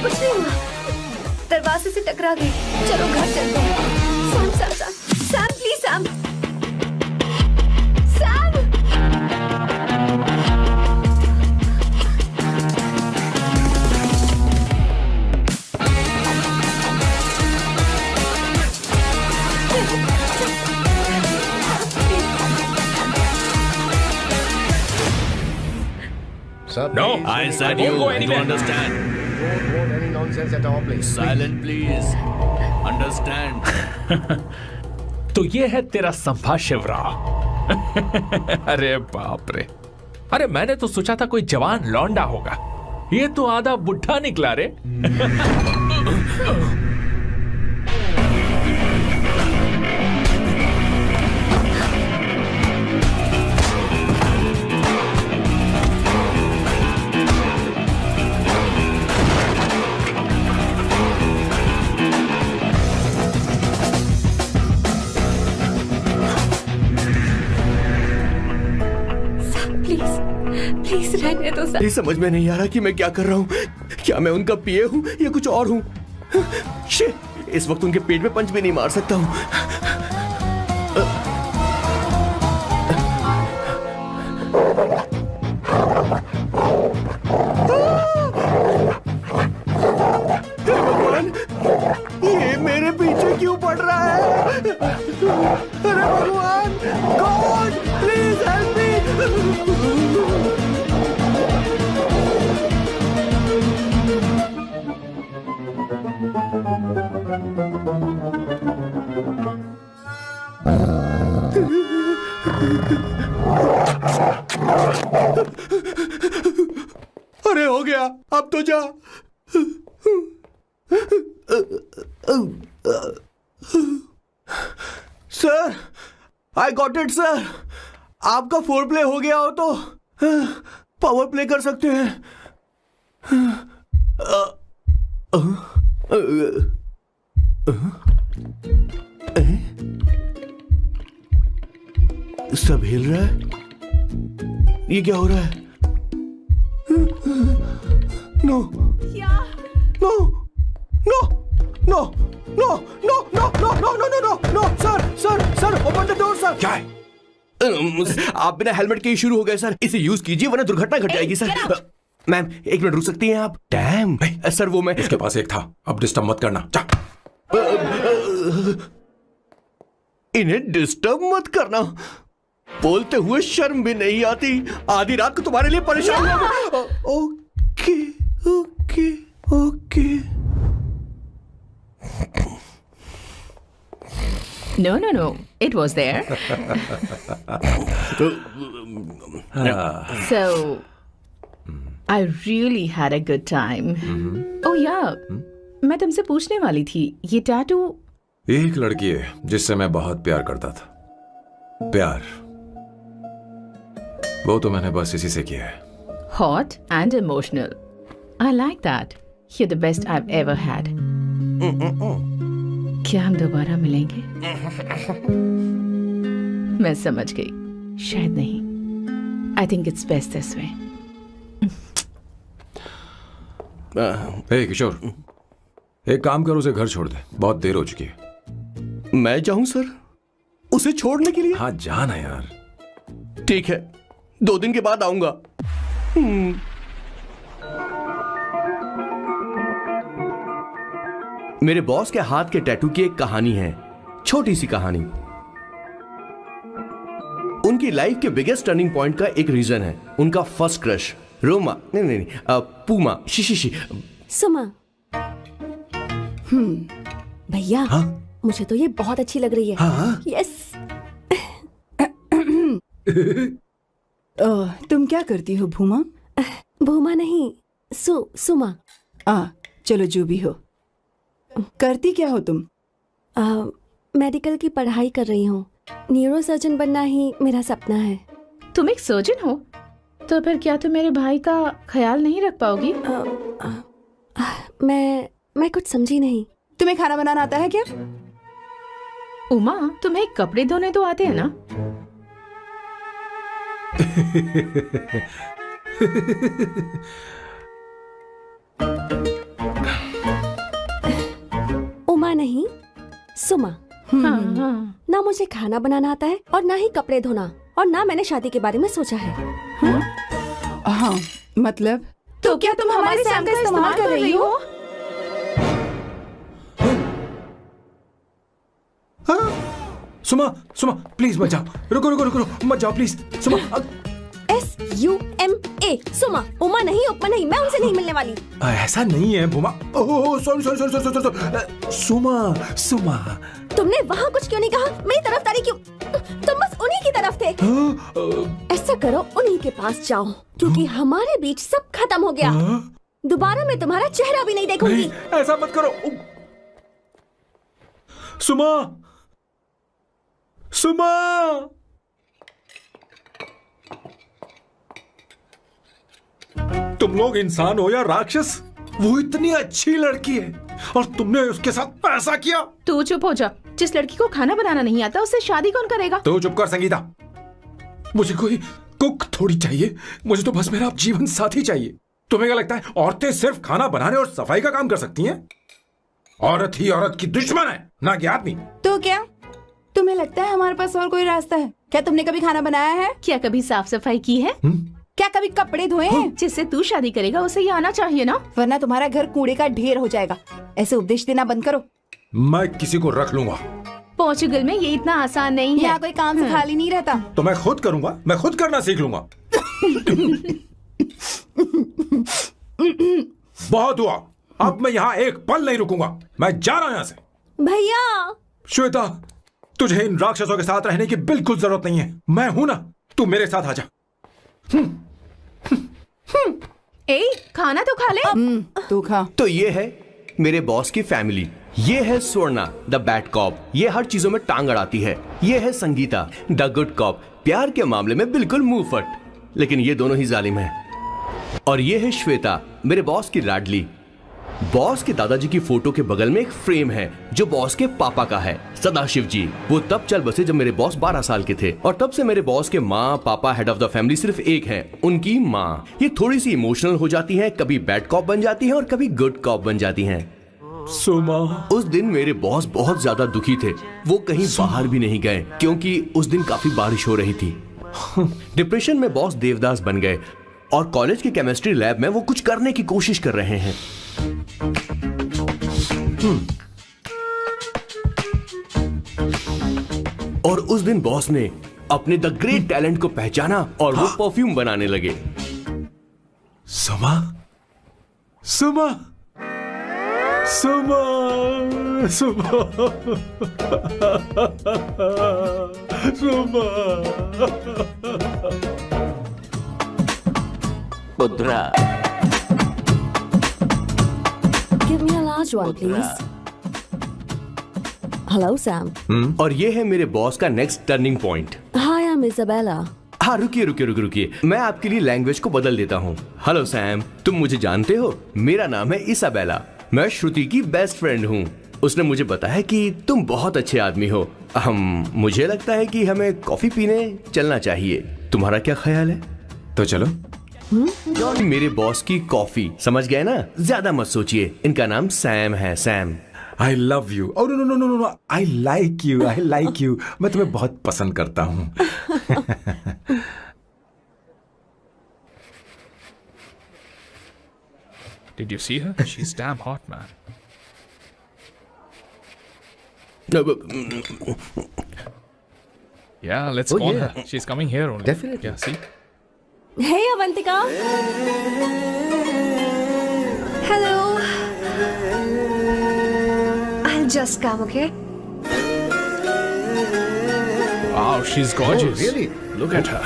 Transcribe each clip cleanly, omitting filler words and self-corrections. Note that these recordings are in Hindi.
कुछ नहीं हुआ, दरवाजे से टकरा गई। चलो घर चलते हैं। Sam Sam Sam Sam please Sam Sam. No, I said you don't understand. Don't want any nonsense at all, please. Silent, please. Understand. तो ये है तेरा संभाषिवराव। अरे बाप रे, अरे मैंने तो सोचा था कोई जवान लौंडा होगा, ये तो आधा बुढ़ा निकला रे। प्लीज रहने दो सर। ये समझ में नहीं आ रहा कि मैं क्या कर रहा हूँ। क्या मैं उनका पीए हूँ या कुछ और हूँ? शिट, इस वक्त उनके पेट में पंच भी नहीं मार सकता हूँ। भगवान, ये मेरे पीछे क्यों पड़ रहा है? अरे भगवान, गॉड प्लीज हेल्प मी। अरे हो गया, अब तो जा। Sir, I got it sir. आपका फोर प्ले हो गया हो तो पावर प्ले कर सकते हैं। सब हिल रहा है, ये क्या हो रहा है? No no no no no no no no no no no no no sir sir sir open the door sir. क्या है? आप बिना हेलमेट के ही शुरू हो गए सर। इसे यूज कीजिए वरना दुर्घटना घट जाएगी सर। मैम एक मिनट रुक सकती हैं आप? डैम सर, वो मैं इसके पास एक था, अब डिस्टर्ब मत करना। जा। इन्हें डिस्टर्ब मत करना, बोलते हुए शर्म भी नहीं आती। आधी रात को तुम्हारे लिए परेशान हुआ। Okay okay okay. No, no, no. It was there. So, I really had a good time. Oh yeah, मैं तुमसे पूछने वाली थी, ये टैटू। एक लड़की है जिससे मैं बहुत प्यार करता था। प्यार वो तो मैंने बस इसी से किया है। Hot and emotional. I like that. You're the best I've ever had. क्या हम दोबारा मिलेंगे? मैं समझ गई, शायद नहीं। I think it's best this way. हे किशोर, एक काम कर, उसे घर छोड़ दे, बहुत देर हो चुकी है। मैं जाऊं सर उसे छोड़ने के लिए? हाँ जाना यार। ठीक है, 2 दिन के बाद आऊंगा। मेरे बॉस के हाथ के टैटू की एक कहानी है, छोटी सी कहानी। उनकी लाइफ के बिगेस्ट टर्निंग पॉइंट का एक रीजन है उनका फर्स्ट क्रश रोमा, नहीं पूमा, शिशिशी। सुमा। भैया, हाँ? मुझे तो ये बहुत अच्छी लग रही है। हाँ? यस। तुम क्या करती हो भूमा? भूमा नहीं, सुमा। चलो जो भी हो। करती क्या हो तुम? मेडिकल की पढ़ाई कर रही हूँ। न्यूरो सर्जन बनना ही मेरा सपना है। तुम एक सर्जन हो, तो फिर क्या तुम मेरे भाई का ख्याल नहीं रख पाओगी? मैं कुछ समझी नहीं। तुम्हें खाना बनाना आता है क्या? उमा, तुम्हें कपड़े धोने तो आते हैं ना? खाना बनाना आता है और ना ही कपड़े धोना, और ना मैंने शादी के बारे में सोचा है। हाँ मतलब तो क्या तुम हमारे सैम का इस्तेमाल कर रही हो? सुमा सुमा प्लीज मत जाओ, रुको रुको रुको मत जाओ प्लीज सुमा। SUMA, सुमा। उमा नहीं, उपमा नहीं, मैं उनसे नहीं मिलने वाली। ऐसा नहीं है Buma. Oh sorry sorry sorry sorry Suma Suma. तुमने वहाँ कुछ क्यों नहीं कहा? मेरी तरफदारी क्यों? तुम बस उन्हीं की तरफ थे। ऐसा करो, उन्हीं के पास जाओ, क्योंकि हमारे बीच सब खत्म हो गया। दोबारा मैं तुम्हारा चेहरा भी नहीं देखूंगी। नहीं, ऐसा मत करो सुमा सुमा। तुम लोग इंसान हो या राक्षस? वो इतनी अच्छी लड़की है और तुमने उसके साथ ऐसा किया। तू चुप हो जा। जिस लड़की को खाना बनाना नहीं आता उससे शादी कौन करेगा? तो चुप कर संगीता। मुझे कोई कुक थोड़ी चाहिए, मुझे तो बस मेरा जीवन साथी चाहिए। तुम्हें क्या लगता है औरतें सिर्फ खाना बनाने और सफाई का काम कर सकती हैं? औरत ही औरत की दुश्मन है, ना कि आदमी। तो क्या तुम्हें लगता है हमारे पास और कोई रास्ता है? क्या तुमने कभी खाना बनाया है? क्या कभी साफ सफाई की है? क्या कभी कपड़े धोए हैं? जिससे तू शादी करेगा उसे ये आना चाहिए ना, वरना तुम्हारा घर कूड़े का ढेर हो जाएगा। ऐसे उपदेश देना बंद करो। मैं किसी को रख लूंगा। पोर्चुगल में ये इतना आसान नहीं है। यहाँ कोई काम से खाली नहीं रहता। तो मैं खुद करूंगा, मैं खुद करना सीख लूंगा। बहुत हुआ, अब मैं यहाँ एक पल नहीं रुकूंगा। मैं जा रहा हूँ यहाँ से। भैया श्वेता, तुझे इन राक्षसों के साथ रहने की बिल्कुल जरूरत नहीं है। मैं हूं ना, तू मेरे साथ आ जा। ए, खाना तो खा ले। तू खा। तो ये है मेरे बॉस की फैमिली। ये है स्वर्णा द बैड कॉप, ये हर चीजों में टांग अड़ाती है। ये है संगीता द गुड कॉप, प्यार के मामले में बिल्कुल मुंह फट, लेकिन ये दोनों ही जालिम हैं। और ये है श्वेता, मेरे बॉस की लाडली। बॉस के दादाजी की फोटो के बगल में एक फ्रेम है जो बॉस के पापा का है, सदाशिव जी। वो तब चल बसे जब मेरे बॉस 12 साल के थे, और तब से मेरे बॉस के माँ पापा हेड ऑफ द फैमिली सिर्फ एक है, उनकी माँ। ये थोड़ी सी इमोशनल हो जाती हैं, कभी बैड कॉप बन जाती हैं और कभी गुड कॉप बन जाती हैं। सुमा, उस दिन मेरे बॉस बहुत ज्यादा दुखी थे। वो कहीं बाहर भी नहीं गए क्योंकि उस दिन काफी बारिश हो रही थी। डिप्रेशन में बॉस देवदास बन गए और कॉलेज के केमिस्ट्री लैब में वो कुछ करने की कोशिश कर रहे हैं। और उस दिन बॉस ने अपने द ग्रेट टैलेंट को पहचाना और वो परफ्यूम बनाने लगे। सुमा सुमा सुमा सुमा सुमा। पुत्रा, Give me a large one, please. Hello, Sam. और ये है मेरे बॉस का next turning point. Hi, I'm Isabella. हाँ, रुकिए, मैं आपके लिए लैंग्वेज को बदल देता हूँ। हेलो सैम, तुम मुझे जानते हो? मेरा नाम है इसाबेला। मैं श्रुति की बेस्ट फ्रेंड हूँ। उसने मुझे बताया कि तुम बहुत अच्छे आदमी हो। मुझे लगता है कि हमें कॉफी पीने चलना चाहिए। तुम्हारा क्या ख्याल है? तो चलो। मेरे बॉस की कॉफी, समझ गए ना? ज्यादा मत सोचिए, इनका नाम सैम है, Sam. I love you. Oh no. I like you. मैं तुम्हें बहुत पसंद करता हूँ। Did you see her? She's damn hot, man. Yeah, let's call her. She's coming here only. Definitely. Yeah, see? Hey, Avantika. Hello. I'll just come, okay? Wow, she's gorgeous. Oh, really? Look at her.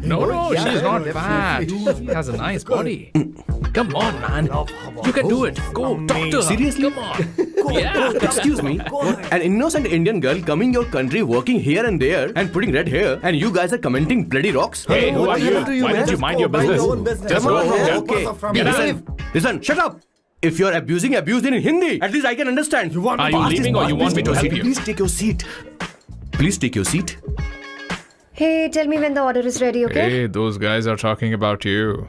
No, she's not fat. She has a nice body. Come on, man. You can do it. Go, talk to her. Seriously? Come on. Yeah. Excuse me, an innocent Indian girl coming your country, working here and there, and putting red hair, and you guys are commenting bloody rocks? Hey, who are you? Why don't you mind your business? Just go. Okay. Get out. Listen, shut up. If you're abuse in Hindi, at least I can understand. Are you leaving or you want me to help you? Please take your seat. Please take your seat. Hey, tell me when the order is ready, okay? Hey, those guys are talking about you.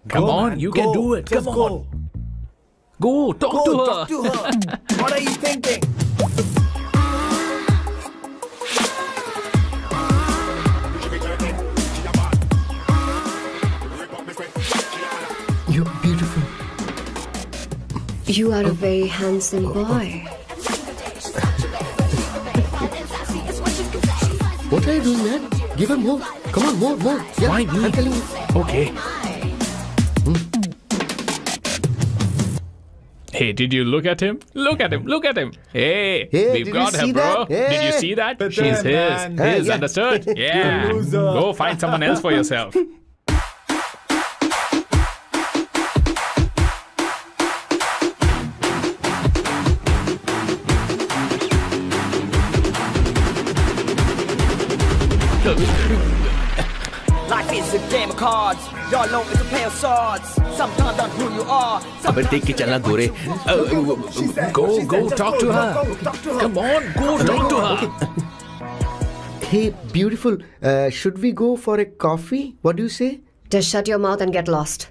Come on, you can do it. Come on. Go talk to her. Talk to her. What are you thinking? You're beautiful. You are a very handsome boy. What are you doing, man? Give her more. Come on, more. Yeah, Why me? I'm telling you. Okay. Hey, did you look at him? Look at him. Hey, Hey, we've did got you her, see bro. that? Hey. Did you see that? She's his. Hey, His, yeah. understood? Yeah. Go find someone else for yourself. Life is a game of cards. Y'all know it's a pair of swords. Sometimes on who you are. अबे देख के चलना गोरे. Go talk to her. Come on, go talk to her. Hey, beautiful. Should we go for a coffee? What do you say? Just shut your mouth and get lost.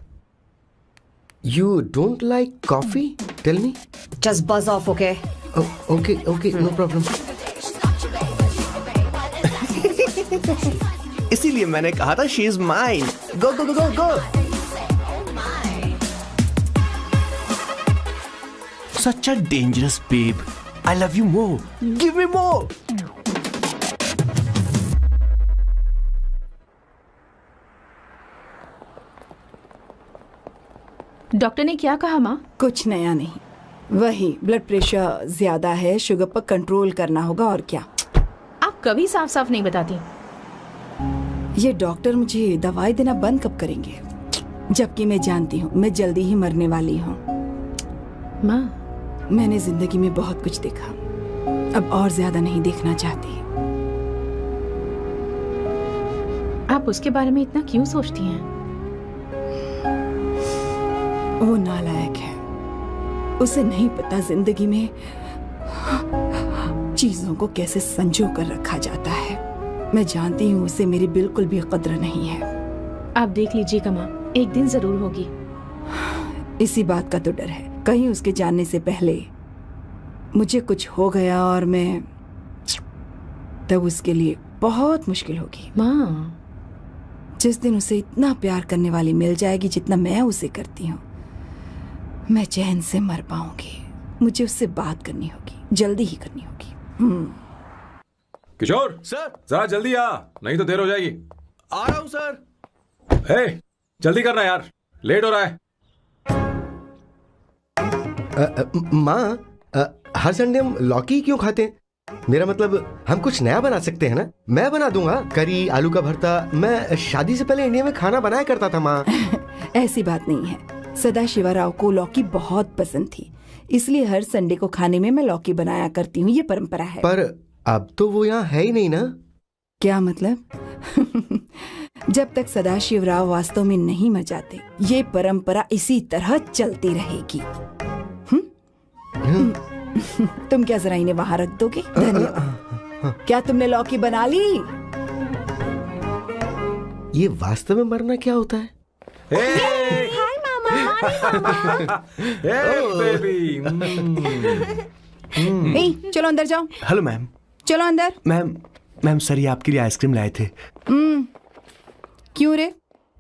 You don't like coffee? Tell me. Just buzz off, okay? Oh, okay, no problem. इसीलिए मैंने कहा था she is mine. Go. Such a dangerous babe. I love you more. Give me more. Doctor ने क्या कहा माँ? कुछ नया नहीं, वही ब्लड प्रेशर ज्यादा है, शुगर पर कंट्रोल करना होगा और क्या। आप कभी साफ साफ नहीं बताती। ये डॉक्टर मुझे दवाई देना बंद कब करेंगे, जबकि मैं जानती हूँ मैं जल्दी ही मरने वाली हूँ। माँ, मैंने जिंदगी में बहुत कुछ देखा, अब और ज्यादा नहीं देखना चाहती। आप उसके बारे में इतना क्यों सोचती हैं? वो नालायक है, उसे नहीं पता जिंदगी में चीजों को कैसे संजो कर रखा जाता है। मैं जानती हूँ उसे मेरी बिल्कुल भी कद्र नहीं है। आप देख लीजिएगा माँ, एक दिन जरूर होगी। इसी बात का तो डर है, कहीं उसके जानने से पहले मुझे कुछ हो गया और मैं, तब उसके लिए बहुत मुश्किल होगी। माँ, जिस दिन उसे इतना प्यार करने वाली मिल जाएगी जितना मैं उसे करती हूँ, मैं चैन से मर पाऊंगी। मुझे उससे बात करनी होगी, जल्दी ही करनी होगी। किशोर सर, जरा जल्दी आ, नहीं तो देर हो जाएगी। आ रहा हूँ सर। हे, जल्दी करना यार, लेट हो रहा है। माँ, हर संडे हम लौकी क्यों खाते हैं? मेरा मतलब हम कुछ नया बना सकते हैं ना। मैं बना दूंगा करी, आलू का भरता। मैं शादी से पहले इंडिया में खाना बनाया करता था माँ। ऐसी बात नहीं है, सदाशिवराव को लौकी बहुत पसंद थी, इसलिए हर संडे को खाने में मैं लौकी बनाया करती हूँ। ये परंपरा है। पर अब तो वो यहाँ है ही नहीं ना। क्या मतलब? जब तक सदाशिवराव वास्तव में नहीं मर जाते, ये परंपरा इसी तरह चलती रहेगी। तुम क्या जरा इन्हें वहां रख दोगे? धन्यवाद। क्या तुमने लौकी बना ली? ये वास्तव में मरना क्या होता है? हाय मामा। बेबी। नहीं, चलो अंदर जाओ। Hello ma'am. चलो अंदर। मैम सर, ये आपके लिए आइसक्रीम लाए थे। क्यों रे?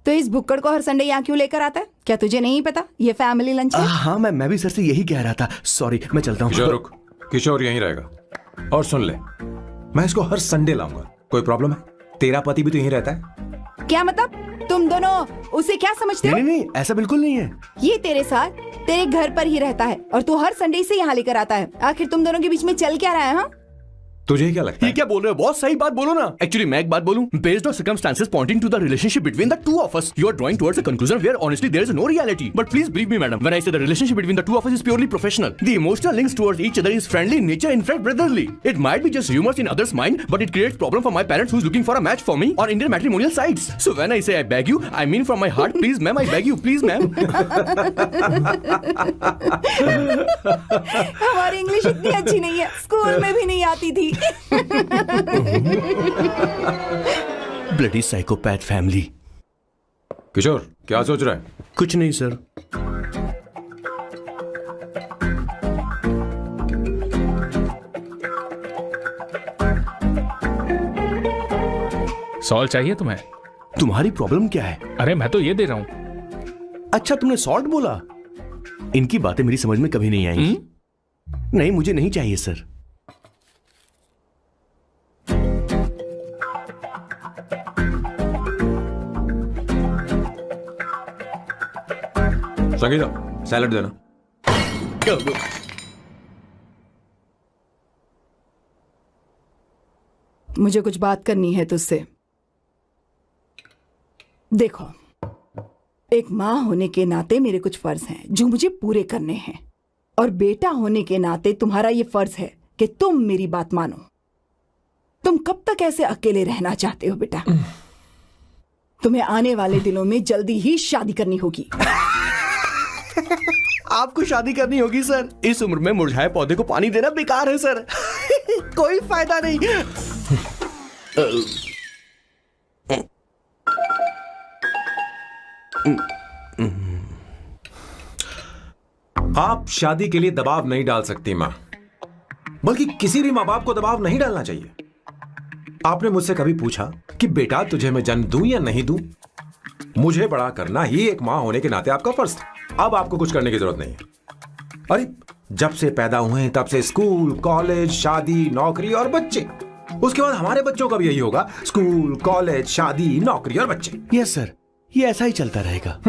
तो इस भुक्कड़ को हर संडे यहाँ क्यों लेकर आता है? क्या तुझे नहीं पता ये फैमिली लंच है? हाँ मैम, मैं भी सर से यही कह रहा था। सॉरी, मैं चलता हूँ। किशोर रुक, किशोर यहीं रहेगा। और सुन ले, मैं इसको हर संडे लाऊंगा। कोई प्रॉब्लम है? तेरा पति भी तो यहीं रहता है। क्या मतलब? तुम दोनों उसे क्या समझते हो? नहीं, ऐसा बिल्कुल नहीं है। ये तेरे साथ तेरे घर पर ही रहता है और तू हर संडे से यहाँ लेकर आता है। आखिर तुम दोनों के बीच में चल क्या रहा है? हाँ, तुझे क्या लगता है? ये क्या बोल रहे हो बॉस? सही बात बोलो ना। एक्चुअली मैं एक बात बोलूं, based on circumstances pointing to the relationship between the two of us, you are drawing towards a conclusion where honestly there is no reality. But please believe me madam, when I say the relationship between the two of us is purely professional. The emotional links towards each other is friendly in nature, in fact brotherly. It might be just rumours in others mind, but it creates problem for my parents who is looking for a match for me on Indian matrimonial sites. So when I say I beg you, I mean from my heart, please ma'am, I beg you, please ma'am. हमारी इंग्लिश इतनी अच्छी नहीं है, स्कूल में भी नहीं आती थी। Bloody psychopath family. किशोर क्या सोच रहा है? कुछ नहीं सर। सॉल्ट चाहिए तुम्हें? तुम्हारी प्रॉब्लम क्या है? अरे मैं तो ये दे रहा हूँ। अच्छा तुमने सॉल्ट बोला? इनकी बातें मेरी समझ में कभी नहीं आएंगी। नहीं मुझे नहीं चाहिए सर। संगीता सैलड देना। मुझे कुछ बात करनी है तुझसे। देखो, एक माँ होने के नाते मेरे कुछ फर्ज हैं जो मुझे पूरे करने हैं, और बेटा होने के नाते तुम्हारा ये फर्ज है कि तुम मेरी बात मानो। तुम कब तक ऐसे अकेले रहना चाहते हो बेटा? तुम्हें आने वाले दिनों में जल्दी ही शादी करनी होगी। आपको शादी करनी होगी सर? इस उम्र में मुरझाए पौधे को पानी देना बेकार है सर। कोई फायदा नहीं। आप शादी के लिए दबाव नहीं डाल सकती मां, बल्कि किसी भी मां बाप को दबाव नहीं डालना चाहिए। आपने मुझसे कभी पूछा कि बेटा तुझे मैं जन्म दूं या नहीं दूं? मुझे बड़ा करना ही एक मां होने के नाते आपका फर्ज था। अब आपको कुछ करने की जरूरत नहीं है। अरे जब से पैदा हुए तब से स्कूल, कॉलेज, शादी, नौकरी और बच्चे। उसके बाद हमारे बच्चों का भी यही होगा, स्कूल, कॉलेज, शादी, नौकरी और बच्चे। यस सर, ये ऐसा ही चलता रहेगा।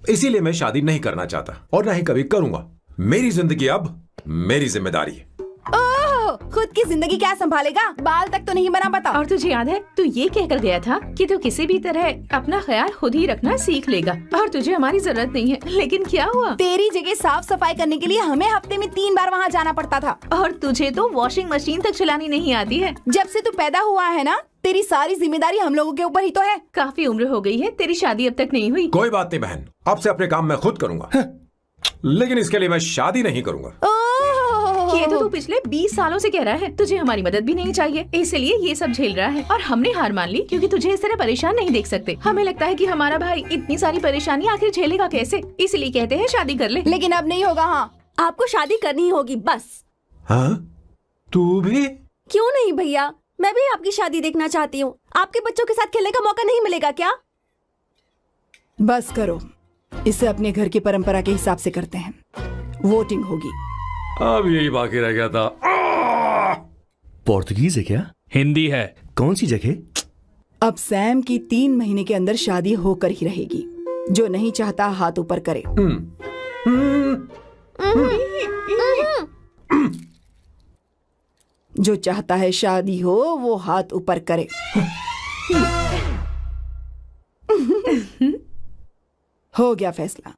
इसीलिए मैं शादी नहीं करना चाहता और ना ही कभी करूंगा। मेरी जिंदगी अब मेरी जिम्मेदारी है। खुद की जिंदगी क्या संभालेगा? बाल तक तो नहीं बना बता। और तुझे याद है तू ये कहकर गया था कि तू किसी भी तरह अपना ख्याल खुद ही रखना सीख लेगा और तुझे हमारी जरूरत नहीं है। लेकिन क्या हुआ? तेरी जगह साफ सफाई करने के लिए हमें हफ्ते में 3 बार वहाँ जाना पड़ता था। और तुझे तो वॉशिंग मशीन तक चलानी नहीं आती है। जब से तू पैदा हुआ है ना, तेरी सारी जिम्मेदारी हम लोगों के ऊपर ही तो है। काफी उम्र हो गई है, तेरी शादी अब तक नहीं हुई। कोई बात नहीं बहन, अब से अपने काम मैं खुद करूंगा। लेकिन इसके लिए मैं शादी नहीं करूंगा। ये तो तू पिछले 20 सालों से कह रहा है। तुझे हमारी मदद भी नहीं चाहिए, इसलिए ये सब झेल रहा है। और हमने हार मान ली क्योंकि तुझे इस तरह परेशान नहीं देख सकते। हमें लगता है कि हमारा भाई इतनी सारी परेशानी आखिर झेलेगा कैसे, इसलिए कहते हैं शादी कर ले। लेकिन अब नहीं होगा। हाँ, आपको शादी करनी ही होगी बस। हाँ? तू भी? क्यों नहीं भैया, मैं भी आपकी शादी देखना चाहती हूँ। आपके बच्चों के साथ खेलने का मौका नहीं मिलेगा क्या? बस करो, इसे अपने घर की परंपरा के हिसाब से करते हैं। वोटिंग होगी। अब यही बाकी रह गया था। पोर्तुगीज है क्या? हिंदी है। कौन सी जगह? अब सैम की 3 महीने के अंदर शादी होकर ही रहेगी। जो नहीं चाहता हाथ ऊपर करे। जो चाहता है शादी हो वो हाथ ऊपर करे। हो गया फैसला।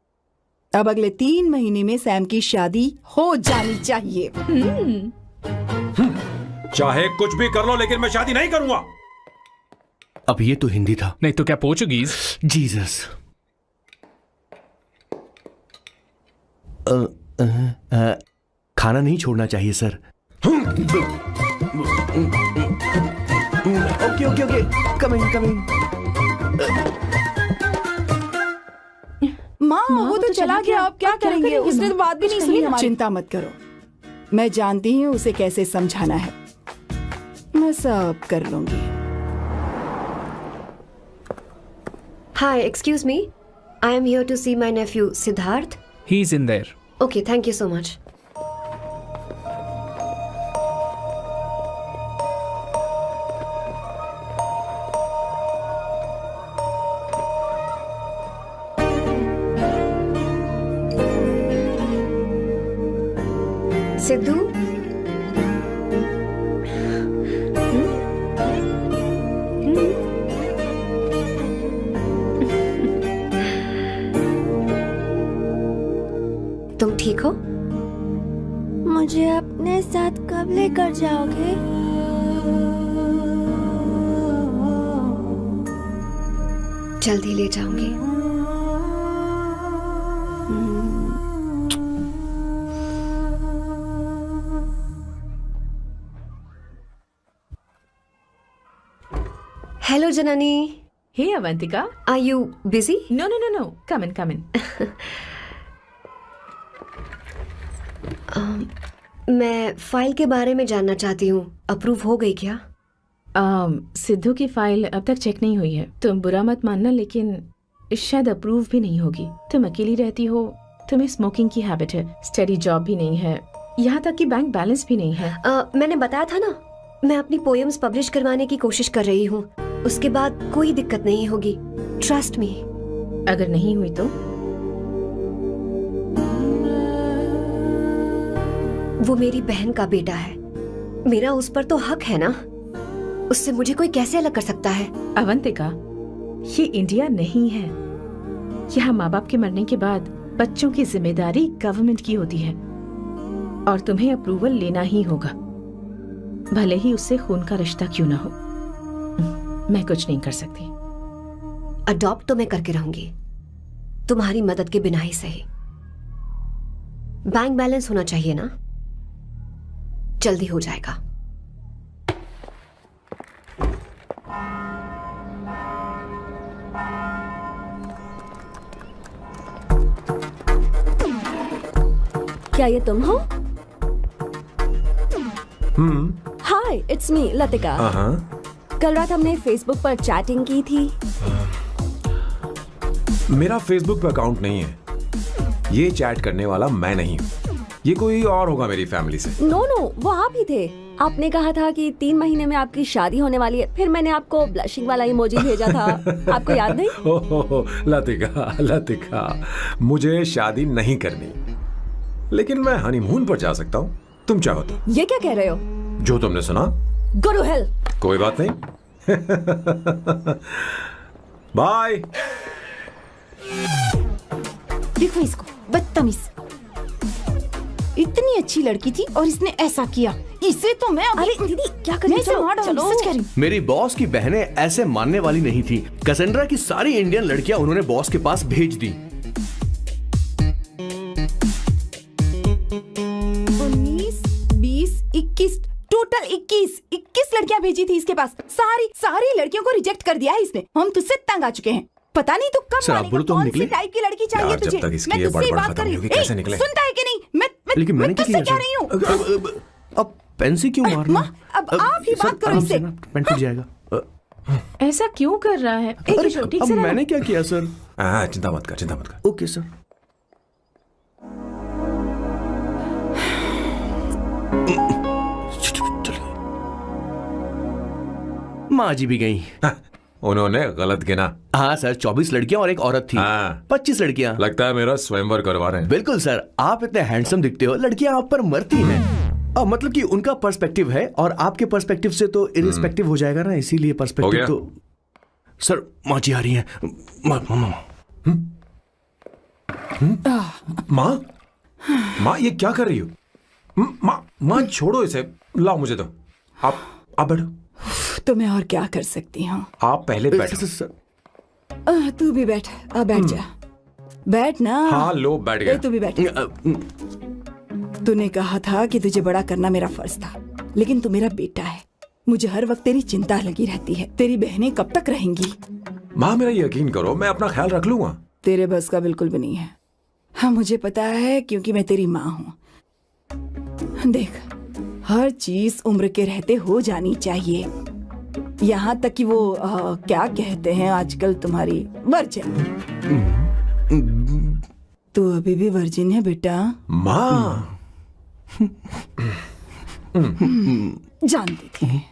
अब अगले 3 महीने में सैम की शादी हो जानी चाहिए। चाहे कुछ भी कर लो, लेकिन मैं शादी नहीं करूंगा। अब ये तो हिंदी था। नहीं तो क्या पोर्चुगीज? जीसस। खाना नहीं छोड़ना चाहिए sir. Okay okay okay, coming coming. माँ वो तो चला गया, अब क्या करेंगे? उसने तो बात भी नहीं सुनी हमारी। चिंता मत करो, मैं जानती हूँ उसे कैसे समझाना है। मैं सब कर लूंगी। Hi, excuse me. I am here to see my nephew Siddharth. He's in there. Okay, thank you so much. Sidhu, तुम ठीक हो? मुझे अपने साथ कब लेकर जाओगे? जल्दी ले जाऊंगी। Hello, Janani. Hey, Avantika. Are you busy? No. Come in. मैं फाइल के बारे में जानना चाहती हूँ। अप्रूव हो गई क्या? सिद्धू की फाइल अब तक चेक नहीं हुई है। तुम बुरा मत मानना, लेकिन शायद अप्रूव भी नहीं होगी। तुम अकेली रहती हो, तुम्हें स्मोकिंग की हैबिट है, स्टडी जॉब भी नहीं है, यहाँ तक कि बैंक बैलेंस भी नहीं है। मैंने बताया था ना, मैं अपनी पोएम्स पब्लिश करवाने की कोशिश कर रही हूँ। उसके बाद कोई दिक्कत नहीं होगी, ट्रस्ट मी। अगर नहीं हुई तो? वो मेरी बहन का बेटा है, मेरा उस पर तो हक है ना। उससे मुझे कोई कैसे अलग कर सकता है? अवंतिका, ये इंडिया नहीं है। यहाँ माँ बाप के मरने के बाद बच्चों की जिम्मेदारी गवर्नमेंट की होती है और तुम्हें अप्रूवल लेना ही होगा, भले ही उससे खून का रिश्ता क्यों ना हो। मैं कुछ नहीं कर सकती। अडॉप्ट तो मैं करके रहूंगी, तुम्हारी मदद के बिना ही सही। बैंक बैलेंस होना चाहिए ना, जल्दी हो जाएगा। क्या ये तुम हो? हाय, इट्स मी लतिका। कल रात हमने फेसबुक पर चैटिंग की थी। मेरा फेसबुक पे अकाउंट नहीं है, ये चैट करने वाला मैं नहीं हूँ, ये कोई और होगा मेरी फैमिली से। नो, वो आप ही थे। आपने कहा था कि 3 महीने में आपकी शादी होने वाली है, फिर मैंने आपको ब्लशिंग वाला इमोजी भेजा था। आपको याद नहीं? ओहो, लतिका, मुझे शादी नहीं करनी, लेकिन मैं हनीमून पर जा सकता हूँ, तुम चाहो तो। ये क्या कह रहे हो? जो तुमने सुना। Go to hell. कोई बात नहीं। बाय। देखो इसको, बदतमीज। इतनी अच्छी लड़की थी और इसने ऐसा किया। इसे तो मैं अरे दीदी क्या कर रही हो? चलो, सच कह रही हूँ। मेरी बॉस की बहनें ऐसे मानने वाली नहीं थी। कैसेंड्रा की सारी इंडियन लड़कियां उन्होंने बॉस के पास भेज दी। 19, 20, 21, टोटल 21 लड़कियां भेजी थी इसके पास। सारी लड़कियों को रिजेक्ट कर दिया है इसने। हम तुझसे तंग आ चुके हैं। पता नहीं तू कब मानेगा, कौन सी टाइप की लड़की चाहिए तुझे। मैं तुझसे बात कर रही हूँ। सुनता है कि नहीं? लेकिन मैंने तुझसे कह रही हूँ। अब पेंसी क्यों मार रहा है? अब आप ही बात करो इससे। पेन टूट जाएगा। ऐसा क्यों कर रहा है? अब मैंने क्या किया सर? चिंता मत कर। Okay sir. माँ जी भी गई। उन्होंने गलत गिना। हाँ सर, 24 लड़कियां और एक औरत थी। 25 लड़कियां। लगता है मेरा स्वयंवर करवा रहे हैं। बिल्कुल सर, आप इतने हैंडसम दिखते हो, लड़कियां आप पर मरती हैं। मतलब कि उनका पर्सपेक्टिव है और आपके पर्सपेक्टिव से तो इरिस्पेक्टिव हो जाएगा ना, इसीलिए पर्सपेक्टिव तो। सर माँ जी आ रही हैं। माँ ये क्या कर रही हो? माँ छोड़ो इसे, लाओ मुझे दो। आप बैठो। तो मैं और क्या कर सकती हूँ? आप पहले बैठो। तू भी बैठ। बैठ जा। बैठ ना। हाँ लो, बैठ गया। तू भी बैठ। तूने कहा था कि तुझे बड़ा करना मेरा फर्ज था, लेकिन तू मेरा बेटा है। मुझे हर वक्त तेरी चिंता लगी रहती है। तेरी बहनें कब तक रहेंगी? माँ मेरा यकीन करो, मैं अपना ख्याल रख लूंगा। तेरे बस का बिल्कुल भी नहीं है। हाँ मुझे पता है, क्योंकि मैं तेरी माँ हूँ। देख, हर चीज उम्र के रहते हो जानी चाहिए, यहाँ तक कि वो क्या कहते हैं आजकल तुम्हारी वर्जिन। तू अभी भी वर्जिन है बेटा? माँ जानती थी।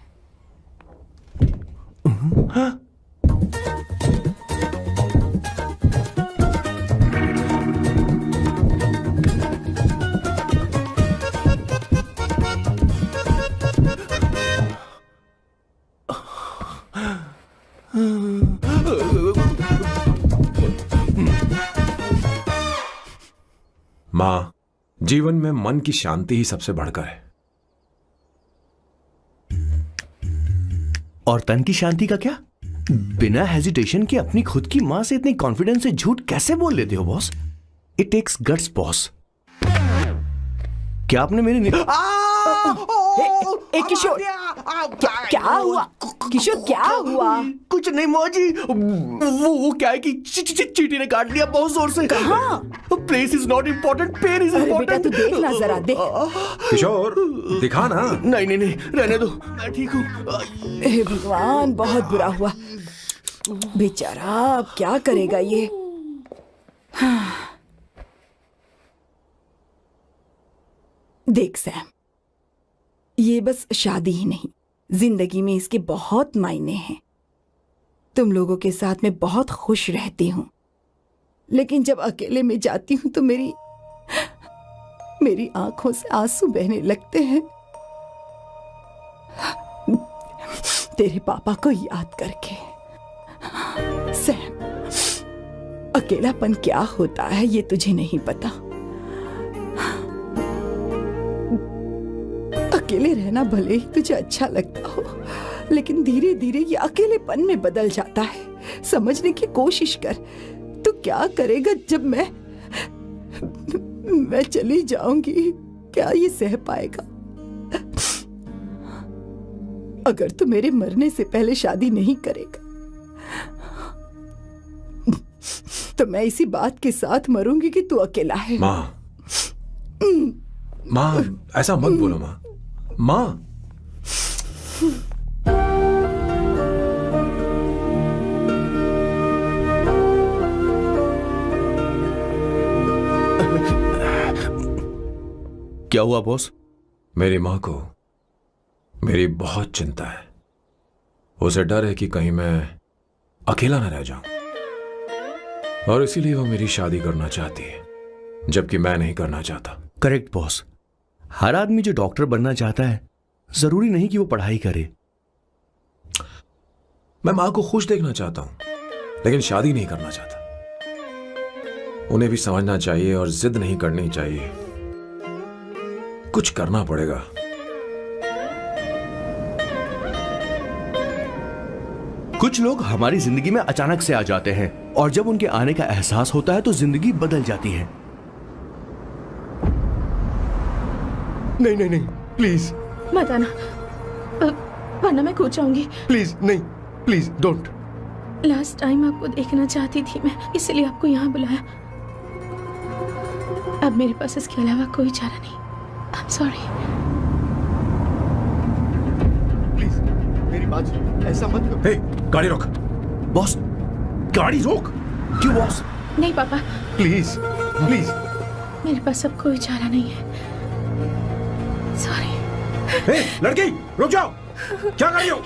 माँ, जीवन में मन की शांति ही सबसे बढ़कर है। और तन की शांति का क्या? बिना हेजिटेशन के अपनी खुद की मां से इतनी कॉन्फिडेंस से झूठ कैसे बोल लेते हो boss? It takes guts boss. क्या आपने मेरी किशोर, क्या हुआ किशोर, क्या हुआ? कुछ नहीं मौजी, वो क्या है कि चींटी ने काट लिया बहुत जोर से। कहाँ? Place is not important, pen is बेटा इम्पोर्टेंट। तू देख ना जरा, देख। किशोर दिखा ना। नहीं नहीं नहीं, रहने दो, मैं ठीक हूँ। हे भगवान, बहुत बुरा हुआ बेचारा, अब क्या करेगा ये? देख सैम, ये बस शादी ही नहीं, जिंदगी में इसके बहुत मायने हैं। तुम लोगों के साथ मैं बहुत खुश रहती हूँ, लेकिन जब अकेले में जाती हूँ तो मेरी आंखों से आंसू बहने लगते हैं, तेरे पापा को याद करके। सैम, अकेलापन क्या होता है ये तुझे नहीं पता। अकेले रहना भले ही तुझे अच्छा लगता हो, लेकिन धीरे धीरे ये अकेलेपन में बदल जाता है। समझने की कोशिश कर। तू क्या करेगा जब मैं चली जाऊंगी? क्या ये सह पाएगा? अगर तू मेरे मरने से पहले शादी नहीं करेगा तो मैं इसी बात के साथ मरूंगी कि तू अकेला है। माँ ऐसा मत बोलो माँ। माँ क्या हुआ बॉस? मेरी माँ को मेरी बहुत चिंता है। उसे डर है कि कहीं मैं अकेला न रह जाऊं, और इसीलिए वो मेरी शादी करना चाहती है, जबकि मैं नहीं करना चाहता। करेक्ट बॉस, हर आदमी जो डॉक्टर बनना चाहता है जरूरी नहीं कि वो पढ़ाई करे। मैं माँ को खुश देखना चाहता हूं, लेकिन शादी नहीं करना चाहता। उन्हें भी समझना चाहिए और जिद नहीं करनी चाहिए। कुछ करना पड़ेगा। कुछ लोग हमारी जिंदगी में अचानक से आ जाते हैं, और जब उनके आने का एहसास होता है तो जिंदगी बदल जाती है। नहीं नहीं नहीं, प्लीज मत आना, वरना मैं कूद जाऊंगी। प्लीज नहीं, प्लीज डोंट। लास्ट टाइम आपको देखना चाहती थी मैं, इसलिए आपको यहाँ बुलाया। अब मेरे पास इसके अलावा कोई चारा नहीं। I'm sorry। प्लीज मेरी बात सुनो, ऐसा मत करो। हे, गाड़ी रोक। बॉस, गाड़ी रोक। क्यों बॉस? नहीं पापा, प्लीज प्लीज। मेरे पास अब कोई चारा नहीं है। सॉरी। हे, लड़की रुक जाओ। क्या कर रही हो?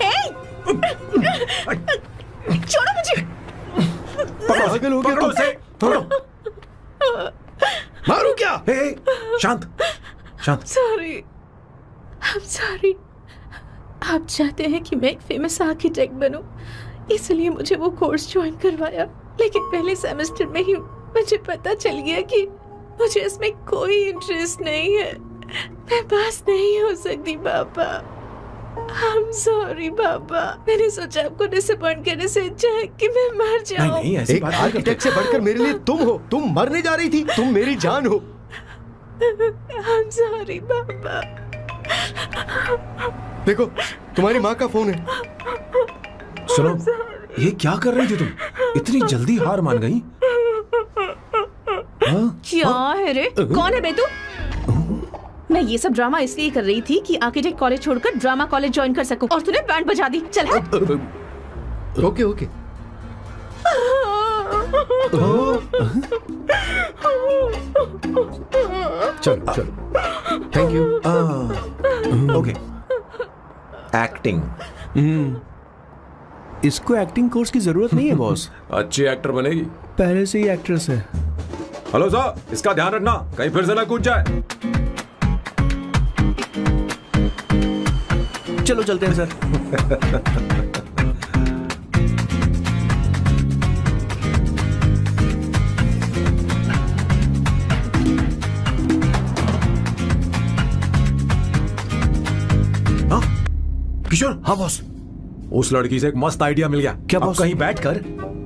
छोड़ो मुझे। पकड़ो उसे, पकड़ो। मारू क्या? हे, शांत शांत। Sorry, I'm sorry। आप चाहते हैं कि मैं एक फेमस आर्किटेक्ट बनूं, इसलिए मुझे वो कोर्स ज्वाइन करवाया, लेकिन पहले सेमेस्टर में ही मुझे पता चल गया कि मुझे इसमें कोई इंटरेस्ट नहीं है। मैं पास नहीं हो सकती पापा। I'm sorry पापा। मैंने सोचा आपको डिसअपॉइंट करने से अच्छा है कि मैं मर जाऊं। नहीं, ऐसी एक बात आर्किटेक्ट से बढ़कर मेरे लिए तुम हो। तुम मरने जा रही थी, तुम मेरी जान हो। I'm sorry पापा। देखो, तुम्हारी माँ का फोन है। सुनो, ये क्या कर रही थी तुम? इतनी जल्दी हार मान गई? क्या है रे? कौन है बे तू? मैं ये सब ड्रामा इसलिए कर रही थी कि आर्किटेक्ट कॉलेज छोड़कर ड्रामा कॉलेज ज्वाइन कर सकूं, और तूने बैंड बजा दी। चल हट। Okay okay. चलो चलो, थैंक यू। ओके। एक्टिंग। इसको एक्टिंग कोर्स की जरूरत नहीं है बॉस। अच्छी एक्टर बनेगी। पहले से ही एक्ट्रेस है। हेलो सर, इसका ध्यान रखना कहीं फिर से ना कूद जाए। चलो चलते हैं सर। हाँ किशोर। हाँ बॉस, उस लड़की से एक मस्त आइडिया मिल गया। क्या अब बॉस? कहीं बैठकर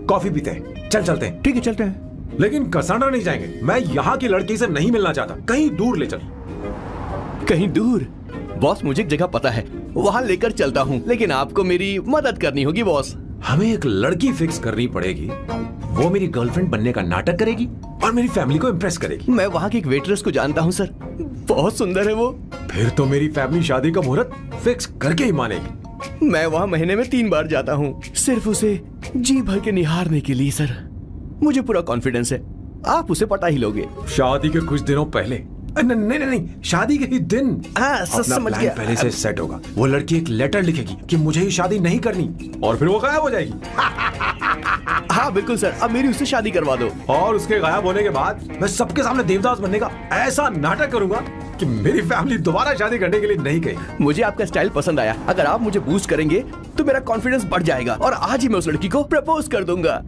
कॉफी पीते हैं। चलते हैं। ठीक है, चलते हैं। लेकिन कसांड्रा नहीं जाएंगे। मैं यहाँ की लड़की से नहीं मिलना चाहता। कहीं दूर ले चल। कहीं दूर? बॉस मुझे एक जगह पता है, वहाँ लेकर चलता हूँ, लेकिन आपको मेरी मदद करनी होगी बॉस। हमें एक लड़की फिक्स करनी पड़ेगी, वो मेरी गर्लफ्रेंड बनने का नाटक करेगी और मेरी फैमिली को इम्प्रेस करेगी। मैं वहाँ की एक वेट्रेस को जानता हूँ सर, बहुत सुंदर है वो। फिर तो मेरी फैमिली शादी का मुहूर्त फिक्स करके ही मानेगी। मैं वहाँ महीने में 3 बार जाता हूँ, सिर्फ उसे जी भर के निहारने के लिए सर। मुझे पूरा कॉन्फिडेंस है आप उसे पटा ही लोगे। शादी के कुछ दिनों पहले, नहीं, शादी के ही दिन अपना समझ प्लान गया। पहले से सेट होगा। वो लड़की एक लेटर लिखेगी कि मुझे ही शादी नहीं करनी, और फिर वो गायब हो जाएगी। हाँ बिल्कुल सर, अब मेरी उससे शादी करवा दो। और उसके गायब होने के बाद मैं सबके सामने देवदास बनने का ऐसा नाटक करूंगा कि मेरी फैमिली दोबारा शादी करने के लिए नहीं कही। मुझे आपका स्टाइल पसंद आया। अगर आप मुझे बूस्ट करेंगे तो मेरा कॉन्फिडेंस बढ़ जाएगा और आज ही मैं उस लड़की को प्रपोज कर दूंगा।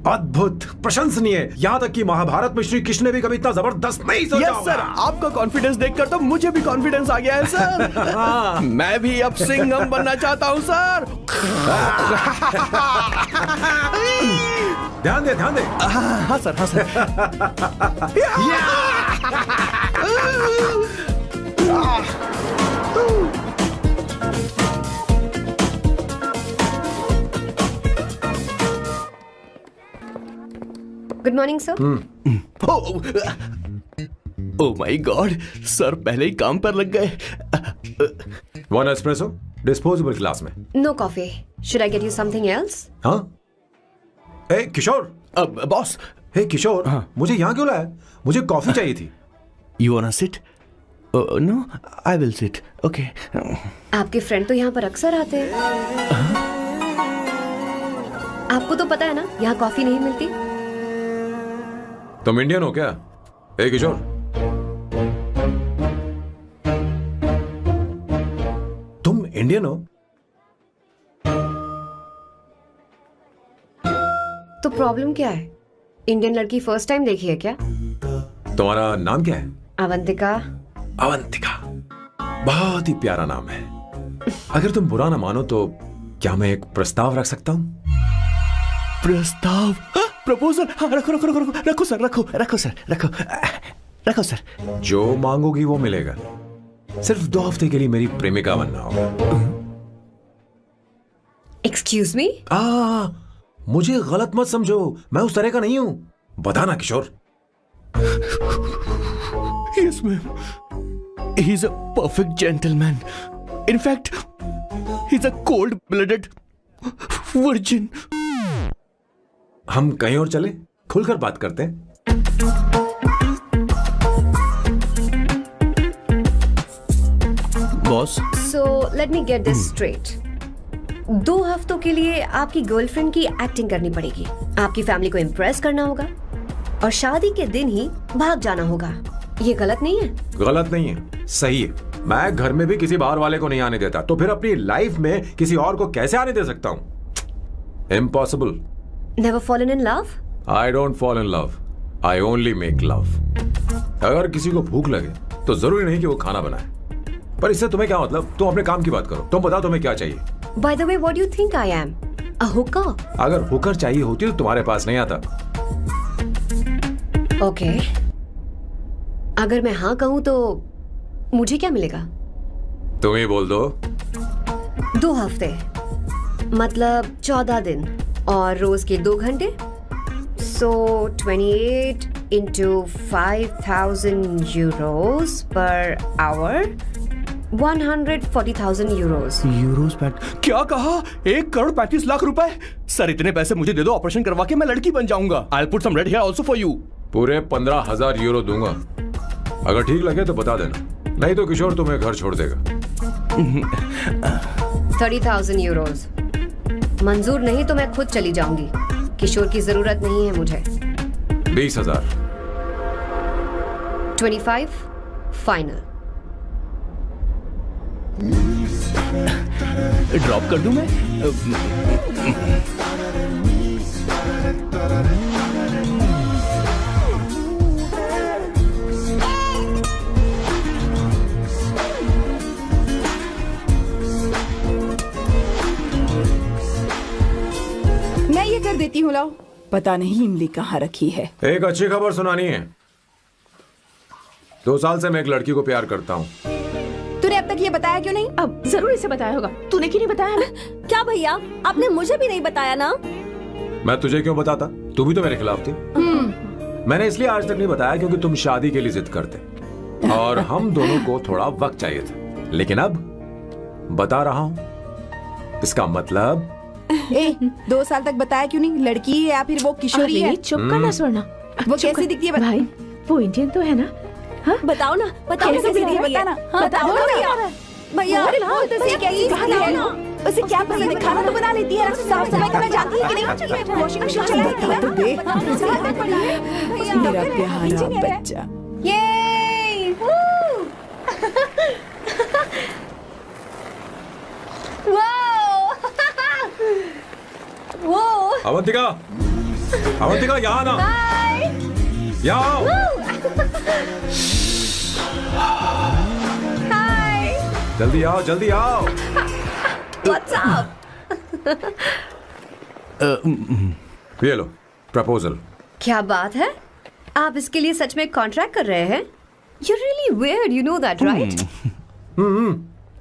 अद्भुत, प्रशंसनीय। यहाँ तक कि महाभारत में श्री कृष्ण ने भी कभी इतना जबरदस्त नहीं सोचा यस सर, आपका कॉन्फिडेंस देखकर तो मुझे भी कॉन्फिडेंस आ गया है सर। मैं भी अब सिंघम बनना चाहता हूँ सर। ध्यान दे। हाँ सर, हाँ sir. Good morning sir. Oh my god, sir पहले ही काम पर लग गए। 1 एस्प्रेसो डिस्पोजेबल ग्लास में। No coffee. Should I get you something else? हाँ। ए किशोर। बॉस। हे किशोर, मुझे यहाँ क्यों लाया? मुझे कॉफी चाहिए थी। You wanna sit? No, I will sit. Okay. आपके फ्रेंड तो यहाँ पर अक्सर आते हैं। आपको तो पता है ना यहाँ कॉफी नहीं मिलती। तुम इंडियन हो क्या? ए किशोर, तुम इंडियन हो? तो प्रॉब्लम क्या है? इंडियन लड़की फर्स्ट टाइम देखी है क्या? तुम्हारा नाम क्या है? अवंतिका। अवंतिका, बहुत ही प्यारा नाम है। अगर तुम बुरा ना मानो तो क्या मैं एक प्रस्ताव रख सकता हूँ? प्रस्ताव? प्रपोजल? हाँ, रखो सर। जो मांगोगी वो मिलेगा। सिर्फ 2 हफ्ते के लिए मेरी प्रेमिका बनना होगा। Excuse me? मुझे गलत मत समझो, मैं उस तरह का नहीं हूं। बताना किशोर। Yes, ma'am. He's a perfect gentleman. In fact, he's a cold-blooded virgin. हम कहीं और चले, खुलकर बात करते हैं। Boss. So let me get this straight. 2 हफ्तों के लिए आपकी गर्लफ्रेंड की एक्टिंग करनी पड़ेगी, आपकी फैमिली को इम्प्रेस करना होगा और शादी के दिन ही भाग जाना होगा। ये गलत नहीं है? गलत नहीं है, सही है। मैं घर में भी किसी बाहर वाले को नहीं आने देता, तो फिर अपनी लाइफ में किसी और को कैसे आने दे सकता हूँ? Impossible. Never fallen in love? I don't fall in love. I only make love. अगर किसी को भूख लगे तो जरूरी नहीं कि वो खाना बनाए। पर इससे तुम्हें क्या मतलब? तुम अपने काम की बात करो। तुम बताओ तुम्हें क्या चाहिए? By the way, what do you think I am? A hooker? अगर हुकर चाहिए होती तो तुम्हारे पास नहीं आता। Okay. अगर मैं हाँ कहूँ तो मुझे क्या मिलेगा? तुम ही बोल दो। 2 हफ्ते मतलब 14 दिन और रोज के 2 घंटे। So 28 into 5,000 euros per hour, 140,000 euros. Euros PAT? क्या कहा? 1,35,00,000 रुपए? सर इतने पैसे मुझे दे दो, ऑपरेशन करवा के मैं लड़की बन जाऊंगा। I'll put some red hair also for you. पूरे 15,000 यूरो दूंगा। अगर ठीक लगे तो बता देना, नहीं तो किशोर तुम्हें घर छोड़ देगा। 30,000 euros। मंजूर नहीं तो मैं खुद चली जाऊंगी। किशोर की जरूरत नहीं है मुझे। 20,000। 25 फाइनल। ड्रॉप कर दूं मैं? मैं ये कर देती हूँ, लाओ। पता नहीं इमली कहाँ रखी है। एक अच्छी खबर सुनानी है। 2 साल से मैं एक लड़की को प्यार करता हूँ। तूने अब तक ये बताया क्यों नहीं? अब जरूर इसे बताया होगा। तूने क्यों नहीं बताया हमें? क्या भैया, आपने मुझे भी नहीं बताया ना? मैं तुझे क्यों बताता? तू भी तो मेरे खिलाफ थी। मैंने इसलिए आज तक नहीं बताया क्योंकि तुम शादी के लिए जिद करते और हम दोनों को थोड़ा वक्त चाहिए था। लेकिन अब बता रहा हूं। इसका मतलब 2 साल तक बताया क्यों नहीं? लड़की है या फिर वो किशोरी है? चुप करना स्वर्णा। वो कैसी दिखती है? भाई वो इंडियन तो है ना? हाँ बताओ ना, बताओ कैसे दिखती है? बताना। बताओ ना भैया। भैया उसे क्या ये ना, उसे क्या पसंद है? खाना तो बना लेती है, साफ सफाई करना जानती है कि नहीं? वॉशिंग मशीन चलाती है तो देख मेरा प्यारा बच्चा। ये वो अवंतिका, अवंतिका यहाँ ना, यहाँ आओ। जल्दी आओ, जल्दी आओ। What's up? ये लो प्रपोजल। क्या बात है? आप इसके लिए सच में कॉन्ट्रैक्ट कर रहे हैं? You're really weird, you know that, right?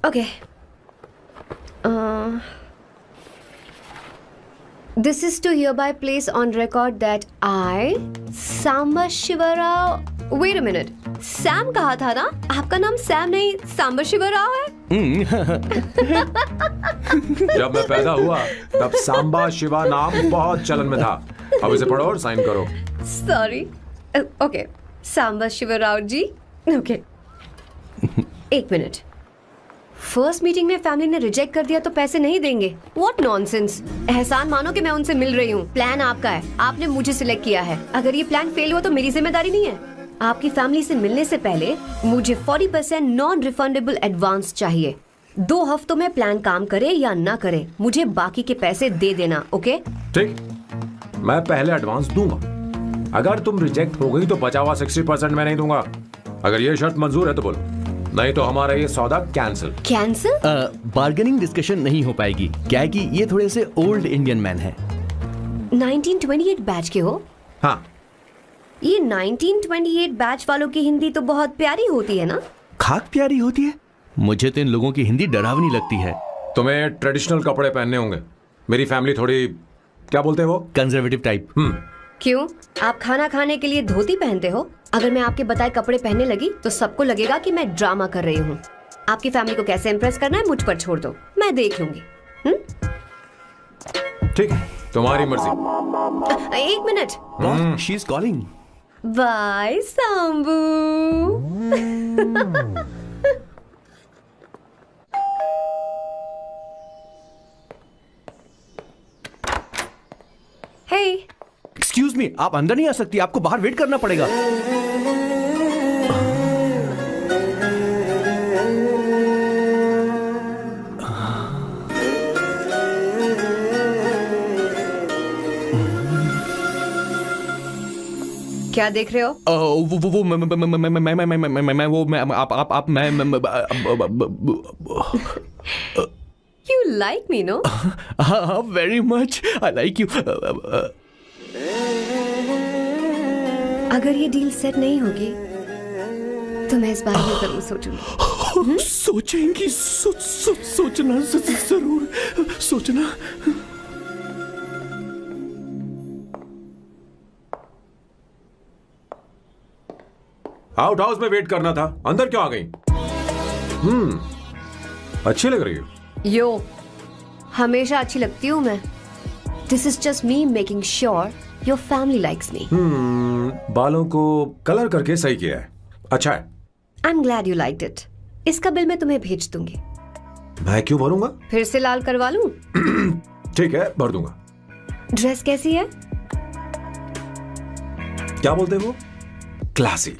Okay. This is to hereby place on record that I, Samba Shivarao. Wait a minute. Sam कहा था ना? आपका नाम सैम नहीं सांबा शिवराव है? जब मैं पैदा हुआ तब सांबा शिवा नाम बहुत चलन में था। अब इसे पढ़ो और साइन करो। Sorry. Okay, Samba Shivarao ji. Okay, 1 minute. First meeting में फैमिली ने रिजेक्ट कर दिया तो पैसे नहीं देंगे? What nonsense. एहसान मानो कि मैं उनसे मिल रही हूँ। प्लान आपका है, आपने मुझे सिलेक्ट किया है। अगर ये प्लान फेल हुआ तो मेरी जिम्मेदारी नहीं है। आपकी फैमिली से मिलने से पहले मुझे 40% नॉन रिफंडेबल एडवांस चाहिए। 2 हफ्तों में प्लान काम करे या ना करे, मुझे बाकी के पैसे दे देना। ओके ठीक, मैं पहले एडवांस दूंगा। अगर तुम रिजेक्ट हो गई तो बचा हुआ 60% मैं नहीं दूंगा। अगर ये शर्त मंजूर है तो बोलो, नहीं तो हमारा ये सौदा कैंसिल। कैंसिल? बार्गेनिंग डिस्कशन नहीं हो पाएगी। क्या है कि ये थोड़े से ओल्ड इंडियन मैन है। 1928 बैच के हो? हाँ। ये 1928 बैच वालों की हिंदी तो बहुत प्यारी होती है ना? खाक प्यारी होती है? मुझे तो इन लोगों की हिंदी डरावनी लगती है। तुम्हें ट्रेडिशनल कपड़े पहनने होंगे। मेरी फैमिली थोड़ी, क्या बोलते हैं वो, कंजर्वेटिव टाइप। क्यों? आप खाना खाने के लिए धोती पहनते हो? अगर मैं आपके बताए कपड़े पहनने लगी तो सबको लगेगा कि मैं ड्रामा कर रही हूँ। आपकी फैमिली को कैसे इम्प्रेस करना है मुझ पर छोड़ दो, मैं देख लूंगी। ठीक है, तुम्हारी मर्जी। 1 minute. She is calling. Bye Sambu. Hey, excuse me, आप अंदर नहीं आ सकती, आपको बाहर वेट करना पड़ेगा। क्या देख रहे हो? वो मैं You like me, no? very much. I like you. अगर ये डील सेट नहीं होगी तो मैं इस बारे में जरूर सोचूंगी। सोचेंगी, सोचना जरूर सोचना। आउट हाउस में वेट करना था, अंदर क्यों आ गई? अच्छी लग रही हो। यो, हमेशा अच्छी लगती हूँ मैं। This is just me making sure your family likes me. बालों को कलर करके सही किया है, अच्छा है। I'm glad you liked it. इसका बिल मैं तुम्हें भेज दूंगी। मैं क्यों भरूंगा? फिर से लाल करवा लूं? ठीक है, भर दूंगा। ड्रेस कैसी है? क्या बोलते हो? क्लासी।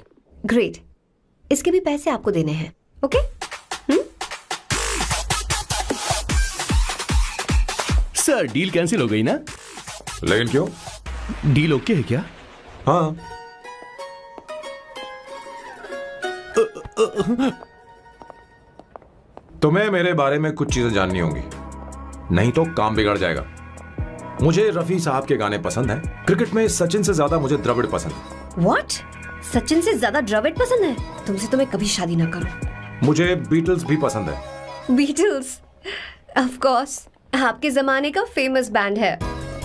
ग्रेट, इसके भी पैसे आपको देने हैं। ओके? सर, डील कैंसिल हो गई ना? लेकिन क्यों? डील ओके है क्या? हाँ। तुम्हें मेरे बारे में कुछ चीजें जाननी होंगी, नहीं तो काम बिगड़ जाएगा। मुझे रफी साहब के गाने पसंद हैं। क्रिकेट में सचिन से ज्यादा मुझे द्रविड़ पसंद है। What? सचिन से ज्यादा द्रविड़ पसंद है? तुमसे तो मैं कभी शादी ना करूं। मुझे बीटल्स भी पसंद है। बीटल्स, ऑफ कोर्स, आपके जमाने का फेमस बैंड है।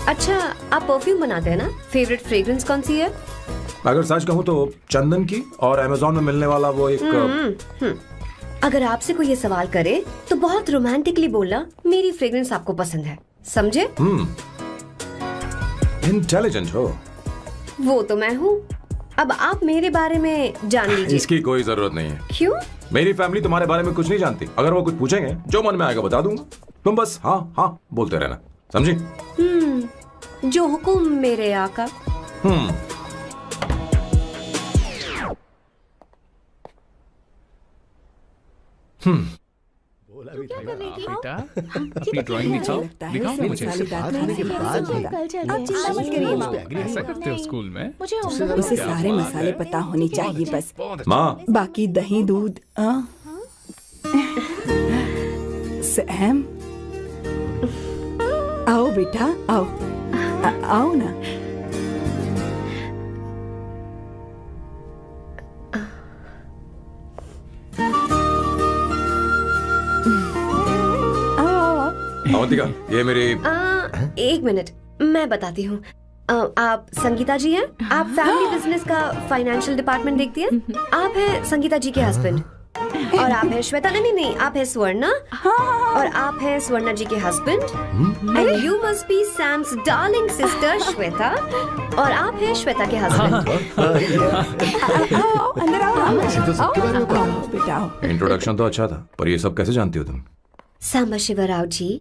अच्छा, आप परफ्यूम बनाते हैं ना? फेवरेट फ्रेग्रेंस कौन सी है? अगर सच कहूँ तो चंदन की, और अमेज़न में मिलने वाला वो एक अगर आपसे कोई ये सवाल करे तो बहुत रोमांटिकली बोलना मेरी फ्रेग्रेंस आपको पसंद है, समझे? इंटेलिजेंट हो। वो तो मैं हूँ। अब आप मेरे बारे में जान लीजिए। इसकी कोई जरूरत नहीं है। क्यों? मेरी फैमिली तुम्हारे बारे में कुछ नहीं जानती। अगर वो कुछ पूछेंगे, जो मन में आएगा बता दूंगा। तुम बस हाँ हाँ बोलते रहना, समझी? जो हुकुम मेरे आका। बेटा, अपनी ड्राइंग दिखाओ, दिखाओ मुझे। ऐसा करते हो स्कूल में? उसे सारे मसाले पता होने चाहिए बस। माँ, बाकी दही दूध। सैम, आओ बेटा, आओ। आओ ना। अवंतिका, ये मेरी। एक मिनट, मैं बताती हूँ। आप संगीता जी हैं? आप फैमिली बिजनेस का फाइनेंशियल डिपार्टमेंट देखती हैं? आप हैं संगीता जी के हस्बैंड। और आप हैं श्वेता। नहीं, आप हैं स्वर्णा। और आप हैं स्वर्णा जी के husband. And you must be Sam's darling sister Shweta. और आप हैं श्वेता के हस्बैंड। अंदर आओ बेटा। इंट्रोडक्शन तो अच्छा था, पर ये सब कैसे जानती हो तुम? सांबा शिवराव जी,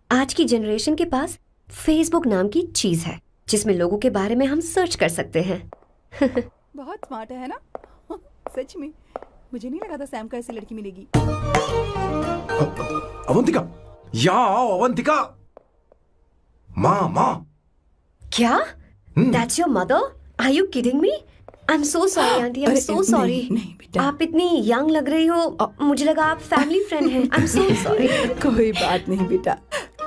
आज की जनरेशन के पास फेसबुक नाम की चीज है जिसमें लोगों के बारे में हम सर्च कर सकते हैं। बहुत स्मार्ट है ना? सच में मुझे नहीं लगा था सैम को ऐसी लड़की मिलेगी। अवंतिका, यहाँ आओ अवंतिका। माँ। क्या? That's your mother? Are you kidding me? I'm so sorry, auntie. I'm so sorry. नहीं बेटा। आप इतनी यंग लग रही हो, मुझे लगा आप फैमिली फ्रेंड हैं। I'm so sorry. कोई बात नहीं बेटा,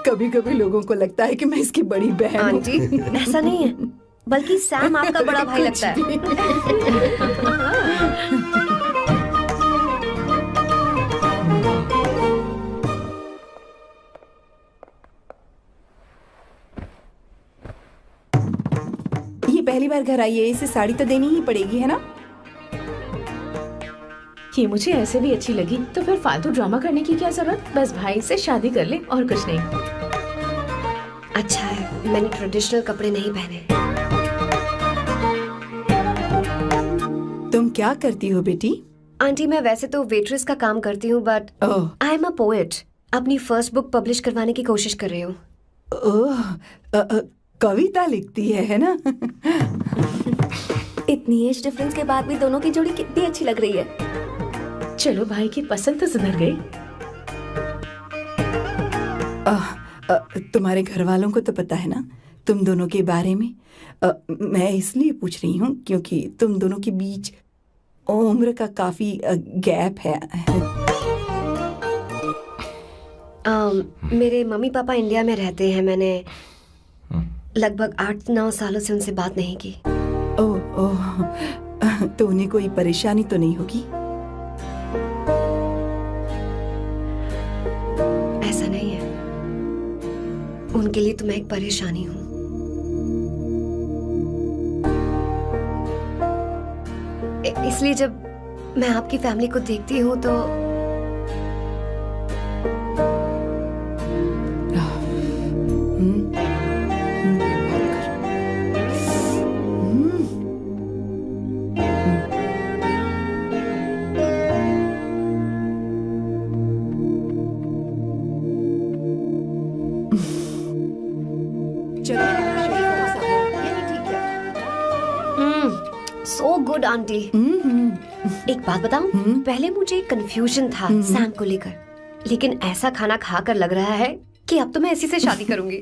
कभी कभी लोगों को लगता है कि मैं इसकी बड़ी बहन हूँ। आंटी, ऐसा नहीं है, बल्कि सैम आपका बड़ा भाई लगता है। ये पहली बार घर आई है, इसे साड़ी तो देनी ही पड़ेगी, है ना? ये मुझे ऐसे भी अच्छी लगी, तो फिर फालतू ड्रामा करने की क्या जरूरत? बस भाई से शादी कर ले और कुछ नहीं। अच्छा है, मैंने ट्रेडिशनल कपड़े नहीं पहने। तुम क्या करती हो बेटी? आंटी, मैं वैसे तो वेट्रेस का काम करती हूँ, but I am a poet. अपनी फर्स्ट बुक पब्लिश करवाने की कोशिश कर रही हूँ। कविता लिखती है ना? इतनी एज डिफरेंस के बाद भी दोनों की जोड़ी कितनी अच्छी लग रही है। चलो, भाई की पसंद तो सुधर गई। तुम्हारे घर वालों को तो पता है ना तुम दोनों के बारे में? मैं इसलिए पूछ रही हूँ क्योंकि तुम दोनों के बीच उम्र का काफी गैप है। मेरे मम्मी पापा इंडिया में रहते हैं। मैंने लगभग 8-9 सालों से उनसे बात नहीं की। ओह, तो उन्हें कोई परेशानी तो नहीं होगी? ऐसा नहीं है, उनके लिए तो मैं एक परेशानी हूँ। इसलिए जब मैं आपकी फैमिली को देखती हूँ तो सो गुड आंटी। एक बात बताऊं, पहले मुझे कंफ्यूजन था सैम को लेकर, लेकिन ऐसा खाना खाकर लग रहा है कि अब तो मैं इसी से शादी करूंगी।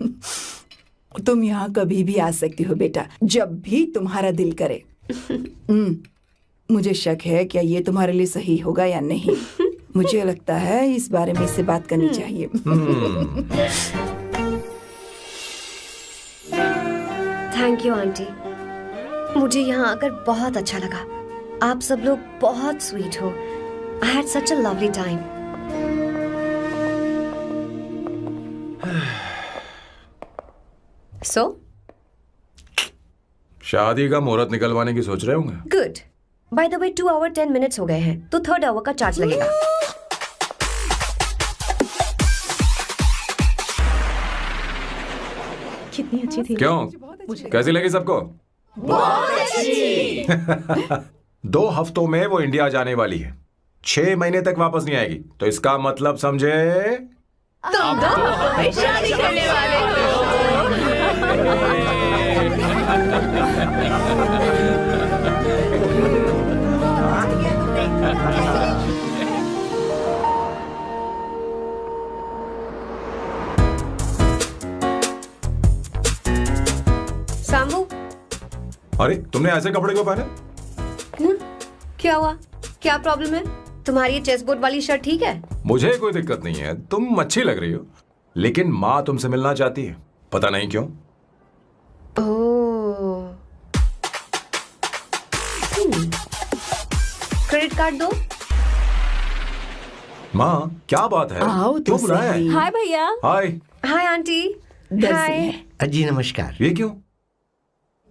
तुम यहाँ कभी भी आ सकती हो बेटा, जब भी तुम्हारा दिल करे। मुझे शक है क्या ये तुम्हारे लिए सही होगा या नहीं। मुझे लगता है इस बारे में इससे बात करनी चाहिए। थैंक यू आंटी, मुझे यहाँ आकर बहुत अच्छा लगा। आप सब लोग बहुत स्वीट हो। I had such a lovely time. So? शादी का मुहूर्त निकलवाने की सोच रहे होंगे? Good. By the way, 2 hour 10 minutes हो गए हैं, तो 3rd hour का चार्ज लगेगा। कितनी अच्छी थी। क्यों? कैसी लगी सबको? बहुत अच्छी। 2 हफ्तों में वो इंडिया जाने वाली है, 6 महीने तक वापस नहीं आएगी, तो इसका मतलब समझे तुम तो शादी करने वाले हो। सांबू, अरे तुमने ऐसे कपड़े क्यों पहने? क्या हुआ? क्या प्रॉब्लम है? तुम्हारी ये चेस्ट बोर्ड वाली शर्ट ठीक है? मुझे कोई दिक्कत नहीं है, तुम अच्छी लग रही हो, लेकिन माँ तुमसे मिलना चाहती है, पता नहीं क्यों। ओह, क्रेडिट कार्ड दो। माँ क्या बात है? आओ क्यों तो बुलाया है? सही। हाय भैया। हाय। Hi aunty. दर्जी हाय। है। जी नमस्कार। ये क्यों?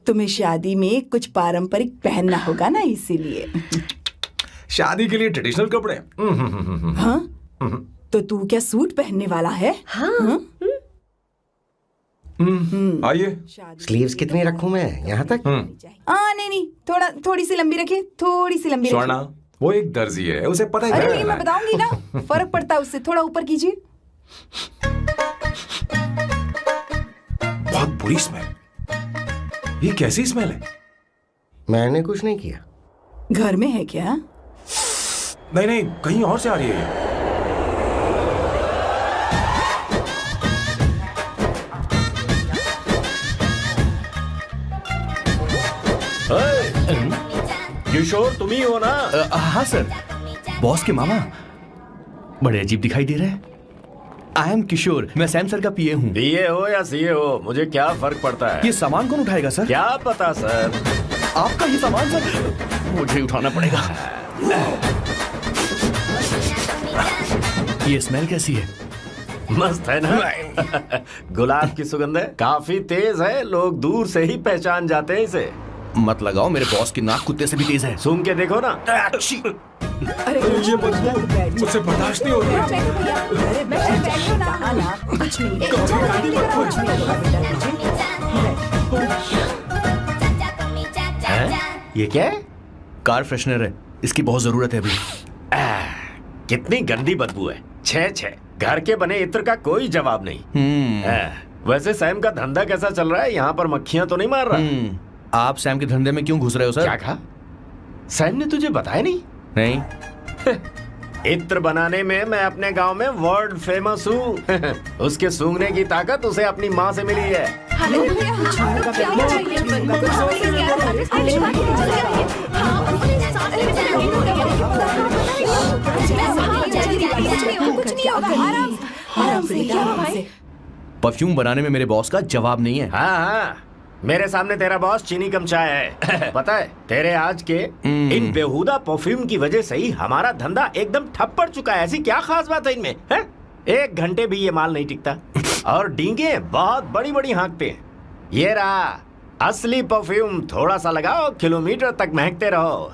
तुम्हें शादी में कुछ पारंपरिक पहनना होगा ना, इसीलिए। शादी के लिए ट्रेडिशनल कपड़े? हाँ? तो तू क्या सूट पहनने वाला है? हाँ। आइए। स्लीव्स कितनी रखूं मैं? यहाँ तक? नहीं, थोड़ी सी लंबी रखिए, थोड़ी सी लंबी स्वर्णा, रखिए। वो एक दर्जी है, उसे पता ही अरे क्या नहीं, मैं करना है। बताऊंगी ना, फर्क पड़ता है उससे। थोड़ा ऊपर कीजिए। बहुत बुरी स्मेल। ये कैसी स्मेल है? मैंने कुछ नहीं किया। घर में है क्या? नहीं नहीं, कहीं और से आ रही है ये। किशोर तुम ही हो ना? हाँ सर, बॉस के मामा। बड़े अजीब दिखाई दे रहे हैं। आई एम किशोर, मैं सैम सर का पीए हूँ। पीए हो या सीए हो, मुझे क्या फर्क पड़ता है? ये सामान कौन उठाएगा सर? क्या पता सर। आपका ही सामान सर, मुझे उठाना पड़ेगा। ये स्मेल कैसी है? मस्त है ना? गुलाब की सुगंध है, काफी तेज है, लोग दूर से ही पहचान जाते हैं इसे। मत लगाओ, मेरे बॉस की नाक कुत्ते से भी तेज है। सूंघ के देखो ना। अरे ये बदबू मुझसे बर्दाश्त नहीं हो रही। अरे बैठो ना। कुछ नहीं, कुछ नहीं। ये क्या है? कार फ्रेशनर है, इसकी बहुत जरूरत है अभी। कितनी गंदी बदबू है। छे घर के बने इत्र का कोई जवाब नहीं। वैसे सैम का धंधा कैसा चल रहा है? यहाँ पर मक्खियां तो नहीं मार रहा? आप सैम के धंधे में क्यों घुस रहे हो सर? क्या कहा? सैम ने तुझे बताया नहीं? नहीं। इत्र बनाने में मैं अपने गांव में वर्ल्ड फेमस हूँ। उसके सूंघने की ताकत उसे अपनी माँ से मिली है। परफ्यूम बनाने में मेरे बॉस का जवाब नहीं है। हाँ, मेरे सामने तेरा बॉस चीनी कम चाय है। पता है, तेरे आज के इन बेहुदा परफ्यूम की वजह से ही हमारा धंधा एकदम ठप पड़ चुका है। ऐसी क्या खास बात है इनमें? 1 घंटे भी ये माल नहीं टिकता और डींगे बहुत बड़ी बड़ी हाँकते हैं। ये रहा असली परफ्यूम, थोड़ा सा लगाओ, किलोमीटर तक महकते रहो।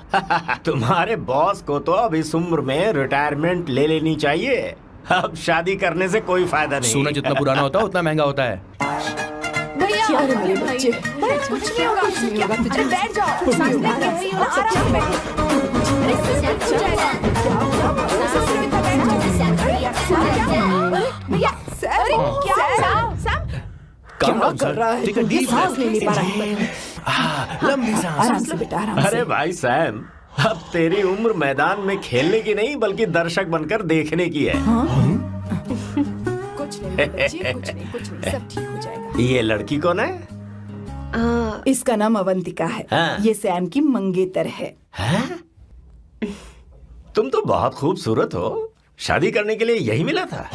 तुम्हारे बॉस को तो अब इस उम्र में रिटायरमेंट ले लेनी चाहिए। अब शादी करने से कोई फायदा नहीं। सोना जितना पुराना होता है उतना महंगा होता है। क्या रे मेरे बच्चे? कुछ नहीं होगा, कुछ नहीं होगा। तुझे बैठ जाओ। सांस ले रही हो, आराम से बैठो। क्या कर रहा है? सांस ले नहीं पा रहा है। लंबी सांस। आराम से बेटा, आराम से। अरे भाई सैम, अब तेरी उम्र मैदान में खेलने की नहीं बल्कि दर्शक बनकर देखने की है। कुछ नहीं बच्चे, कुछ नहीं, सब ठीक हो जाएगा। ये लड़की कौन है? इसका नाम अवंतिका है। हाँ। ये सैम की मंगेतर है। तुम तो बहुत खूबसूरत हो, शादी करने के लिए यही मिला था।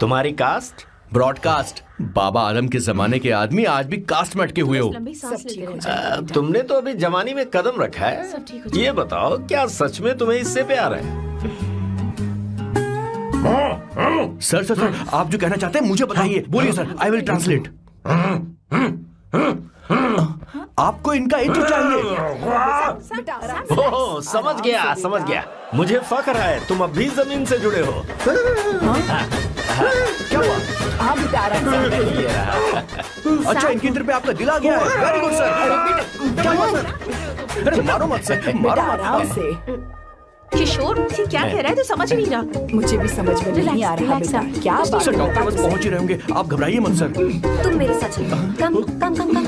तुम्हारी कास्ट? ब्रॉडकास्ट। बाबा आदम के जमाने के आदमी आज भी कास्ट में अटके हुए हो। लंबी सांस लेते रहो। तुमने तो अभी जवानी में कदम रखा है। सब ठीक हो ये बताओ, क्या सच में तुम्हें इससे प्यार है? सर सर सर, आप जो कहना चाहते हैं मुझे बताइए। बोलिए सर, आई विल ट्रांसलेट। आपको इनका इंट्रो चाहिए। ओह, समझ गया। मुझे फख्र है तुम अब भी जमीन से जुड़े हो। क्या हुआ? हाँ बेटा आराम से। अच्छा, इनके इंटर पे आपका दिल आ गया है। Very good sir. क्या हुआ सर? अरे मारो मत सर, मारो बेटा मत। आराम से। किशोर, ये क्या कह रहा है? तो समझ ही नहीं रहा। मुझे भी समझ में नहीं आ रहा बेटा, क्या बात सर है? डॉक्टर बस पहुंच ही रहे होंगे, आप घबराइए मत सर। तुम मेरे साथ चलो। कम कम कम कम।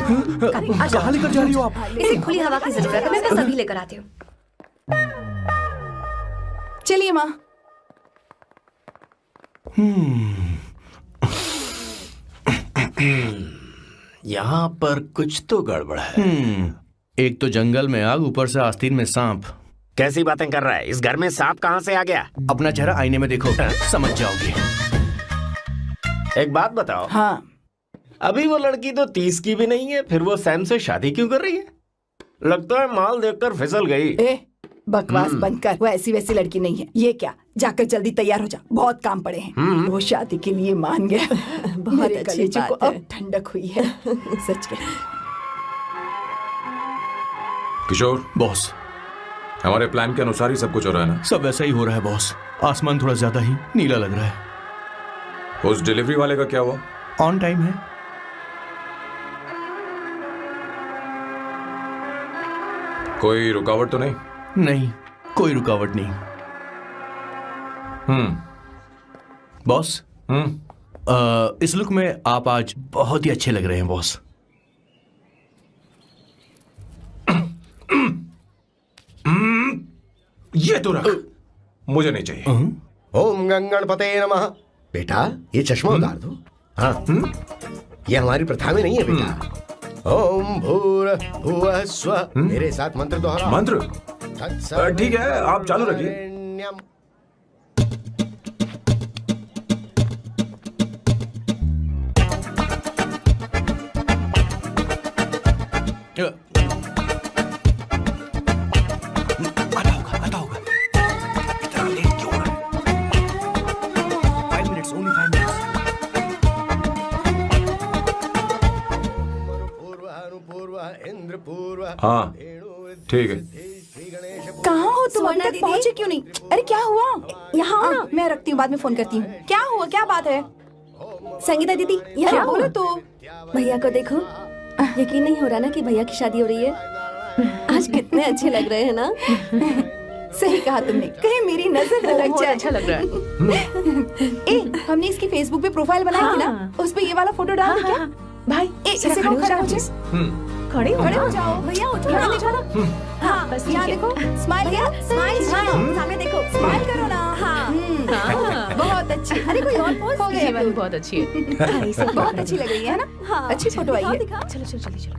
कहाँ लेकर जा रही हो आप? इसे खुली हवा की जरूरत है, मैं बस अभी लेकर आती हूँ। चलिए माँ। यहाँ पर कुछ तो गड़बड़ है। एक तो जंगल में आग, ऊपर से आस्तीन में सांप। कैसी बातें कर रहा है? इस घर में सांप कहाँ से आ गया? अपना चेहरा आईने में देखो, समझ जाओगे। एक बात बताओ। हाँ अभी वो लड़की तो 30 की भी नहीं है, फिर वो सैम से शादी क्यों कर रही है? लगता है माल देखकर फिसल गई। ए बकवास बंद कर, वो ऐसी वैसी लड़की नहीं है। ये क्या, जाकर जल्दी तैयार हो जा, बहुत काम पड़े हैं। वो शादी के लिए मान गया। बहुत मेरे अच्छी कलेजे को बात है। अब ठंडक हुई है। सच कह। किशोर, बॉस, हमारे प्लान के अनुसार ही सब कुछ हो रहा है ना? सब वैसा ही हो रहा है बॉस। आसमान थोड़ा ज्यादा ही नीला लग रहा है। उस डिलीवरी वाले का क्या हुआ? ऑन टाइम है। कोई रुकावट तो नहीं? नहीं, कोई रुकावट नहीं। बॉस, इस लुक में आप आज बहुत ही अच्छे लग रहे हैं बॉस। ये तो रख, मुझे नहीं चाहिए। ओम गंगणपते नमः। बेटा ये चश्मा उतार दो। हाँ, ये हमारी प्रथा में नहीं है बेटा। ओम भूर्भुवः स्वः। मेरे साथ मंत्र दोहराओ। मंत्र? ठीक है, आप चालू रखिए। आता होगा। इतना लेट क्यों हो रहा है? 5 minutes, only 5 minutes। इंद्र पूर्व। हाँ ठीक है। कहाँ हो तुम? अभी तक पहुँचे क्यों नहीं? अरे क्या हुआ? यहाँ आओ ना, मैं रखती हूँ, बाद में फोन करती हूँ। क्या हुआ, क्या बात है? संगीता दीदी, क्या यहाँ बोलो बोलो। तो। भैया को देखो, यकीन नहीं हो रहा ना कि भैया की शादी हो रही है। आज कितने अच्छे लग रहे हैं ना। सही कहा तुमने, कहीं मेरी नजर न लग बहुत जाए। अच्छा लग रहा है। ए, हमने इसकी फेसबुक पे प्रोफाइल बनाई थी ना, उस पे ये वाला फोटो डाल दे क्या? भाई, ए, जरा इसे खड़े को हो खड़ा जाओ हो please। जाओ। खड़े हो खड़े हो जाओ। जाओ भैया, उठो यहाँ देखो ना। हाँ बस यहाँ ठीक है। देखो, स्माइल किया, स्माइल सामने देखो। स्माइल करो ना। हाँ। बहुत अच्छी। अरे कोई और पोज हो ये गया? वाली बहुत अच्छी है। बहुत अच्छी लग रही है ना? हाँ, अच्छी फोटो आई है। चलो चलो जल्दी चलो।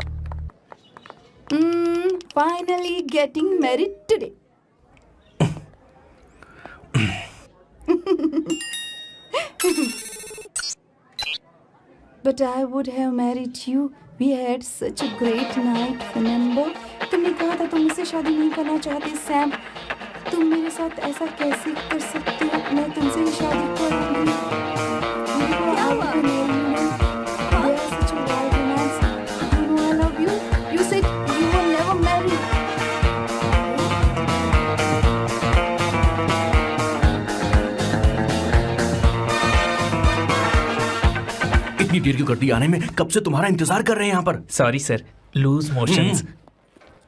Finally getting married today. But I would have married you. We had such a great night. Remember? तुमने कहा था तुम मुझसे शादी नहीं करना चाहते सैम। तुम मेरे साथ ऐसा कैसे कर सकते हो? मैं तुमसे ही शादी करूंगी। क्या हुआ? We are such a wild romance. You know I love you. You said you will never marry. इतनी देर क्यों कर दी आने में? कब से तुम्हारा इंतजार कर रहे हैं यहाँ पर। Sorry sir, loose motions.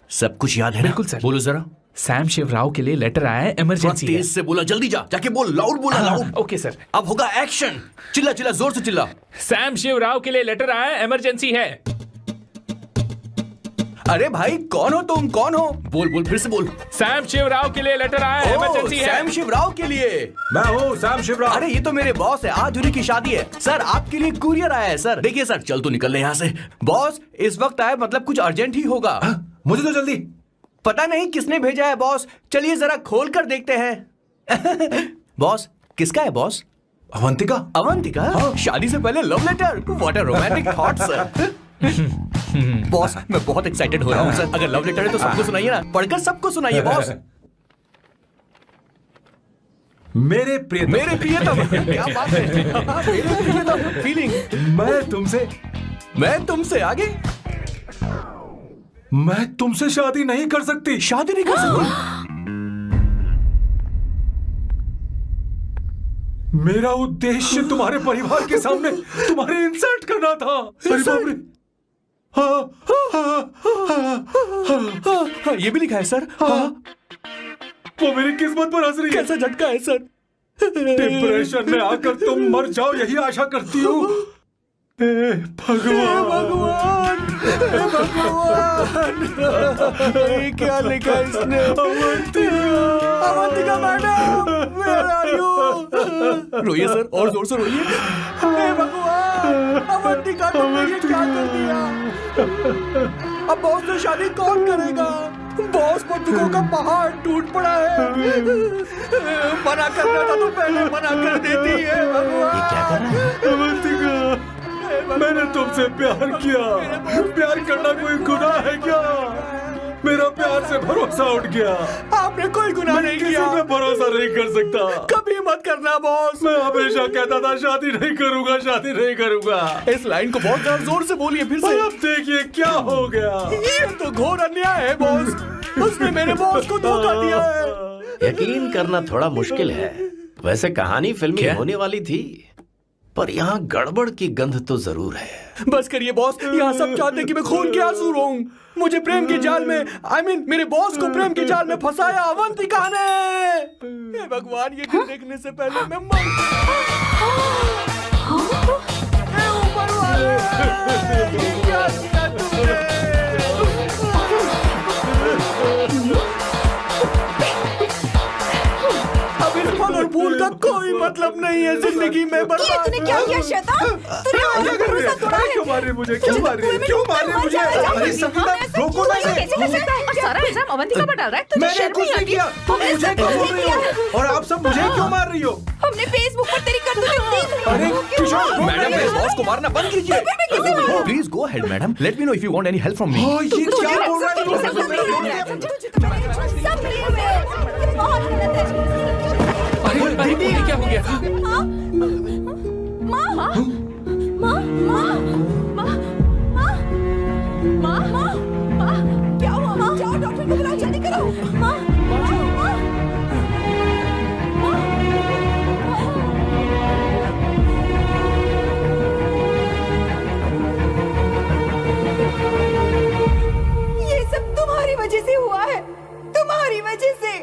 सब कुछ याद है ना? बिल्कुल सर। बोलो जरा। सैम शिवराव के लिए लेटर आया है, इमरजेंसी है। तेज से बोला, जल्दी जा, जाके बोल, लाउड बोला, लाउड। Okay sir. अब होगा एक्शन। चिल्ला चिल्ला, जोर से चिल्ला। सैम शिवराव के लिए लेटर आया है, इमरजेंसी है। अरे भाई, कौन हो तुम? कौन हो? बोल बोल, फिर से बोल। सैम शिवराव के लिए लेटर आया है, इमरजेंसी है। सैम शिवराव के लिए? मैं हूँ सैम शिवराव। अरे ये तो मेरे बॉस है, आज उन्हीं की शादी है। सर आपके लिए कुरियर आया है सर। देखिए सर, चल तो निकल ले यहाँ से। बॉस इस वक्त आए, मतलब कुछ अर्जेंट ही होगा। मुझे तो जल्दी। पता नहीं किसने भेजा है बॉस, चलिए जरा खोल कर देखते हैं। बॉस, किसका है बॉस? अवंतिका? अवंतिका? शादी से पहले love letter? What a romantic thought sir. Boss, मैं बहुत एक्साइटेड हो रहा हूँ सर। अगर लव लेटर है तो सबको सुनाइए ना, पढ़कर सबको सुनाइए बॉस। मेरे प्रियतम, क्या बात है। मेरे प्रियतम, फीलिंग। मैं तुमसे आगे। मैं तुमसे शादी नहीं कर सकती। शादी नहीं कर सकती? मेरा उद्देश्य तुम्हारे परिवार के सामने तुम्हारे इंसल्ट करना था। अरे बाप रे। हाँ, ये भी लिखा है सर। वो मेरी किस्मत पर हंस रही है। कैसा झटका है सर। डिप्रेशन में आकर तुम मर जाओ यही आशा करती हूँ। भगवान भगवान, ये क्या लिखा इसने। Avantika madam, where are you? रोइए सर, और जोर से रोइए। हे भगवान, अवंतिका तुमने ये क्या कर दिया। अब बॉस से शादी कौन करेगा। बॉस बंदूकों का पहाड़ टूट पड़ा है। मना करना था तो पहले मना कर देती है। भगवान, ये क्या कर रहा है? अवंतिका, मैंने तुमसे प्यार किया। प्यार करना कोई गुनाह है क्या। मेरा प्यार से भरोसा उठ गया। आपने कोई गुनाह नहीं किया। किसी पे भरोसा नहीं कर सकता। कभी मत करना बॉस। मैं हमेशा कहता था शादी नहीं करूंगा, शादी नहीं करूंगा। इस लाइन को बहुत जोर से बोलिए फिर से। अब देखिए क्या हो गया। ये तो घोर अन्याय है बॉस। उसने मेरे बॉस को धोखा दिया है। यकीन करना थोड़ा मुश्किल है। वैसे कहानी फिल्मी होने वाली थी, पर यहाँ गड़बड़ की गंध तो जरूर है। बस करिए बॉस, यहाँ सब चाहते हैं कि मैं खून के आंसू रोऊं। मुझे प्रेम के जाल में, मेरे बॉस को प्रेम के जाल में फंसाया अवंतिका ने। हे भगवान, ये दिन देखने से पहले मैं मर। ऊपर वाले, क्या किया तुमने? अब इस फल और फूल का कोई मतलब नहीं है जिंदगी में। ये तूने क्या किया शैतान? तूने मुझे भरोसा तोड़ा है। क्यों मार रही मुझे? क्यों मार रही मुझे? अरे संगीता, रोको ना इसे। कैसे कर सकता है? और सारा इल्जाम अवंतिका पर डाल रहा है। तुझे मैंने शर्म कुछ नहीं नहीं आती? किया। तुम मुझे क्यों बोल रही हो? और आप सब मुझे क्यों मार रही हो? हमने फेसबुक पर तेरी करतूतें देख ली। अरे किशोर, मैडम, मेरे बॉस को मारना बंद कीजिए। Please go ahead madam. Let me know if you want any help from me. ये क्या बोल रहा है? सब मिले हुए हैं। ये बहुत गलत है। अरे ये क्या हो गया? माँ, माँ, माँ, माँ, माँ, माँ, माँ, माँ, माँ, माँ, क्या हुआ? माँ, जाओ डॉक्टर को बुलाओ, जल्दी करो। माँ, माँ, माँ, ये सब तुम्हारी वजह से हुआ है, तुम्हारी वजह से।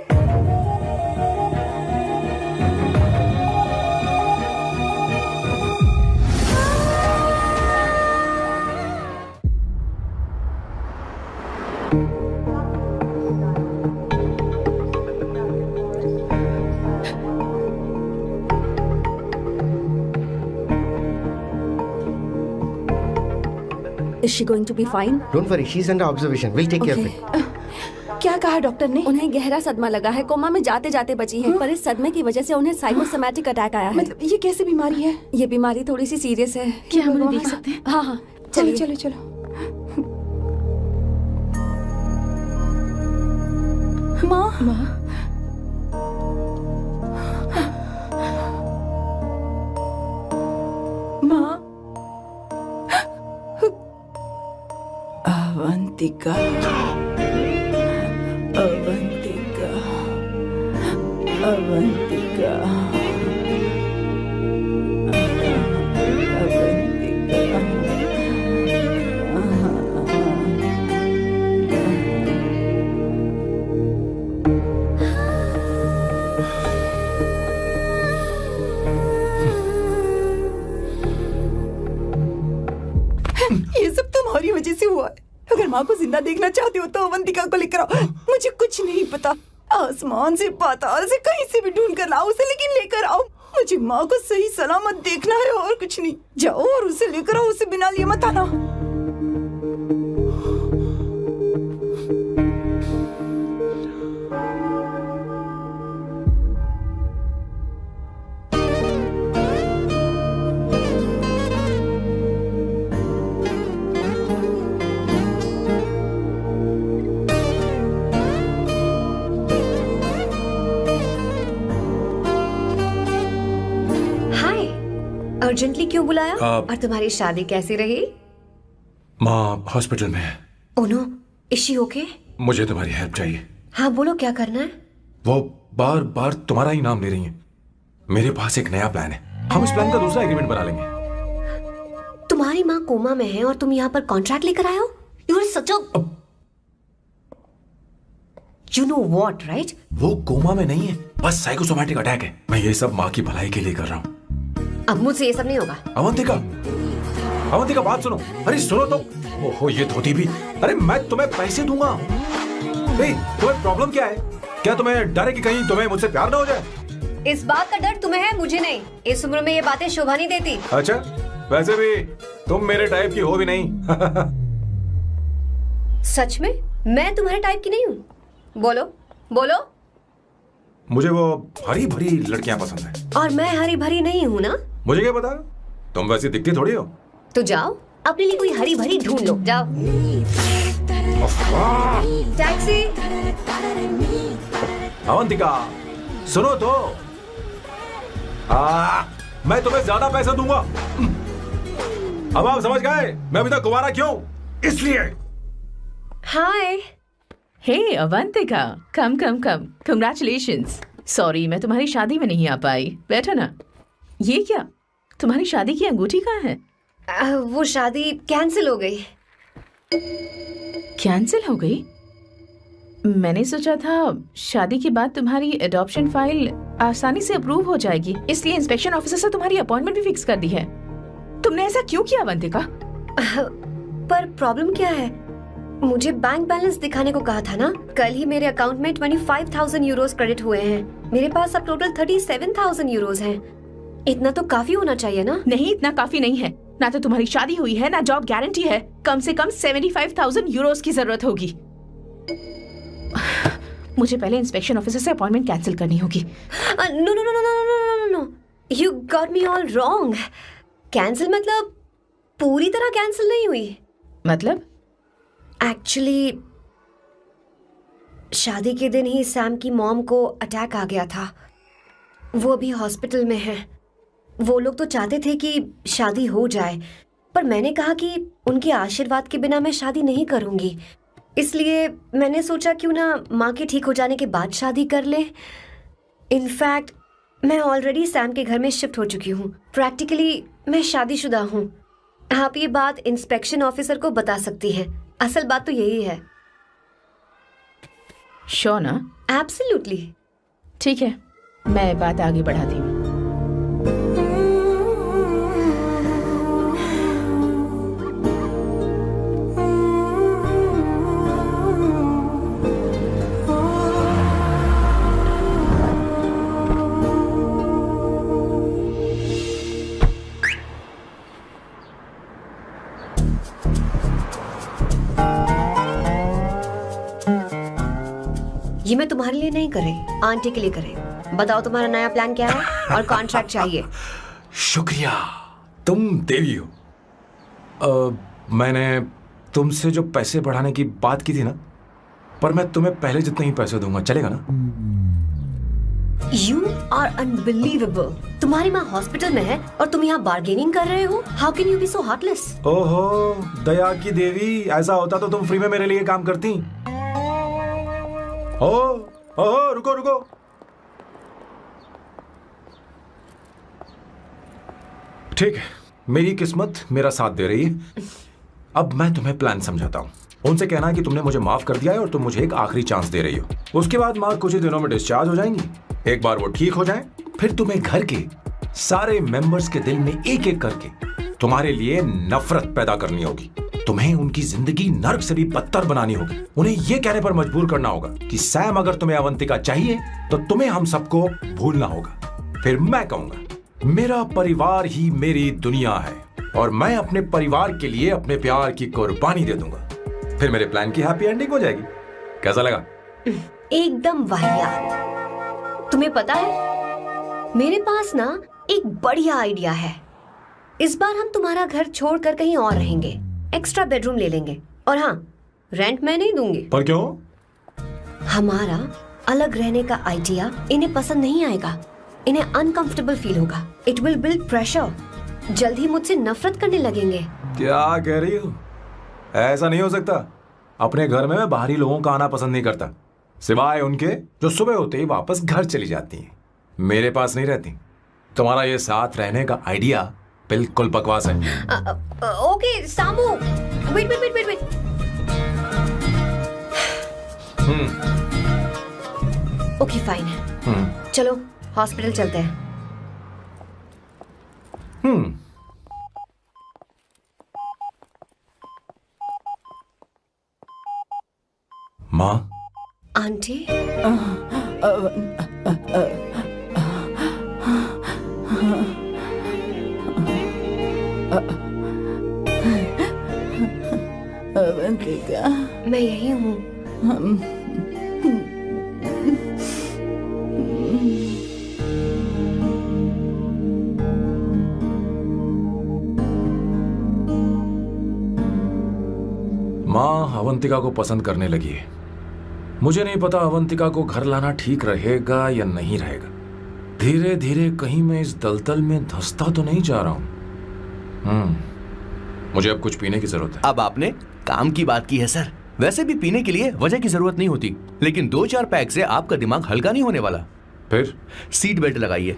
Is she going to be fine? Don't worry, she's under observation. We'll take care of it. क्या कहा डॉक्टर ने? उन्हें गहरा सदमा लगा है, कोमा में जाते जाते बची है, पर इस सदमे की वजह से उन्हें साइकोसोमैटिक अटैक आया है। मतलब ये कैसी बीमारी है? ये बीमारी थोड़ी सी सीरियस है। क्या हम उन्हें देख सकते हैं? हाँ हाँ, चलिए चलो चलो। माँ, माँ, माँ, अवंतिका, अवंतिका, अवंतिका, ये सब तुम्हारी वजह से हुआ है। अगर माँ को जिंदा देखना चाहते हो तो अवंतिका को लेकर आओ। मुझे कुछ नहीं पता, आसमान से पाताल से कहीं से भी ढूंढ कर लाओ उसे, लेकिन लेकर आओ। मुझे माँ को सही सलामत देखना है और कुछ नहीं। जाओ और उसे लेकर आओ, उसे बिना लिए मत आना। अर्जेंटली क्यों बुलाया? और तुम्हारी शादी कैसी रही? माँ हॉस्पिटल में है। Oh no, is she okay? मुझे तुम्हारी हेल्प चाहिए। हाँ बोलो, क्या करना है? वो बार बार तुम्हारा ही नाम ले रही है। मेरे पास एक नया प्लान है, हम इस प्लान का दूसरा एग्रीमेंट बना लेंगे। तुम्हारी माँ कोमा में है और तुम यहाँ पर कॉन्ट्रैक्ट लेकर आए हो? You are such a You know what, right? वो कोमा में नहीं है, बस साइकोसोमैटिक अटैक है। मैं ये सब माँ की भलाई के लिए कर रहा हूँ। अब मुझसे ये सब नहीं होगा। अवंतिका, अवंतिका बात सुनो। अरे सुनो तो। ओहो ये धोती भी। अरे मैं तुम्हें पैसे दूंगा। तुम्हें प्रॉब्लम क्या है? क्या तुम्हें डर है कि कहीं तुम्हें मुझसे प्यार ना हो जाए? इस बात का डर तुम्हें है, मुझे नहीं। इस उम्र में ये बातें शोभा नहीं देती। अच्छा, वैसे भी तुम मेरे टाइप की हो भी नहीं। सच में मैं तुम्हारे टाइप की नहीं हूँ? बोलो बोलो। मुझे वो हरी भरी लड़कियां पसंद है। और मैं हरी भरी नहीं हूँ ना? मुझे क्या पता, तुम वैसी दिखती थोड़ी हो। तो जाओ अपने लिए कोई हरी भरी ढूंढ लो, जाओ। टैक्सी। अवंतिका सुनो तो। मैं तुम्हें ज्यादा पैसा दूंगा। अब आप समझ गए मैं अभी तक कुंवारा क्यों? इसलिए। हाय। हे अवंतिका, कम कम कम, कंग्रेचुलेशंस। सॉरी मैं तुम्हारी शादी में नहीं आ पाई। बैठो ना। ये क्या, तुम्हारी शादी की अंगूठी कहाँ है? वो शादी कैंसिल हो गई। कैंसिल हो गई? मैंने सोचा था शादी के बाद तुम्हारी एडॉप्शन फाइल आसानी से अप्रूव हो जाएगी, इसलिए इंस्पेक्शन ऑफिसर से तुम्हारी अपॉइंटमेंट भी फिक्स कर दी है। तुमने ऐसा क्यों किया अवंतिका? पर प्रॉब्लम क्या है? मुझे बैंक बैलेंस दिखाने को कहा था ना। कल ही मेरे अकाउंट में 25,000 यूरोस क्रेडिट हुए हैं। मेरे पास अब टोटल 37,000 यूरोस हैं। इतना तो काफी होना चाहिए ना? नहीं, इतना काफी नहीं है। ना तो तुम्हारी शादी हुई है, ना जॉब गारंटी है। कम से कम 75,000 यूरोस की जरूरत होगी। मुझे पहले इंस्पेक्शन ऑफिसर से अपॉइंटमेंट कैंसिल करनी होगी। No no no no no no no, you got me all wrong. Cancel मतलब पूरी तरह कैंसिल नहीं हुई। मतलब? एक्चुअली शादी के दिन ही सैम की मॉम को अटैक आ गया था। वो अभी हॉस्पिटल में है। वो लोग तो चाहते थे कि शादी हो जाए, पर मैंने कहा कि उनके आशीर्वाद के बिना मैं शादी नहीं करूंगी। इसलिए मैंने सोचा क्यों ना माँ के ठीक हो जाने के बाद शादी कर ले। इनफैक्ट मैं ऑलरेडी सैम के घर में शिफ्ट हो चुकी हूँ। प्रैक्टिकली मैं शादीशुदा हूँ। आप ये बात इंस्पेक्शन ऑफिसर को बता सकती हैं। असल बात तो यही है। श्योर ना? एब्सोल्युटली। ठीक है, मैं बात आगे बढ़ाती हूँ। ये मैं तुम्हारे लिए नहीं करे, आंटी के लिए करे। बताओ तुम्हारा नया प्लान क्या है और कॉन्ट्रैक्ट चाहिए। शुक्रिया, तुम देवी हो। मैंने तुमसे जो पैसे बढ़ाने की बात की थी ना, पर मैं तुम्हें पहले जितने ही पैसे दूंगा, चलेगा ना? You are unbelievable। तुम्हारी माँ हॉस्पिटल में है और तुम यहाँ बार्गेनिंग कर रहे हो। How can you be so heartless? ओहो दया की देवी, ऐसा होता तो तुम फ्री में मेरे लिए काम करती। ओहो रुको रुको। ठीक है, मेरी किस्मत मेरा साथ दे रही है। अब मैं तुम्हें प्लान समझाता हूँ। उनसे कहना कि तुमने मुझे माफ कर दिया है और तुम मुझे एक आखिरी चांस दे रही हो। उसके बाद माँ कुछ ही दिनों में डिस्चार्ज हो जाएंगी। एक बार वो ठीक हो जाए, फिर तुम्हें घर के सारे मेंबर्स के दिल में एक एक करके तुम्हारे लिए नफरत पैदा करनी होगी। तुम्हें उनकी जिंदगी नर्क से भी बदतर बनानी होगी। उन्हें यह कहने पर मजबूर करना होगा कि सैम अगर तुम्हें अवंतिका चाहिए तो तुम्हें हम सबको भूलना होगा। फिर मैं कहूंगा मेरा परिवार ही मेरी दुनिया है और मैं अपने परिवार के लिए अपने प्यार की कुर्बानी दे दूंगा। फिर मेरे प्लान की हैप्पी एंडिंग हो जाएगी। कैसा लगा? एकदम वाहियात। तुम्हें पता है मेरे पास ना एक बढ़िया आइडिया है। इस बार हम तुम्हारा घर छोड़कर कहीं और रहेंगे, एक्स्ट्रा बेडरूम ले लेंगे। और हाँ, रेंट मैं नहीं दूंगी। पर क्यों? हमारा अलग रहने का आइडिया इन्हें पसंद नहीं आएगा। इन्हें अनकंफर्टेबल फील होगा। It will build pressure. जल्द ही मुझसे नफरत करने लगेंगे। क्या कह रही हो? ऐसा नहीं हो सकता। अपने घर में मैं बाहरी लोगों का आना पसंद नहीं करता, सिवाय उनके जो सुबह होते ही वापस घर चली जाती हैं, मेरे पास नहीं रहती। तुम्हारा ये साथ रहने का आइडिया बिल्कुल बकवास है। Okay Samu, wait wait wait wait wait. Okay fine, चलो हॉस्पिटल चलते हैं। माँ, आंटी, अवंतिका, मैं यही हूँ। माँ अवंतिका को पसंद करने लगी है। मुझे नहीं पता अवंतिका को घर लाना ठीक रहेगा या नहीं रहेगा। धीरे धीरे कहीं मैं इस दलदल में धंसता तो नहीं जा रहा हूँ। मुझे अब कुछ पीने की जरूरत है। अब आपने काम की बात की है सर। वैसे भी पीने के लिए वजह की जरूरत नहीं होती, लेकिन 2-4 पैक से आपका दिमाग हल्का नहीं होने वाला। फिर सीट बेल्ट लगाइए।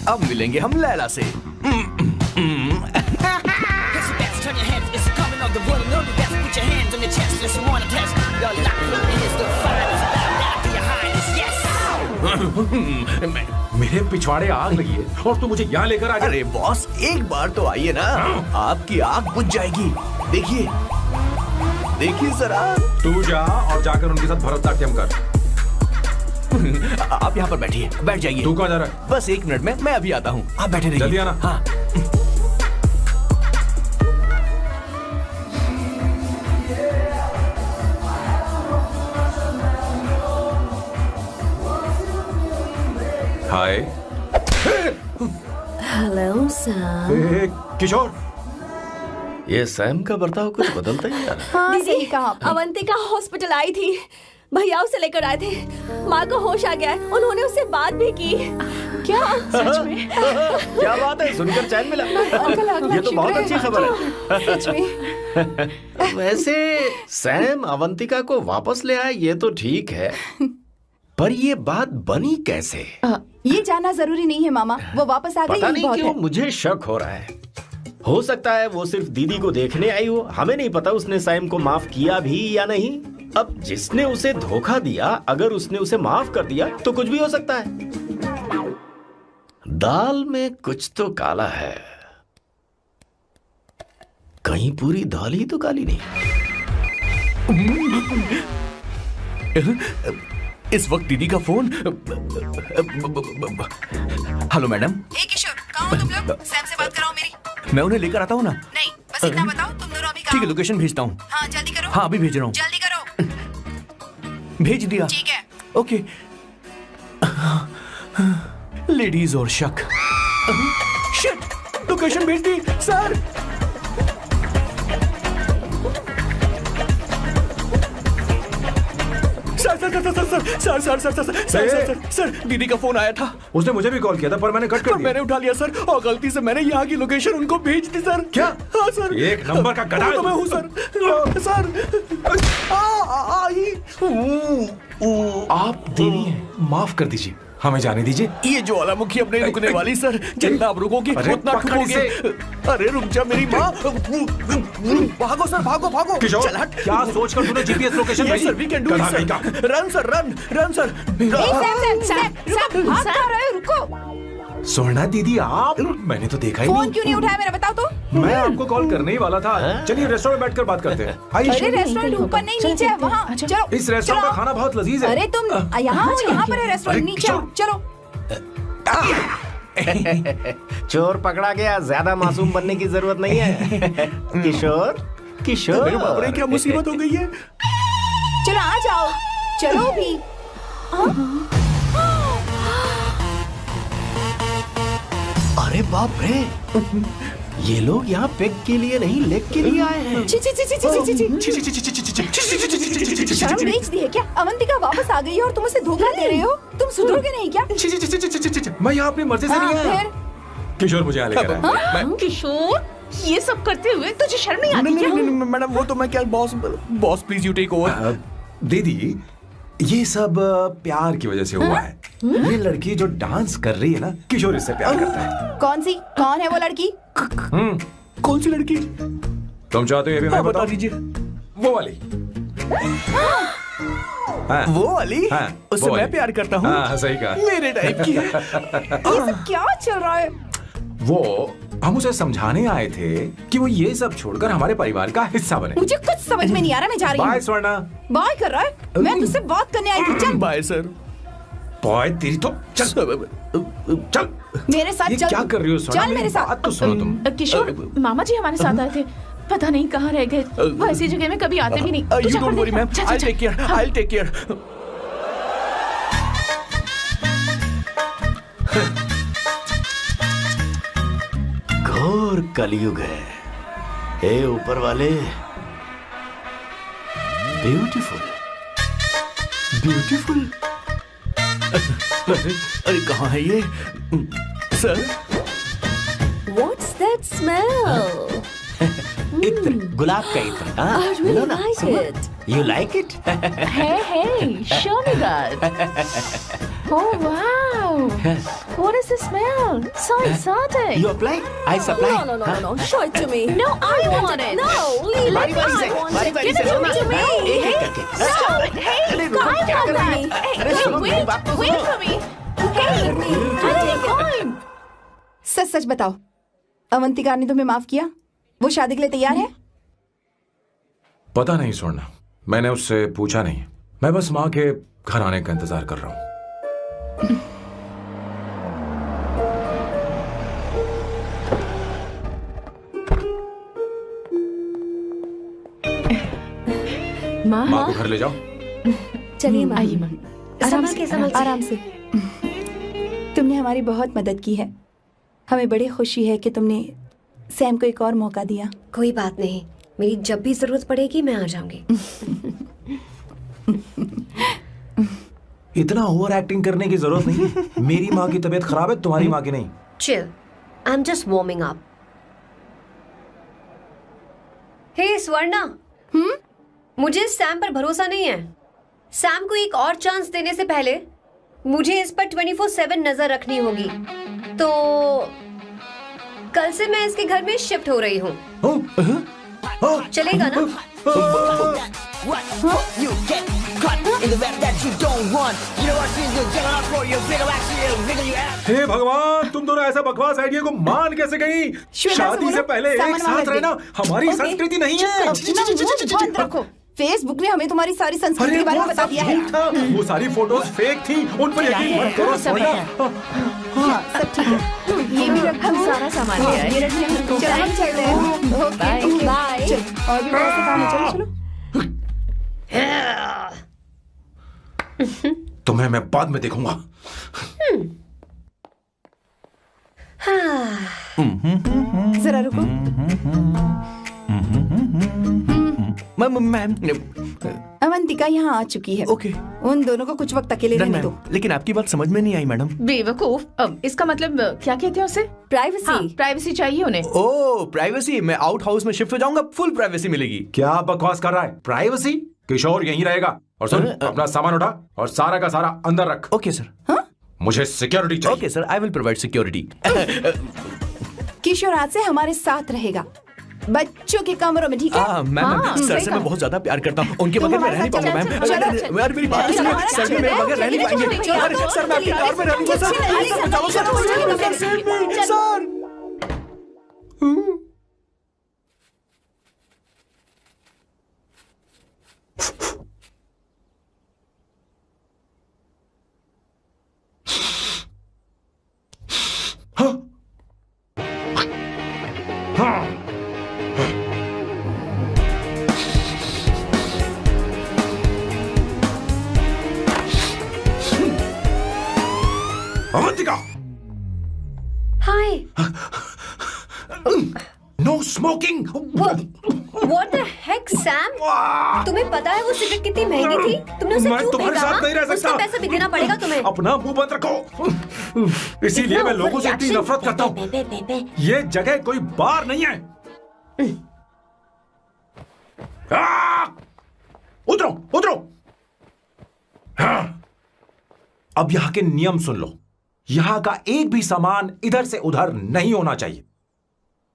अब मिलेंगे हम लैला से। मेरे पिछवाड़े आग लगी है और तू मुझे यहाँ लेकर आ गया। अरे बॉस, एक बार तो आइए ना, आपकी आग बुझ जाएगी। देखिए देखिए जरा। तू जा और जाकर उनके साथ भरतनाट्यम कर। आप यहाँ पर बैठिए, बैठ जाइए। तू कहाँ जा रहा है? बस 1 मिनट में मैं अभी आता हूँ, आप बैठे रहिए। जल्दी आना। हाँ। हाय। Hello sir. किशोर, ये सैम का बर्ताव कुछ बदलता ही जा रहा है। हाँ, सही कहा। अवंतिका हॉस्पिटल आई थी, भैया उसे लेकर आए थे। माँ को होश आ गया है, उन्होंने उससे बात भी की। क्या सच में? क्या बात है, सुनकर चैन मिला। ये तो बहुत अच्छी खबर है। सच में। वैसे सैम अवंतिका को वापस ले आए ये तो ठीक है, पर ये बात बनी कैसे? ये जानना जरूरी नहीं है मामा, वो वापस आ गई। पता यही नहीं बहुत क्यों है। मुझे शक हो रहा है। हो सकता है वो सिर्फ दीदी को देखने आई हो, हमें नहीं पता उसने सैम को माफ किया भी या नहीं। अब जिसने उसे धोखा दिया, अगर उसने उसे माफ कर दिया तो कुछ भी हो सकता है। दाल में कुछ तो काला है, कहीं पूरी दाल ही तो काली नहीं। इस वक्त दीदी का phone. Hello madam. Hey Kishore, कहाँ हो तुम लोग? सैम से बात कराओ मेरी। मैं उन्हें लेकर आता हूँ ना। नहीं, बस इतना बताओ तुम दोनों अभी कहाँ ठीक है, हो? लोकेशन भेजता हूँ। हाँ जल्दी करो। हाँ अभी भेज रहा हूँ। जल्दी करो। भेज दिया। ठीक है। ओके। लेडीज और शक। शिट, लोकेशन भेज दी सर। सर, दीदी का फोन आया था। उसने मुझे भी कॉल किया था, पर मैंने कट कर दिया। मैंने उठा लिया सर, और गलती से मैंने यहाँ की लोकेशन उनको भेज दी सर। क्या? हाँ सर। एक नंबर का गधा है तो मैं हूँ सर। सर आप देवी हैं, माफ कर दीजिए, हमें जाने दीजिए। ये ज्वालामुखी अपने रुकने वाली सर, जितना आप रुकोगे उतना ठुकोगे। अरे रुक जा मेरी माँ। भागो सर, भागो भागो। किशोर, चल हट। क्या सोचकर तूने जीपीएस लोकेशन भेजी? Sir, we can do it sir. Run sir, run sir. भाग कहाँ रहे हो? रुको। सोना दीदी आप, मैंने तो देखा ही फोन नहीं। क्यों नहीं उठाया मेरा, बताओ तो। मैं आपको कॉल करने ही वाला था। चलिए रेस्टोरेंट में बैठकर बात करते हैं। अरे रेस्टोरेंट ऊपर नहीं, नीचे है, वहाँ। चलो इस रेस्टोरेंट का खाना बहुत लजीज है। अरे तुम यहाँ हो, यहाँ पर है रेस्टोरेंट, नीचे आओ, चलो। चोर पकड़ा गया, ज्यादा मासूम बनने की जरूरत नहीं है। किशोर, किशोर। मेरे बाप रे, क्या मुसीबत हो गई है। चलो आ जाओ, चलो भी। अरे बाप रे, ये लोग यहाँ पेग के लिए नहीं, लेग के लिए आए हैं। शर्म बेच दी है क्या? अवंतिका वापस आ गई है और तुम उसे धोखा दे रहे हो। तुम सुधरोगे नहीं क्या? मैं यहाँ अपनी मर्जी से नहीं आया। किशोर मुझे यहाँ लेकर आया। किशोर, ये सब करते हुए तुझे शर्म नहीं आती क्या? नहीं मैडम, वो तो मैं क्या, boss please you take over. दीदी, ये सब प्यार की वजह से हुआ है। ये लड़की जो डांस कर रही है ना, किशोर इससे प्यार करता है। कौन है वो लड़की? कौन सी लड़की? तुम चाहते हो ये भी मैं बता दीजिए। वो वाली। हाँ, वो वाली? हाँ, उससे मैं प्यार करता हूँ। हाँ, सही कहा। मेरे टाइप की है। ये सब क्या चल रहा है? वो हम उसे समझाने आए थे कि वो ये सब छोड़कर हमारे परिवार का हिस्सा बने। मुझे कुछ समझ में नहीं आ रहा, मैं जा रही हूँ। बाय स्वर्णा। बाय कर रहा है? मैं तुझसे बात करने आई थी। चल बाय सर। बाय तेरी तो। चल चल मेरे साथ। ये क्या कर रही हो स्वर्णा? चल मेरे साथ। बात तो सुनो तुम। किशोर, मामा जी हमारे साथ आए थे, पता नहीं कहाँ रह गए। वो ऐसी जगह में कभी आते भी नहीं। You don't worry ma'am, I'll take care, I'll take care। घोर कलयुग है। हे ऊपर वाले, ब्यूटीफुल ब्यूटीफुल। अरे कहाँ है ये सर? What's that smell? इत्र, गुलाब का इत्र। I really like it. You like it? Hey, show me that. Oh wow! What is the smell? So exotic. You apply? I supply. No. Show it to me. No, I want it. No, leave बारी it. बारी से, I want बारी it. बारी Give से it to me. एक एक करके। Stop! Hey, अरे रुको, I क्या want कर रही that. है? Hey, अरे सुनो, मेरी wait बात तो for सुनो। me. Hey, I take time. सच बताओ, अवंतिका ने तुम्हें माफ किया? वो शादी के लिए तैयार है? पता नहीं स्वर्णा, मैंने उससे पूछा नहीं। मैं बस माँ के घर आने का इंतजार कर रहा हूँ। माँ को घर ले जाओ। चलिए माँ। आइए माँ। आराम से। तुमने हमारी बहुत मदद की है। हमें बड़ी खुशी है कि तुमने सैम को एक और मौका दिया। कोई बात नहीं, मेरी जब भी जरूरत पड़ेगी मैं आ जाऊंगी। इतना ओवर एक्टिंग करने की जरूरत नहीं है। मेरी माँ की तबीयत खराब है, तुम्हारी माँ की नहीं। Chill, I am just warming up. Hey Swarna, मुझे सैम पर भरोसा नहीं है। सैम को एक और चांस देने से पहले मुझे इस पर 24/7 नजर रखनी होगी। तो कल से मैं इसके घर में शिफ्ट हो रही हूँ। चलेगा ना? हे भगवान, तुम दोनों ऐसा बकवास आइडिया को मान कैसे गई? शादी से पहले एक साथ रहना हमारी संस्कृति नहीं है। बंद रखो। फेसबुक ने हमें तुम्हारी सारी संस्कृति के बारे में बता दिया है। वो सारी फोटोज फेक थी, उन पर यकीन मत करो स्वर्णा। हाँ, सब ठीक है। ये भी रख, हम सारा सामान ले आए। ये रखिए। चलो हम चलते हैं। Okay bye. और भी बहुत से काम है, चलो। तुम्हें मैं बाद में देखूंगा। जरा रुको। मैम, अवंतिका यहाँ आ चुकी है। ओके। उन दोनों को कुछ वक्त अकेले रहने दो। लेकिन आपकी बात समझ में नहीं आई मैडम। बेवकूफ। अब इसका मतलब क्या कहते हैं उसे? प्राइवेसी। प्राइवेसी चाहिए उन्हें। ओह प्राइवेसी। मैं आउट हाउस में शिफ्ट हो जाऊंगा, फुल प्राइवेसी मिलेगी। क्या बकवास कर रहा है? प्राइवेसी? किशोर यहीं रहेगा। और सुन, अपना सामान उठा और सारा का सारा अंदर रख। Okay sir. मुझे सिक्योरिटी चाहिए। Okay sir, I will provide security. Kishore आज से हमारे साथ रहेगा, बच्चों के कमरों में, ठीक है? मैम, सर से मैं बहुत ज्यादा प्यार करता हूँ। उनके बगैर मैं रह नहीं पाऊंगा मैम। यार मेरी बात सुनिए, सर भी मेरे बगैर रह नहीं पाएंगे। सर मैं आपकी कार में रहूंगा sir. Avantika! Hi. No smoking! What the heck, Sam? तुम्हें पता है वो सिगरेट कितनी महंगी थी? तुमने उसे मैं क्यों तुम्हारे फेंका? साथ नहीं रह सकता। उसका पैसा भी देना पड़ेगा तुम्हें। अपना मुंह बंद रखो। इसीलिए मैं लोगों से इतनी नफरत करता हूँ। ये जगह कोई बार नहीं है। उतरो उतरो। अब यहाँ के नियम सुन लो। यहाँ का एक भी सामान इधर से उधर नहीं होना चाहिए।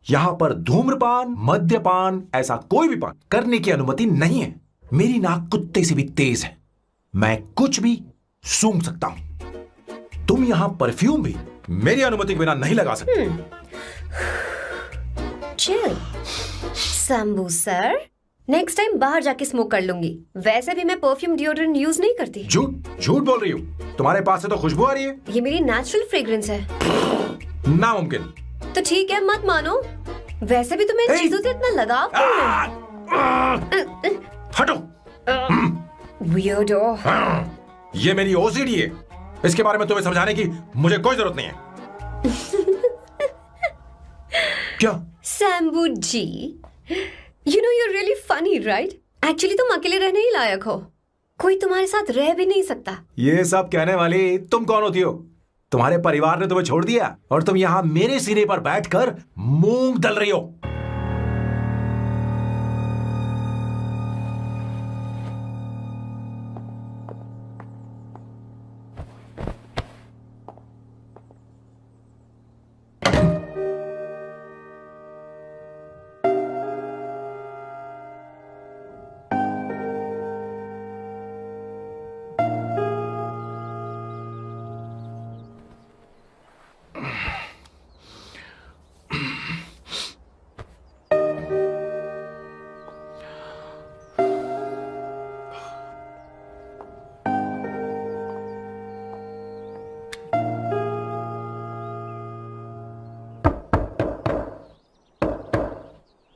यहां पर धूम्रपान, मद्यपान, ऐसा कोई भी पान करने की अनुमति नहीं है। मेरी नाक कुत्ते से भी तेज है, मैं कुछ भी सूंघ सकता हूं। तुम यहां परफ्यूम भी मेरी अनुमति के बिना नहीं लगा सकते। Chill Shambhu sir, next time बाहर जाके स्मोक कर लूंगी। वैसे भी मैं परफ्यूम डिओड्रेंट यूज नहीं करती। झूठ झूठ बोल रही हो। तुम्हारे पास से तो खुशबू आ रही है। ये मेरी नेचुरल फ्रेग्रेंस है। नामुमकिन। तो ठीक है, मत मानो। वैसे भी तुम्हें इन चीजों से इतना लगाव क्यों है? हटो। Weirdo। ये मेरी ओसीडी है। इसके बारे में तुम्हें समझाने की मुझे कोई जरूरत नहीं है। क्या? शंभू जी, you know you're really funny, right? Actually तुम अकेले रहने ही लायक हो। कोई तुम्हारे साथ रह भी नहीं सकता। ये सब कहने वाली तुम कौन होती हो? तुम्हारे परिवार ने तुम्हें छोड़ दिया और तुम यहां मेरे सिरे पर बैठकर मूंग दल रही हो।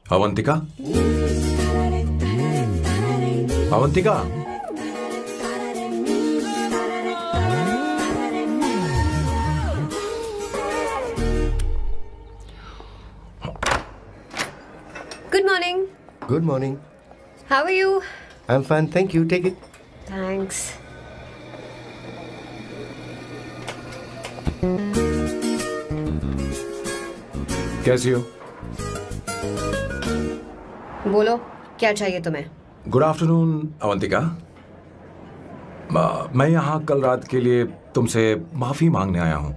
Avantika, Avantika, Good morning. Good morning. How are you? I'm fine, thank you. Take it. Thanks. कैसी हो? बोलो, क्या चाहिए तुम्हें? Good afternoon Avantika. मैं यहाँ कल रात के लिए तुमसे माफी मांगने आया हूँ।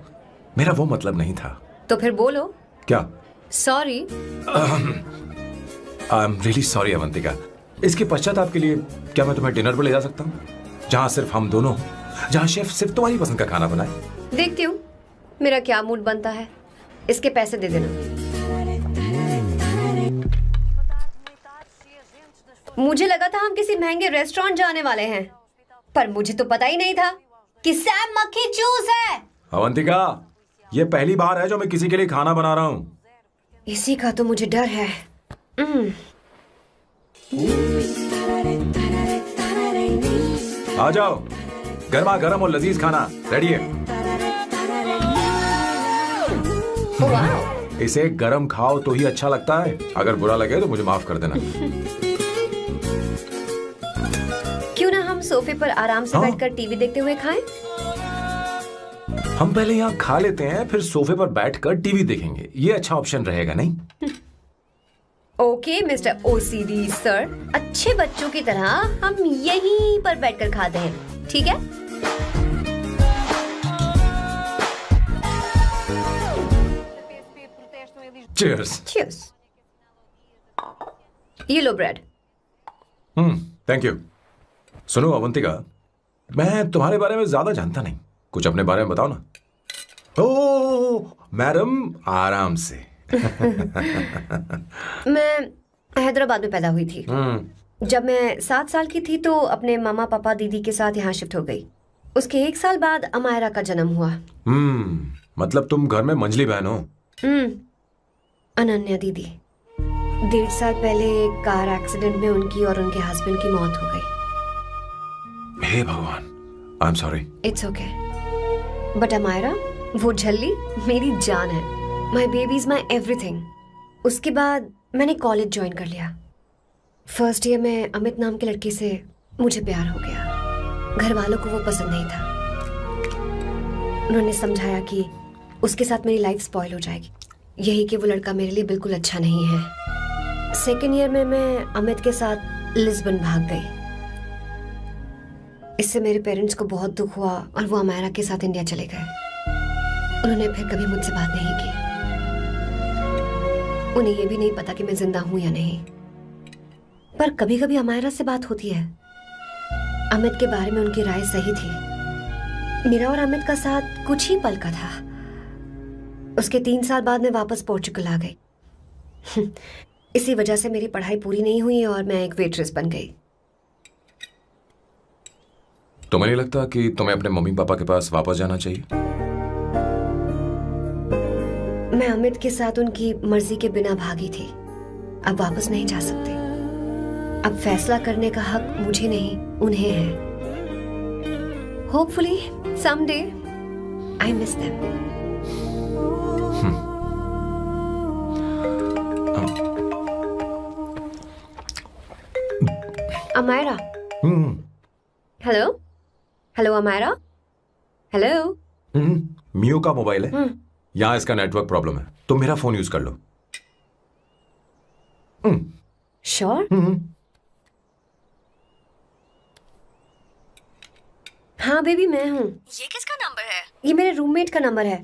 मेरा वो मतलब नहीं था। तो फिर बोलो। क्या? Sorry. I am really sorry Avantika. इसके पश्चाताप के लिए क्या मैं तुम्हें डिनर पर ले जा सकता हूँ, जहाँ सिर्फ हम दोनों, जहाँ शेफ सिर्फ तुम्हारी पसंद का खाना बनाए? देखती हूँ मेरा क्या मूड बनता है। इसके पैसे दे देना। मुझे लगा था हम किसी महंगे रेस्टोरेंट जाने वाले हैं, पर मुझे तो पता ही नहीं था कि सैम मक्खी चूस है। अवंतिका, ये पहली बार है जो मैं किसी के लिए खाना बना रहा हूँ। इसी का तो मुझे डर है। आ जाओ, गर्मा गर्म और लजीज खाना रेडी है। इसे गरम खाओ तो ही अच्छा लगता है। अगर बुरा लगे तो मुझे माफ कर देना। क्यों ना हम सोफे पर आराम से बैठकर टीवी देखते हुए खाएं? हम पहले यहाँ खा लेते हैं, फिर सोफे पर बैठकर टीवी देखेंगे। ये अच्छा ऑप्शन रहेगा, नहीं? ओके मिस्टर ओसीडी सर, अच्छे बच्चों की तरह हम यहीं पर बैठकर खाते हैं, ठीक है? Cheers. Cheers. ये लो ब्रेड। Thank you. सुनो अवंतिका, मैं तुम्हारे बारे में ज्यादा जानता नहीं, कुछ अपने बारे में बताओ ना। ओह मैडम, आराम से। मैं हैदराबाद में पैदा हुई थी। जब मैं 7 साल की थी तो अपने मामा पापा दीदी के साथ यहाँ शिफ्ट हो गई। उसके 1 साल बाद अमायरा का जन्म हुआ। मतलब तुम घर में मंझली बहन हो? अनन्या दीदी। 1.5 साल पहले एक कार एक्सीडेंट में उनकी और उनके हस्बैंड की मौत हो गई। हे भगवान, I am sorry. It's okay. But Amayra, वो झल्ली मेरी जान है। My baby is my everything. उसके बाद मैंने कॉलेज ज्वाइन कर लिया। फर्स्ट ईयर में अमित नाम के लड़के से मुझे प्यार हो गया। घर वालों को वो पसंद नहीं था। उन्होंने समझाया कि उसके साथ मेरी लाइफ स्पॉइल हो जाएगी, यही कि वो लड़का मेरे लिए बिल्कुल अच्छा नहीं है। सेकेंड ईयर में मैं अमित के साथ लिस्बन भाग गई। इससे मेरे पेरेंट्स को बहुत दुख हुआ और वो अमायरा के साथ इंडिया चले गए। उन्होंने फिर कभी मुझसे बात नहीं की। उन्हें ये भी नहीं पता कि मैं जिंदा हूं या नहीं। पर कभी कभी अमायरा से बात होती है। अमित के बारे में उनकी राय सही थी। मेरा और अमित का साथ कुछ ही पल का था। उसके 3 साल बाद मैं वापस पोर्चुगल आ गई। इसी वजह से मेरी पढ़ाई पूरी नहीं हुई और मैं एक वेट्रेस बन गई। तुम्हें नहीं लगता कि तुम्हें अपने मम्मी पापा के पास वापस जाना चाहिए? मैं अमित के साथ उनकी मर्जी के बिना भागी थी। अब वापस नहीं जा सकते। अब फैसला करने का हक मुझे नहीं, उन्हें है। Hopefully someday I miss them. Amayra. Hello hello Amayra. Hello. Miyo का मोबाइल है। यहाँ इसका नेटवर्क प्रॉब्लम है, तुम मेरा फोन यूज कर लो। श्योर? हाँ बेबी मैं हूँ। ये किसका नंबर है? ये मेरे रूममेट का नंबर है।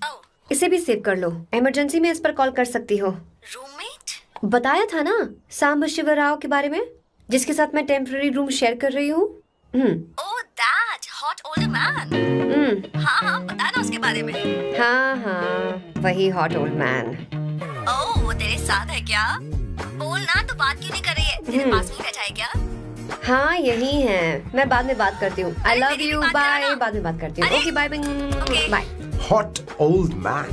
इसे भी सेव कर लो, इमरजेंसी में इस पर कॉल कर सकती हो। रूममेट? बताया था ना सांब शिवराव के बारे में, जिसके साथ मैं टेम्पररी रूम शेयर कर रही हूँ। Oh that hot old man. हाँ हाँ बता ना उसके बारे में। हाँ हाँ वही हॉट ओल्ड मैन। ओह वो तेरे साथ है क्या? बोल ना, तो बात क्यों नहीं कर रही है? तेरे पास नहीं बैठा है क्या? हाँ यही है। मैं बाद में बात करती हूँ। I love you, bye. बाद में बात करती हूँ। Okay bye bye. Hot old man.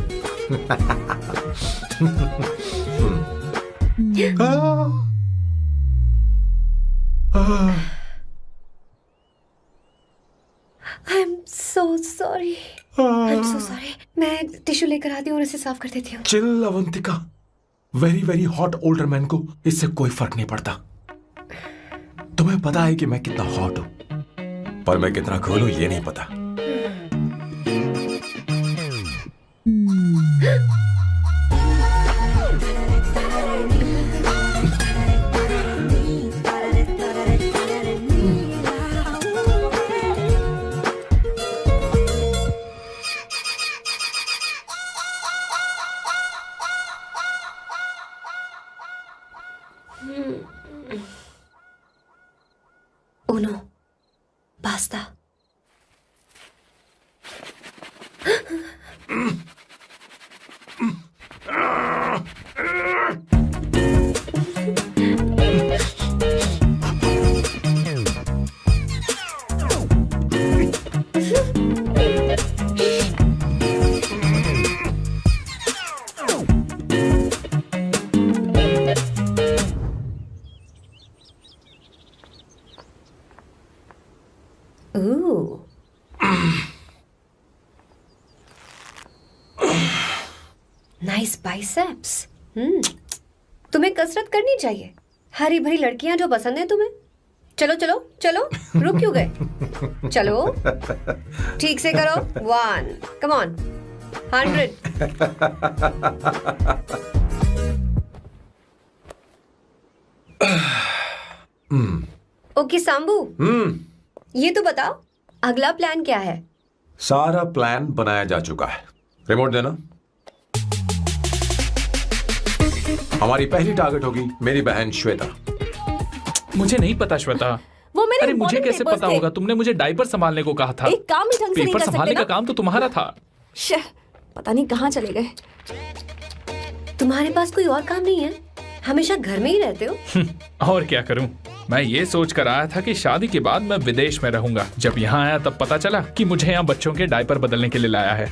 I am so sorry. I am so sorry. मैं टिश्यू लेकर आती हूँ और इसे साफ कर देती हूँ। Chill Avantika, very very hot older man को इससे कोई फर्क नहीं पड़ता। तुम्हें पता है कि मैं कितना हॉट हूं, पर मैं कितना कूल हूं ये नहीं पता। Uno, basta. Nice biceps. तुम्हें कसरत करनी चाहिए। हरी भरी लड़कियां जो पसंद है तुम्हें। चलो चलो चलो, रुक क्यों गए? चलो ठीक से करो। 1 कम ऑन 100। ओके सांबू, ये तो बताओ अगला प्लान क्या है? सारा प्लान बनाया जा चुका है। रिमोट देना। हमारी पहली टारगेट होगी मेरी बहन श्वेता। मुझे नहीं पता श्वेता। वो मेरे अरे मुझे कैसे पता होगा? तुमने मुझे डायपर संभालने को कहा था। एक काम ही ढंग से नहीं कर पेपर सकते संभालने ना? का काम तो तुम्हारा था। पता नहीं कहाँ चले गए। तुम्हारे पास कोई और काम नहीं है? हमेशा घर में ही रहते हो। और क्या करूं? मैं ये सोच कर आया था कि शादी के बाद मैं विदेश में रहूंगा। जब यहाँ आया तब पता चला कि मुझे यहाँ बच्चों के डायपर बदलने के लिए लाया है।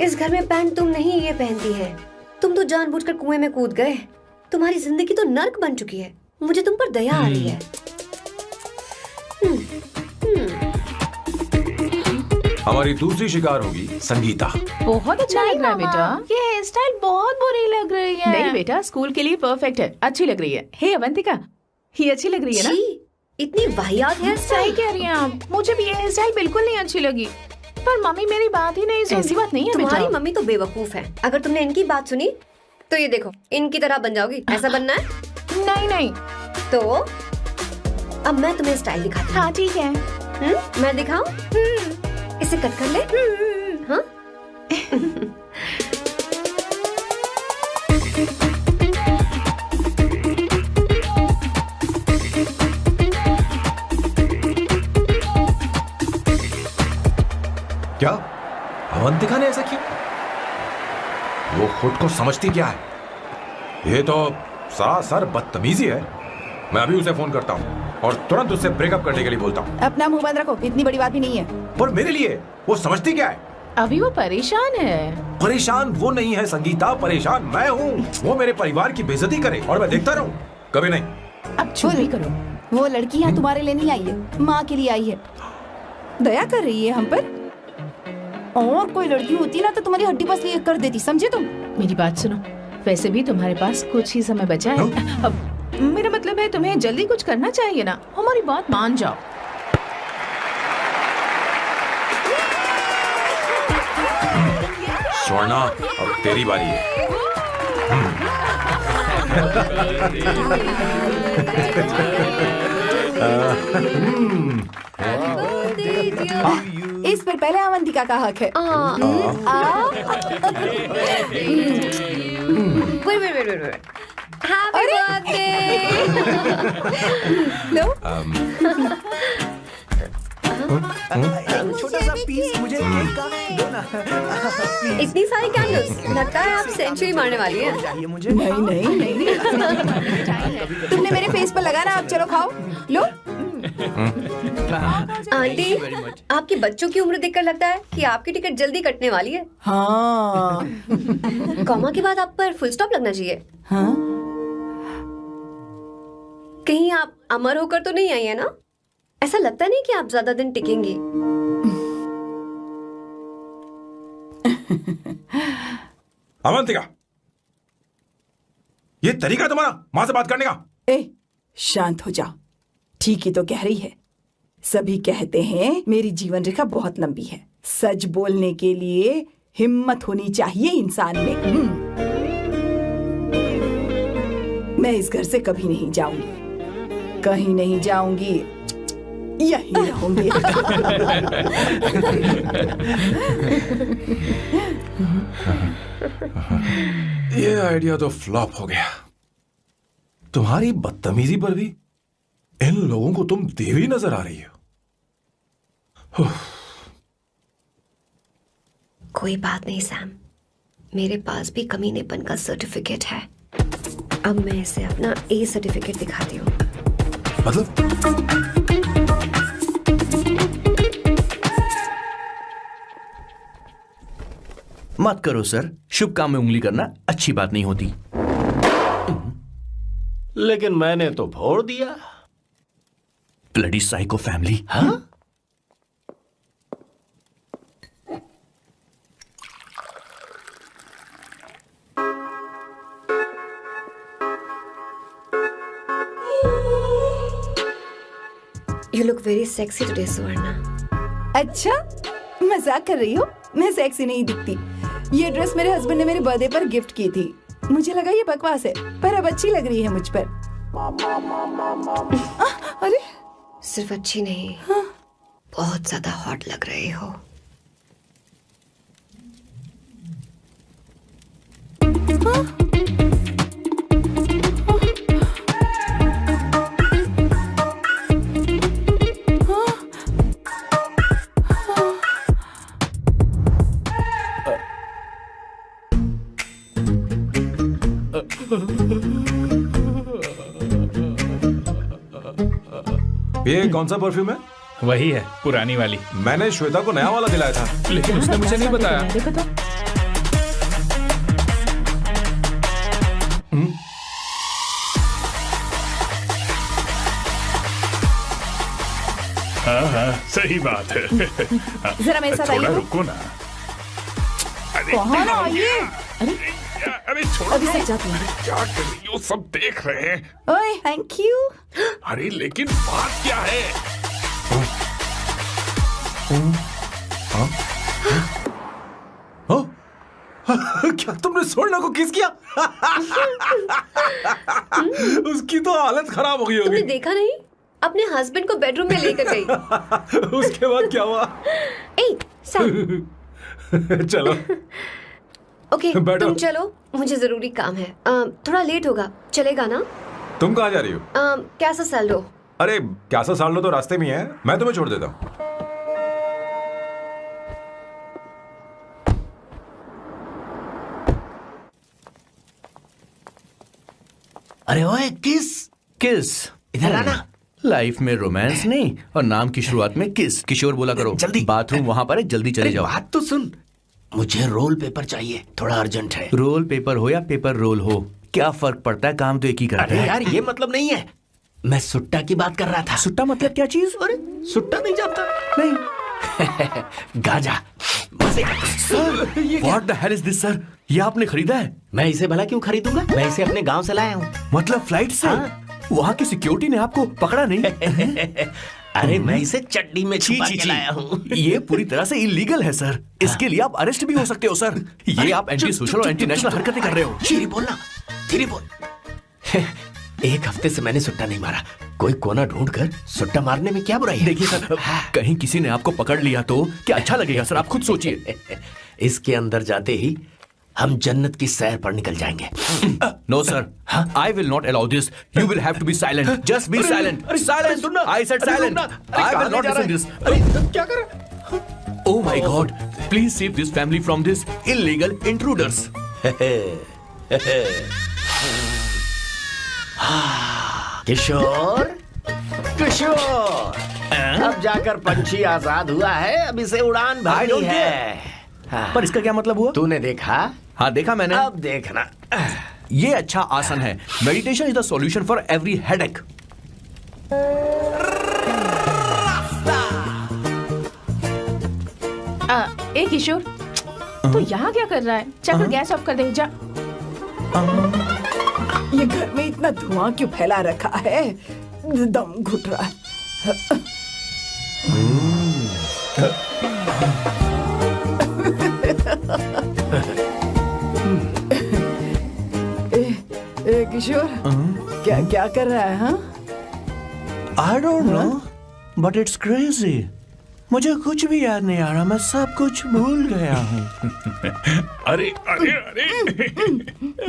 इस घर में पैंट तुम नहीं ये पहनती है। तुम तो जानबूझकर कुएं में कूद गए। तुम्हारी जिंदगी तो नर्क बन चुकी है। मुझे तुम पर दया आ रही है। हमारी दूसरी शिकार होगी संगीता। बहुत अच्छा लग रहा है बेटा। ये हेयर स्टाइल बहुत बुरी लग रही है। नहीं बेटा, स्कूल के लिए परफेक्ट है, अच्छी लग रही है। हे अवंतिका, ये अच्छी लग रही है ना? इतनी वाहियात हेयर स्टाइल। सही कह रही हैं आप, मुझे भी ये हेयर स्टाइल बिल्कुल नहीं अच्छी लगी। पर मम्मी मेरी बात ही नहीं सुनती। ऐसी बात नहीं है बेटा। तुम्हारी मम्मी तो बेवकूफ है। अगर तुमने इनकी बात सुनी तो ये देखो, इनकी तरह बन जाओगी। ऐसा बनना है? नहीं नहीं। तो अब मैं तुम्हें स्टाइल दिखाती हूँ। हाँ ठीक है। मैं दिखाऊं? इसे कट कर ले। हाँ? क्या अवंतिका ने ऐसा किया? वो खुद को समझती क्या है? ये तो सरासर बदतमीजी है। मैं अभी उसे फोन करता हूँ और तुरंत उससे ब्रेकअप करने के लिए बोलता हूँ। अपना मुंह बंद रखो, इतनी बड़ी बात भी नहीं है। पर मेरे लिए वो समझती क्या है? अभी वो परेशान है। परेशान वो नहीं है संगीता, परेशान मैं हूँ। वो मेरे परिवार की बेइज्जती करे और मैं देखता रहूँ? कभी नहीं। अब चुप ही करो। वो लड़की यहाँ तुम्हारे लिए नहीं आई है, माँ के लिए आई है। दया कर रही है हम पर। और कोई लड़की होती ना तो तुम्हारी हड्डी पसली कर देती, समझे तुम? मेरी बात सुनो, वैसे भी तुम्हारे पास कुछ ही समय बचा है। अब मेरा मतलब है तुम्हें जल्दी कुछ करना चाहिए ना। हमारी बात मान जाओ। स्वर्णा, अब तेरी बारी है। इस पर पहले अवंतिका का हक है। Happy birthday. लो। छोटा सा पीस मुझे केक का दो ना। इतनी सारी कैंडल्स, लगता है आप सेंचुरी मारने वाली है। नहीं नहीं नहीं। तुमने मेरे फेस पर लगाना, आप चलो खाओ। लो। आंटी, आपके बच्चों की उम्र देखकर लगता है कि आपकी टिकट जल्दी कटने वाली है। हाँ। कॉमा के बाद आप पर फुल स्टॉप लगना चाहिए। हाँ? कहीं आप अमर होकर तो नहीं आई है ना? ऐसा लगता नहीं कि आप ज्यादा दिन टिकेंगी। अवंतिका, ये तरीका तुम्हारा मां से बात करने का? ए, शांत हो जाओ। ठीक ही तो कह रही है। सभी कहते हैं मेरी जीवन रेखा बहुत लंबी है। सच बोलने के लिए हिम्मत होनी चाहिए इंसान में। मैं इस घर से कभी नहीं जाऊंगी, कहीं नहीं जाऊंगी, यहीं रहूंगी। ये आइडिया तो फ्लॉप हो गया। तुम्हारी बदतमीजी पर भी इन लोगों को तुम देवी नजर आ रही हो। कोई बात नहीं सैम, मेरे पास भी कमीनेपन का सर्टिफिकेट है। अब मैं इसे अपना ए सर्टिफिकेट दिखाती हूँ। मतलब? मत करो सर, शुभ काम में उंगली करना अच्छी बात नहीं होती। लेकिन मैंने तो भोर दिया। Bloody psycho family. हाँ? You look very sexy today, सुवर्णा। अच्छा, मजाक कर रही हो? मैं सेक्सी नहीं दिखती। ये ड्रेस मेरे हस्बैंड ने मेरे बर्थडे पर गिफ्ट की थी। मुझे लगा ये बकवास है, पर अब अच्छी लग रही है मुझ पर। अरे, सिर्फ अच्छी नहीं, बहुत ज्यादा हॉट लग रही हो। ये कौन सा परफ्यूम है? वही है, पुरानी वाली। मैंने श्वेता को नया वाला दिलाया था, लेकिन उसने मुझे नहीं बताया। देखो तो। हाँ हाँ सही बात है। जरा मेरे साथ थोड़ा आइए। रुको ना। कहाँ ना आइए? अरे छोड़ो। अभी सच जाती हूँ। क्या कर रही हो? सब देख रहे हैं। ओए थैंक यू। अरे लेकिन बात क्या है? क्या तुमने सोना को किस किया? उसकी तो हालत खराब हो गई तुमने होगी। देखा नहीं? अपने हस्बैंड को बेडरूम में लेकर गई। उसके बाद क्या हुआ? ए, सैम। चलो ओके, बैठो। तुम चलो, मुझे जरूरी काम है। थोड़ा लेट होगा, चलेगा ना? तुम कहाँ जा रही हो? कैसा सैल्डो? अरे कैसा साल लो तो रास्ते में ही है, मैं तुम्हें छोड़ देता हूँ। अरे ओए किस किस इधर आना। लाइफ में रोमांस नहीं और नाम की शुरुआत में किस। किशोर बोला करो। जल्दी। बाथरूम वहां पर है, जल्दी चले जाओ। बात तो सुन, मुझे रोल पेपर चाहिए, थोड़ा अर्जेंट है। रोल पेपर हो या पेपर रोल हो, क्या फर्क पड़ता है, काम तो एक ही करता अरे है। यार ये मतलब नहीं है, मैं सुट्टा की बात कर रहा था। सुट्टा मतलब क्या चीज? अरे सुट्टा नहीं जानता? नहीं। Gaza. What the hell is this, sir? ये आपने खरीदा है? मैं इसे भला क्यों खरीदूंगा? मैं इसे अपने गांव से लाया हूँ। मतलब फ्लाइट से? वहाँ की सिक्योरिटी ने आपको पकड़ा नहीं? अरे मैं इसे चड्डी में छुपा के लाया हूँ। ये पूरी तरह से इलीगल है सर। इसके लिए आप अरेस्ट भी हो सकते हो सर। ये आप एंटी सोशल और एंटी नेशनल हरकतें कर रहे हो। धीरे बोलना, धीरे बोल। एक हफ्ते से मैंने सुट्टा नहीं मारा, कोई कोना ढूंढकर सुट्टा मारने में क्या बुराई है? देखिए सर, कहीं किसी ने आपको पकड़ लिया तो क्या अच्छा लगेगा सर? आप खुद सोचिए। इसके अंदर जाते ही हम जन्नत की सैर पर निकल जाएंगे। No sir, I will not allow this. You will have to be silent. Just be silent. Silent. I said silent. I will not listen this. क्या कर रहा है? Oh my God! Please save this family from this illegal intruders. किशोर, किशोर, अब जाकर पंछी आजाद हुआ है, अब इसे उड़ान भरनी है। पर इसका क्या मतलब हुआ? तूने देखा? हाँ देखा मैंने। अब देखना। ये अच्छा आसन है। Meditation is the solution for every headache. ए किशोर, तू यहाँ क्या कर रहा है? चल गैस ऑफ कर दे जा। ये घर में इतना धुआं क्यों फैला रखा है? दम घुट रहा है। ए किशोर, क्या क्या कर रहा है? हाँ? I don't know, but it's crazy. मुझे कुछ भी याद नहीं आ रहा, मैं सब कुछ भूल गया हूँ। अरे अरे अरे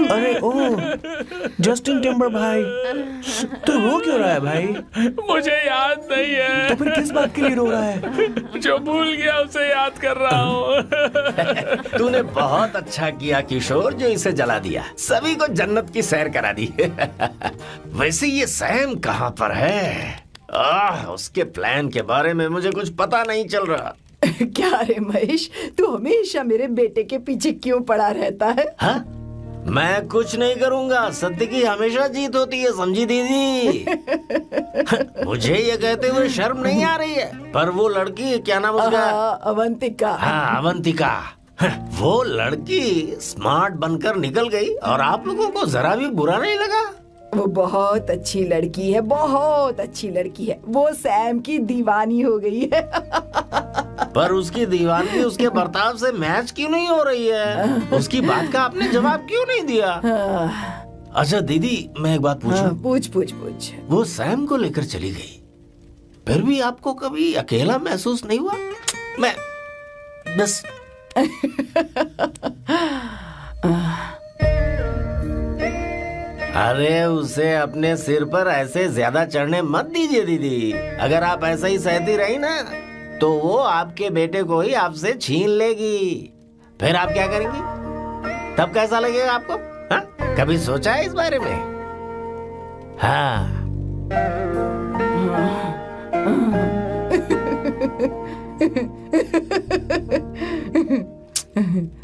अरे ओ जस्टिन टिम्बर भाई, तू रो क्यों रहा है भाई? मुझे याद नहीं है। तो फिर किस बात के लिए रो रहा है? जो भूल गया उसे याद कर रहा हूँ। तूने बहुत अच्छा किया किशोर जो इसे जला दिया, सभी को जन्नत की सैर करा दी। वैसे ये सैम कहाँ पर है? उसके प्लान के बारे में मुझे कुछ पता नहीं चल रहा। क्या रे महेश, तू हमेशा मेरे बेटे के पीछे क्यों पड़ा रहता है? हाँ? मैं कुछ नहीं करूंगा, सत्य की हमेशा जीत होती है, समझी दीदी? मुझे ये कहते हुए शर्म नहीं आ रही है, पर वो लड़की, क्या नाम उसका? अवंतिका। हाँ अवंतिका, वो लड़की स्मार्ट बनकर निकल गई और आप लोगों को जरा भी बुरा नहीं लगा? वो बहुत अच्छी लड़की है, बहुत अच्छी लड़की है। वो सैम की दीवानी हो गई है। पर उसकी दीवानगी उसके बर्ताव से मैच क्यों नहीं हो रही है? उसकी बात का आपने जवाब क्यों नहीं दिया? अच्छा दीदी, मैं एक बात पूछूं? पूछ पूछ पूछ। वो सैम को लेकर चली गई, फिर भी आपको कभी अकेला महसूस नहीं हुआ? मैं बस अरे उसे अपने सिर पर ऐसे ज्यादा चढ़ने मत दीजिए दीदी। अगर आप ऐसा ही सहती रही ना तो वो आपके बेटे को ही आपसे छीन लेगी, फिर आप क्या करेंगी? तब कैसा लगेगा आपको? हाँ? कभी सोचा है इस बारे में? हाँ।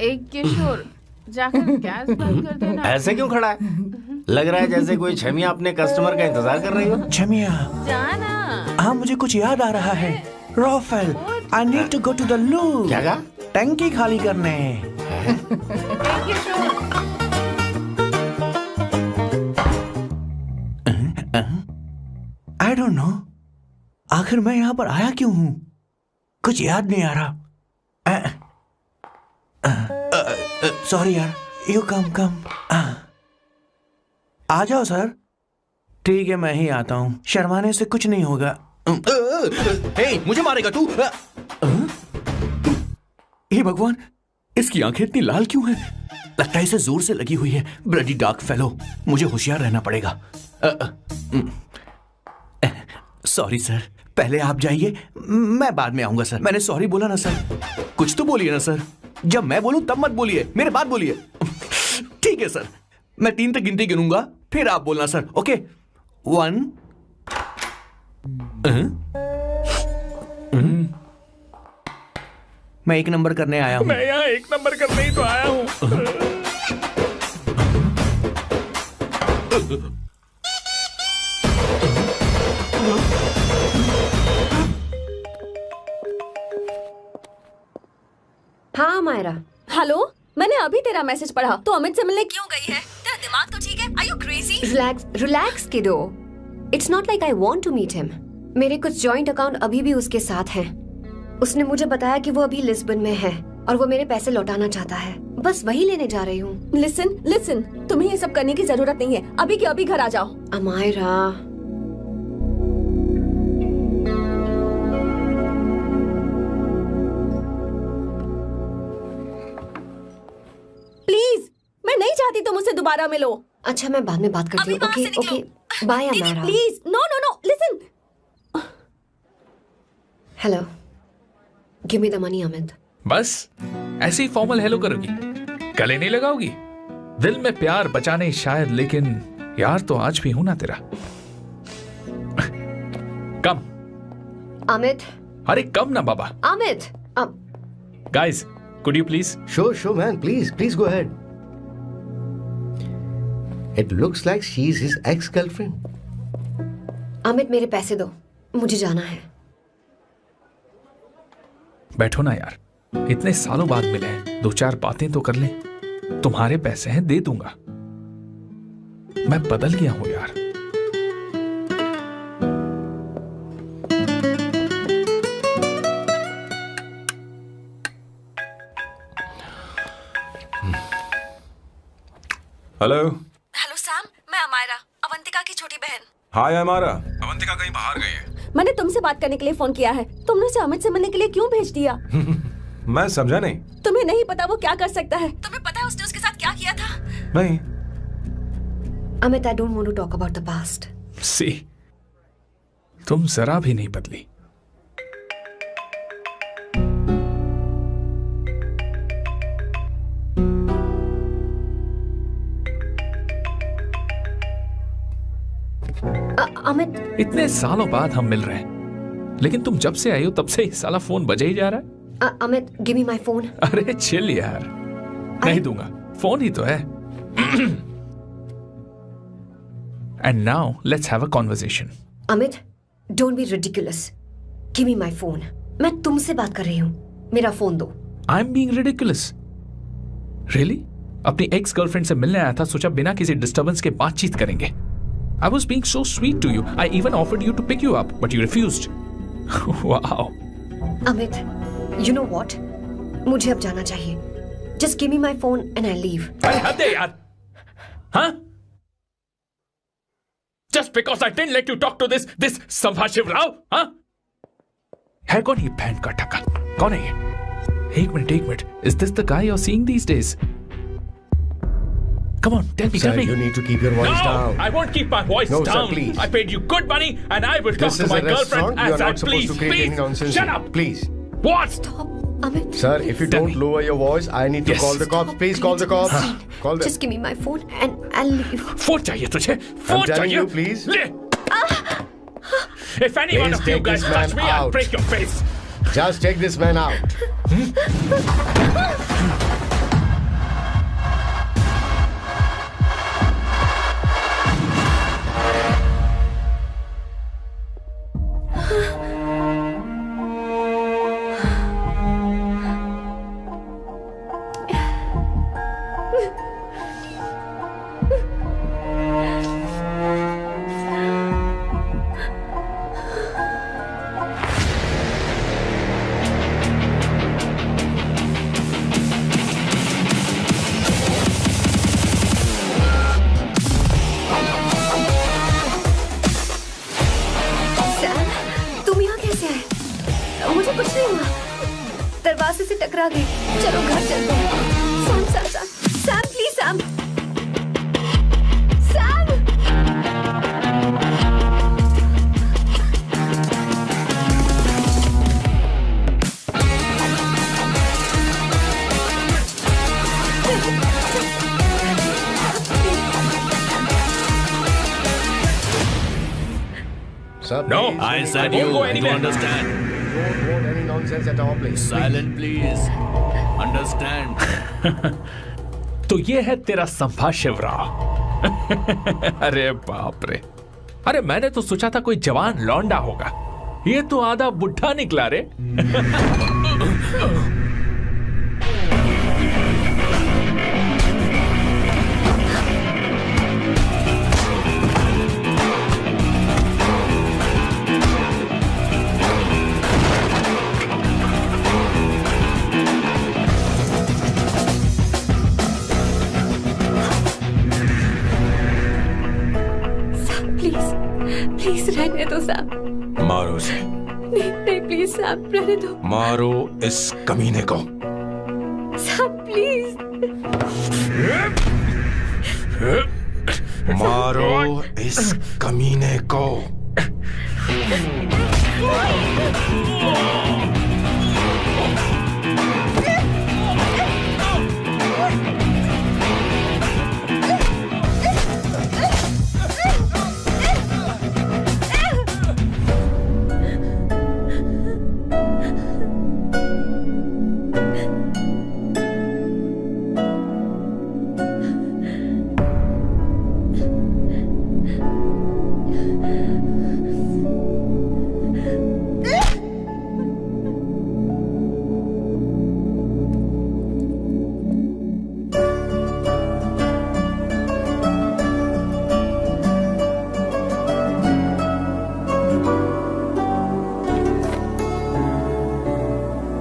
एक किशोर, जाकर गैस बंद कर देना। ऐसे क्यों खड़ा है? लग रहा है जैसे कोई छमिया अपने कस्टमर का इंतजार कर रही हो। छमिया? जाना। हाँ मुझे कुछ याद आ रहा है। Rafael, I need to go to the loo. क्या कहा? टंकी खाली करने. I don't know. आखिर मैं यहाँ पर आया क्यों हूँ? कुछ याद नहीं आ रहा. सॉरी यार. You come. आ जाओ सर. ठीक है, मैं ही आता हूँ. शर्माने से कुछ नहीं होगा. हे, मुझे मारेगा तू? हे भगवान, इसकी आंखें इतनी लाल क्यों हैं? लगता है इसे जोर से लगी हुई है. Bloody dark fellow. मुझे होशियार रहना पड़ेगा. सॉरी सर, पहले आप जाइए, मैं बाद में आऊंगा सर. मैंने सॉरी बोला ना सर. कुछ तो बोलिए ना सर. जब मैं बोलूं तब मत बोलिए, मेरे बाद बोलिए. ठीक है सर, मैं 3 तक गिनती गिनूंगा, फिर आप बोलना सर. ओके? 1. मैं 1 नंबर करने आया हूं. मैं यहाँ 1 नंबर करने ही तो आया हूं. हाँ मायरा. हेलो, मैंने अभी तेरा मैसेज पढ़ा. तो अमित से मिलने क्यों गई है? तेरा दिमाग तो ठीक है? Are you crazy? Relax kiddo. It's not like I want to meet him. मेरे कुछ जॉइंट अकाउंट अभी भी उसके साथ हैं. उसने मुझे बताया कि वो अभी लिस्बन में है और वो मेरे पैसे लौटाना चाहता है. बस वही लेने जा रही हूँ. लिसन, तुम्हें ये सब करने की जरूरत नहीं है. अभी के अभी घर आ जाओ. अमायरा, प्लीज, मैं नहीं चाहती तुम मुझसे दोबारा मिलो. अच्छा, मैं बाद में बात करती हूँ. Okay. Bye Amayra. Please. No, listen. Hello, give me the money Amit. बस ऐसे ही फॉर्मल हेलो करोगी? गले नहीं लगाओगी? दिल में प्यार बचा नहीं शायद, लेकिन यार तो आज भी हूं ना तेरा. कम. अमित. अरे कम ना बाबा. Amit. Guys, could you please? Sure, man. Please go ahead. It looks like she's his ex-girlfriend. Amit, मेरे पैसे दो, मुझे जाना है. बैठो ना यार, इतने सालों बाद मिले हैं, 2-4 बातें तो कर लें. तुम्हारे पैसे हैं, दे दूंगा. मैं बदल गया हूं यार. हेलो सैम, मैं अमायरा, अवंतिका की छोटी बहन. हाय अमायरा. अवंतिका कहीं बाहर गई है. मैंने तुमसे बात करने के लिए फोन किया है. तुमने उसे अमित से मिलने के लिए क्यों भेज दिया? मैं समझा नहीं. तुम्हें नहीं पता वो क्या कर सकता है? तुम्हें पता है उसने उसके साथ क्या किया था? नहीं. Amit, I don't want to talk about the past. See, तुम जरा भी नहीं बदली. अमित, इतने सालों बाद हम मिल रहे हैं, लेकिन तुम जब से आई हो तब से ही साला फोन बजे ही जा रहा है. Amit, give me my phone. अरे चिल यार, नहीं दूंगा. फोन ही तो है. And now let's have a conversation. Amit, don't be ridiculous. Give me my phone. मैं तुमसे बात कर रही हूँ. मेरा फोन दो. I am being ridiculous? Really? अपनी एक्स गर्लफ्रेंड से मिलने आया था, सोचा बिना किसी डिस्टर्बेंस के बातचीत करेंगे. I was being so sweet to you. I even offered you to pick you up, but you refused. Wow. Amit, you know what? मुझे अब जाना चाहिए. Just give me my phone and I'll leave. अरे हद है यार. हाँ? Just because I didn't let you talk to this संभाशिव Rao, हाँ? है कौन ये बहन का टक्का? कौन है ये? एक minute. Is this the guy you're seeing these days? Come on, tell me. Sir, you need to keep your voice down. No, I won't keep my voice down. No, sir, please. I paid you good money, and I will talk to my girlfriend as I please. Please, shut up. Please. What? Stop, Amit. Sir, if you don't lower your voice, I need to call the cops. Please call the cops. Call them. Just give me my phone and I'll leave. Phone चाहिए तुझे? I'm telling you, please. ले. If any one of you guys touch me, I'll break your face. Just take this man out. से टकरा गई। चलो घर चलते हैं। Sam Sam Sam Sam please Sam Sam. No, I said you understand. Don't quote any nonsense at all, please. Silent, please. Understand. तो ये है तेरा संभा शिवराव। अरे बाप रे, अरे मैंने तो सोचा था कोई जवान लौंडा होगा, ये तो आधा बुढ़ा निकला रे। प्लीज रहने दो सैम। मारो उसे। नहीं नहीं प्लीज सैम रहने दो। मारो इस कमीने को। Sam please. मारो इस कमीने को।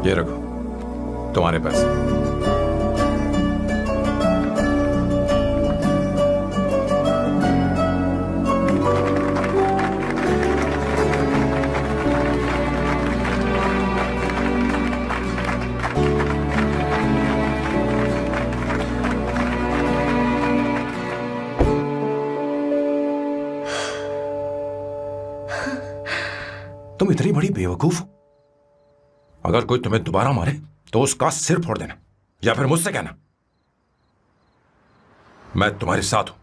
ये रखो तुम्हारे पैसे। तुम इतनी बड़ी बेवकूफ हो, अगर कोई तुम्हें दोबारा मारे तो उसका सिर फोड़ देना, या फिर मुझसे कहना मैं तुम्हारे साथ हूं।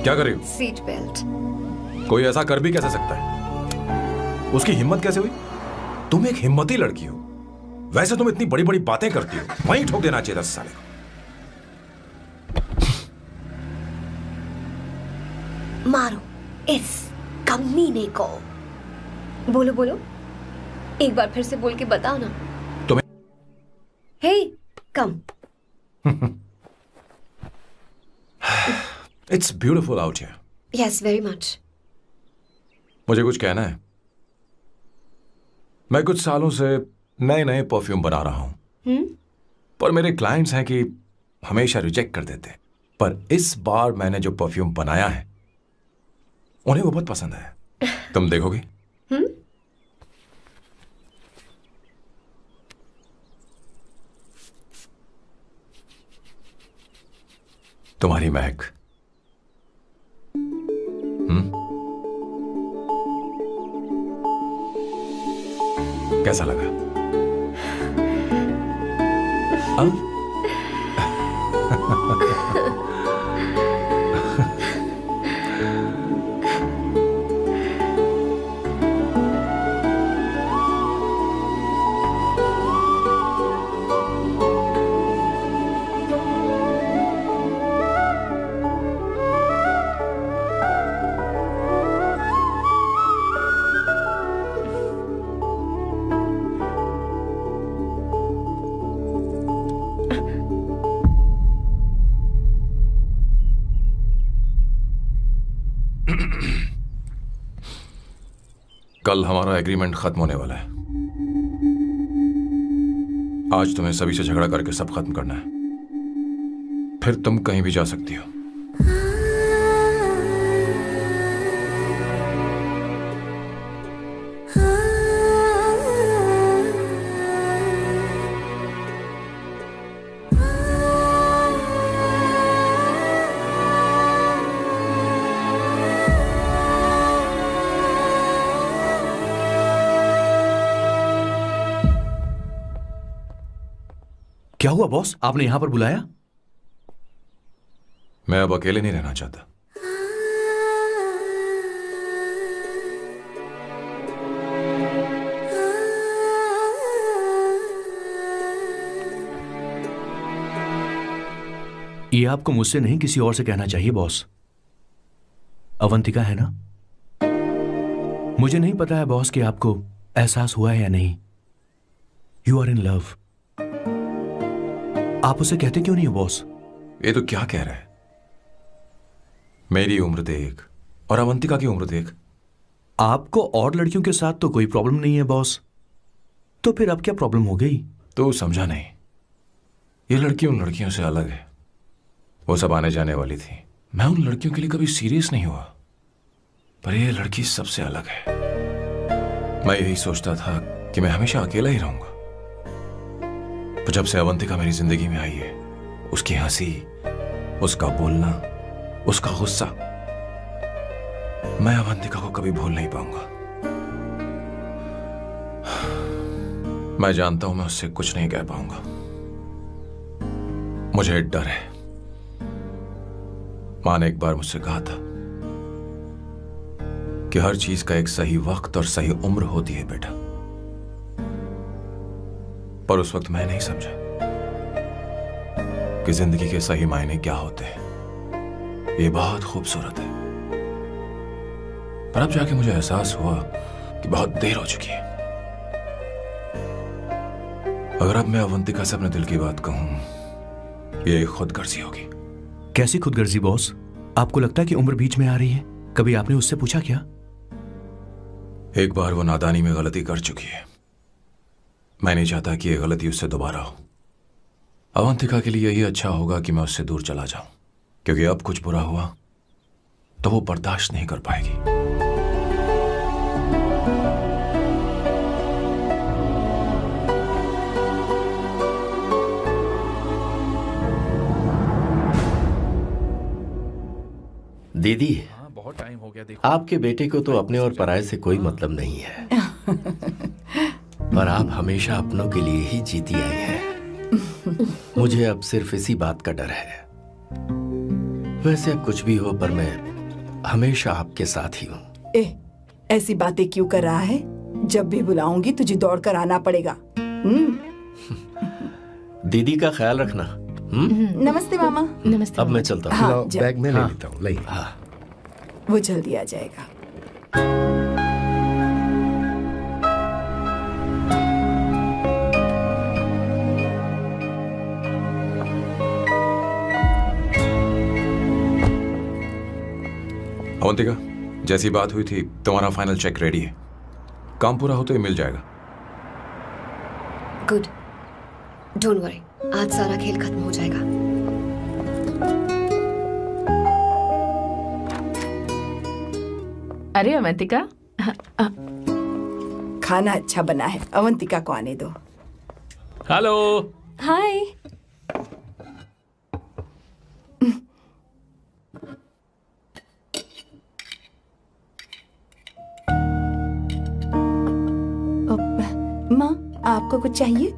क्या कर रही हो? Seat belt. कोई ऐसा कर भी कैसे सकता है? उसकी हिम्मत कैसे हुई? तुम एक हिम्मती लड़की हो, वैसे तुम इतनी बड़ी बड़ी बातें करती हो, वहीं ठोक देना चाहिए 10 साले को। मारो इस कमीने को। बोलो बोलो, एक बार फिर से बोल के बताओ ना। तुम्हें hey come. It's beautiful out here. Yes very much. मुझे कुछ कहना है। मैं कुछ सालों से नए नए परफ्यूम बना रहा हूं, पर मेरे क्लाइंट्स हैं कि हमेशा रिजेक्ट कर देते हैं, पर इस बार मैंने जो परफ्यूम बनाया है उन्हें वो बहुत पसंद है। तुम देखोगी? तुम्हारी महक। कैसा लगा? कल हमारा एग्रीमेंट खत्म होने वाला है। आज तुम्हें सभी से झगड़ा करके सब खत्म करना है, फिर तुम कहीं भी जा सकती हो। क्या हुआ बॉस, आपने यहां पर बुलाया? मैं अब अकेले नहीं रहना चाहता। ये आपको मुझसे नहीं किसी और से कहना चाहिए बॉस। अवंतिका है ना? मुझे नहीं पता है बॉस कि आपको एहसास हुआ है या नहीं। You are in love. आप उसे कहते क्यों नहीं हो बॉस? ये तो क्या कह रहा है? मेरी उम्र देख और अवंतिका की उम्र देख। आपको और लड़कियों के साथ तो कोई प्रॉब्लम नहीं है बॉस, तो फिर अब क्या प्रॉब्लम हो गई? तो समझा नहीं। ये लड़की उन लड़कियों से अलग है। वो सब आने जाने वाली थी। मैं उन लड़कियों के लिए कभी सीरियस नहीं हुआ, पर ये लड़की सबसे अलग है। मैं यही सोचता था कि मैं हमेशा अकेला ही रहूंगा, पर जब से अवंतिका मेरी जिंदगी में आई है, उसकी हंसी, उसका बोलना, उसका गुस्सा, मैं अवंतिका को कभी भूल नहीं पाऊंगा। मैं जानता हूं मैं उससे कुछ नहीं कह पाऊंगा। मुझे डर है। मां ने एक बार मुझसे कहा था कि हर चीज का एक सही वक्त और सही उम्र होती है बेटा, पर उस वक्त मैं नहीं समझा कि जिंदगी के सही मायने क्या होते हैं। ये बहुत खूबसूरत है, पर अब जाके मुझे एहसास हुआ कि बहुत देर हो चुकी है। अगर अब मैं अवंतिका से अपने दिल की बात कहूं, ये खुदगर्जी होगी। कैसी खुदगर्जी बॉस? आपको लगता है कि उम्र बीच में आ रही है? कभी आपने उससे पूछा क्या? एक बार वो नादानी में गलती कर चुकी है। मैं नहीं चाहता कि ये गलती उससे दोबारा हो। अवंतिका के लिए यही अच्छा होगा कि मैं उससे दूर चला जाऊं, क्योंकि अब कुछ बुरा हुआ तो वो बर्दाश्त नहीं कर पाएगी। दीदी, बहुत टाइम हो गया। देखो, आपके बेटे को तो अपने और पराये से कोई मतलब नहीं है, पर आप हमेशा अपनों के लिए ही जीती आई हैं। मुझे अब सिर्फ इसी बात का डर है। वैसे अब कुछ भी हो, पर मैं हमेशा आपके साथ ही हूँ। ऐसी बातें क्यों कर रहा है? जब भी बुलाऊंगी तुझे दौड़कर आना पड़ेगा। दीदी का ख्याल रखना। नमस्ते मामा। नमस्ते। अब मैं चलता हूँ। हाँ, बैग में ले लेता हूँ। हाँ, वो जल्दी आ जाएगा। अवंतिका, जैसी बात हुई थी, तुम्हारा फाइनल चेक रेडी है। काम पूरा हो तो ये मिल जाएगा। गुड, डोंट वरी, आज सारा खेल खत्म हो जाएगा। अरे अवंतिका, खाना अच्छा बना है। अवंतिका को आने दो। हेलो। हाय। माँ, आपको कुछ चाहिए?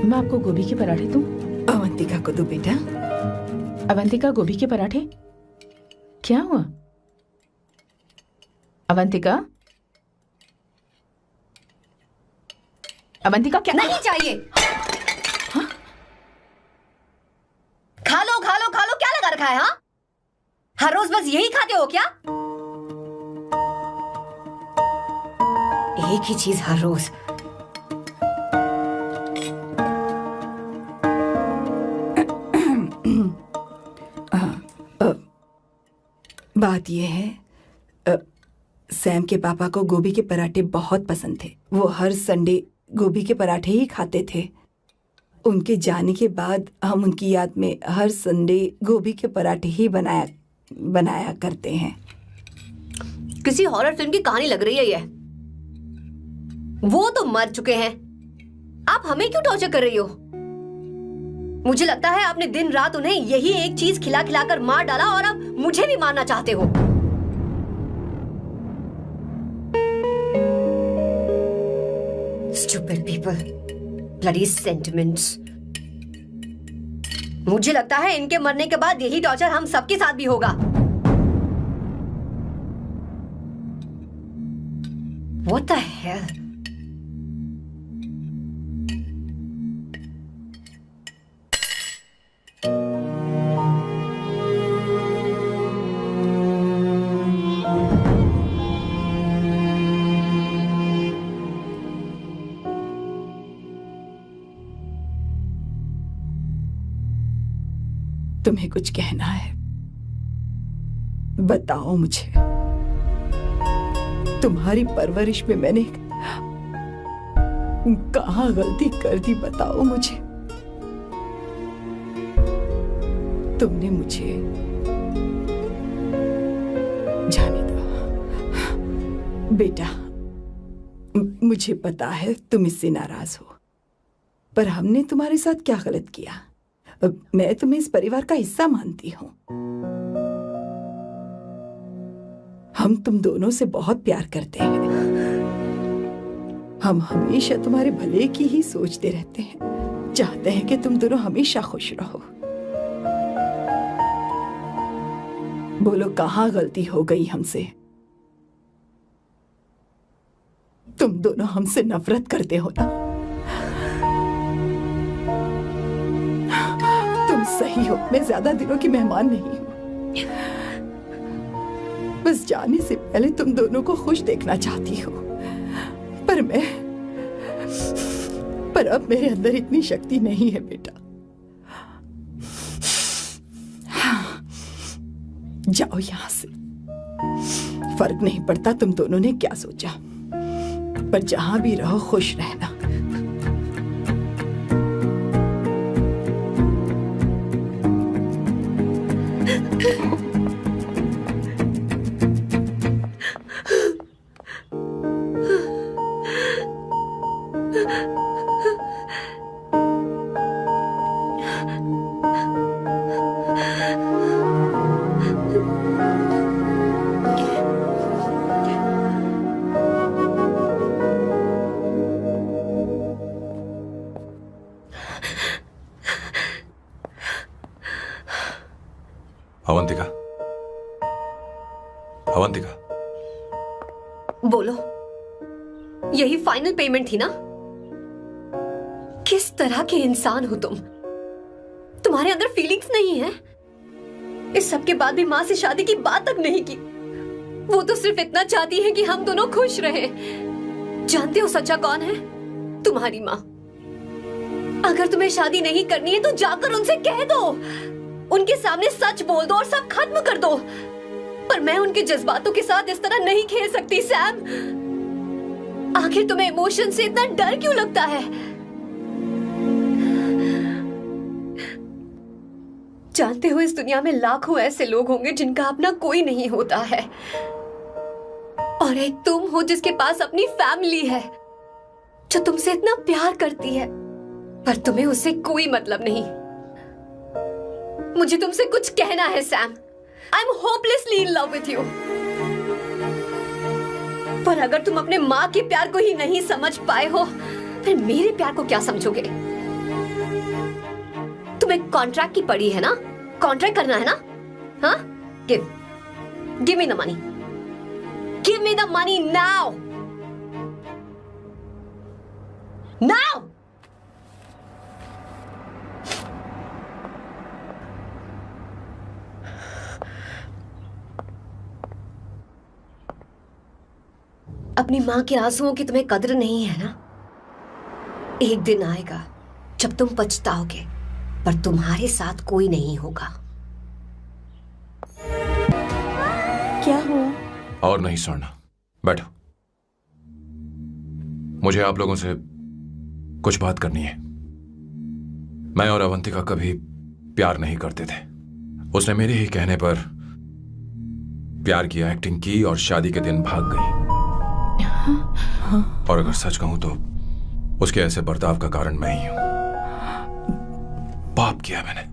मैं आपको गोभी के पराठे दूं? अवंतिका को दो बेटा। अवंतिका, गोभी के पराठे? क्या हुआ अवंतिका? अवंतिका, क्या? नहीं चाहिए। हाँ? खा लो खा लो खा लो, क्या लगा रखा है? हाँ, हर रोज बस यही खाते हो क्या? एक ही चीज हर रोज। बात यह है, सैम के पापा को गोभी के पराठे बहुत पसंद थे। वो हर संडे गोभी के पराठे ही खाते थे। उनके जाने के बाद हम उनकी याद में हर संडे गोभी के पराठे ही बनाया करते हैं। किसी हॉरर फिल्म की कहानी लग रही है ये। वो तो मर चुके हैं, आप हमें क्यों टॉर्चर कर रही हो? मुझे लगता है आपने दिन रात उन्हें यही एक चीज खिला खिलाकर मार डाला और अब मुझे भी मारना चाहते हो। Stupid people, bloody sentiments। मुझे लगता है इनके मरने के बाद यही टॉर्चर हम सबके साथ भी होगा। What the hell? तुम्हें कुछ कहना है? बताओ मुझे। तुम्हारी परवरिश में मैंने कहाँ गलती कर दी, बताओ मुझे। तुमने मुझे जाने दो बेटा। मुझे पता है तुम इससे नाराज हो, पर हमने तुम्हारे साथ क्या गलत किया? मैं तुम्हें इस परिवार का हिस्सा मानती हूँ। हम तुम दोनों से बहुत प्यार करते हैं। हम हमेशा तुम्हारे भले की ही सोचते रहते हैं, चाहते हैं कि तुम दोनों हमेशा खुश रहो। बोलो कहाँ गलती हो गई हमसे? तुम दोनों हमसे नफरत करते हो ना? तुम सही हो, मैं ज्यादा दिनों की मेहमान नहीं हूं। बस जाने से पहले तुम दोनों को खुश देखना चाहती हो, पर अब मेरे अंदर इतनी शक्ति नहीं है बेटा। जाओ यहां से। फर्क नहीं पड़ता तुम दोनों ने क्या सोचा, पर जहां भी रहो खुश रहना। अवंतिका, अवंतिका, बोलो, यही फाइनल पेमेंट थी ना? किस तरह के इंसान हो तुम? तुम्हारे अंदर फीलिंग्स नहीं है? इस सब के बाद भी माँ से शादी की बात तक नहीं की। वो तो सिर्फ इतना चाहती है कि हम दोनों खुश रहें। जानते हो सच्चा कौन है? तुम्हारी माँ। अगर तुम्हें शादी नहीं करनी है तो जाकर उनसे कह दो, उनके सामने सच बोल दो और सब खत्म कर दो। पर मैं उनके जज्बातों के साथ इस तरह नहीं खेल सकती सैम। आखिर तुम्हें इमोशन से इतना डर क्यों लगता है? जानते हो इस दुनिया में लाखों ऐसे लोग होंगे जिनका अपना कोई नहीं होता है, और एक तुम हो जिसके पास अपनी फैमिली है जो तुमसे इतना प्यार करती है, पर तुम्हें उससे कोई मतलब नहीं। मुझे तुमसे कुछ कहना है Sam. I am hopelessly in love with you. पर अगर तुम अपने माँ के प्यार को ही नहीं समझ पाए हो, फिर मेरे प्यार को क्या समझोगे? तुम्हें कॉन्ट्रैक्ट की पड़ी है ना? कॉन्ट्रैक्ट करना है ना? हाँ? Give me the money. Give me the money now. Now. अपनी माँ के आंसुओं की तुम्हें कदर नहीं है ना? एक दिन आएगा जब तुम पछताओगे, पर तुम्हारे साथ कोई नहीं होगा। क्या हुआ? और नहीं स्वर्णा, बैठो। मुझे आप लोगों से कुछ बात करनी है। मैं और अवंतिका कभी प्यार नहीं करते थे। उसने मेरे ही कहने पर प्यार की एक्टिंग की और शादी के दिन भाग गई। और अगर सच कहूं तो उसके ऐसे बर्ताव का कारण मैं ही हूं। पाप किया मैंने।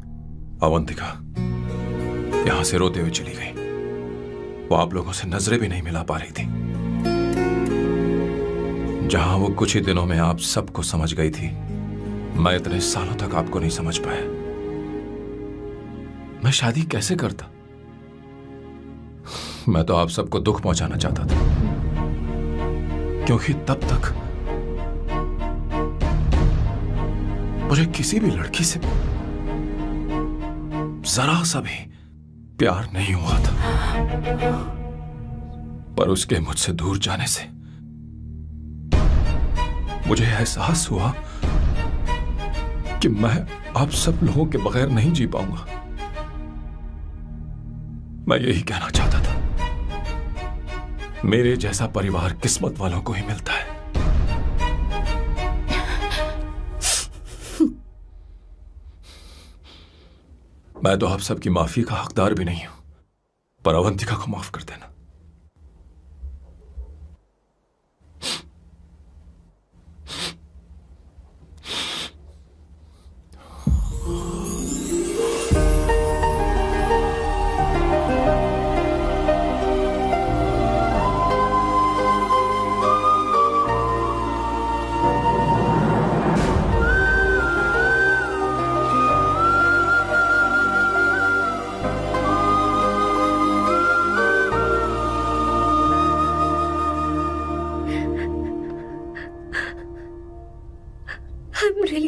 अवंतिका यहां से रोते हुए चली गई। वो आप लोगों से नजरें भी नहीं मिला पा रही थी। जहां वो कुछ ही दिनों में आप सबको समझ गई थी, मैं इतने सालों तक आपको नहीं समझ पाया। मैं शादी कैसे करता? मैं तो आप सबको दुख पहुंचाना चाहता था, क्योंकि तब तक मुझे किसी भी लड़की से जरा सा भी प्यार नहीं हुआ था। पर उसके मुझसे दूर जाने से मुझे एहसास हुआ कि मैं आप सब लोगों के बगैर नहीं जी पाऊंगा। मैं यही कहना चाहता था, मेरे जैसा परिवार किस्मत वालों को ही मिलता है। मैं तो आप सबकी माफी का हकदार भी नहीं हूं, पर अवंतिका को माफ कर देना।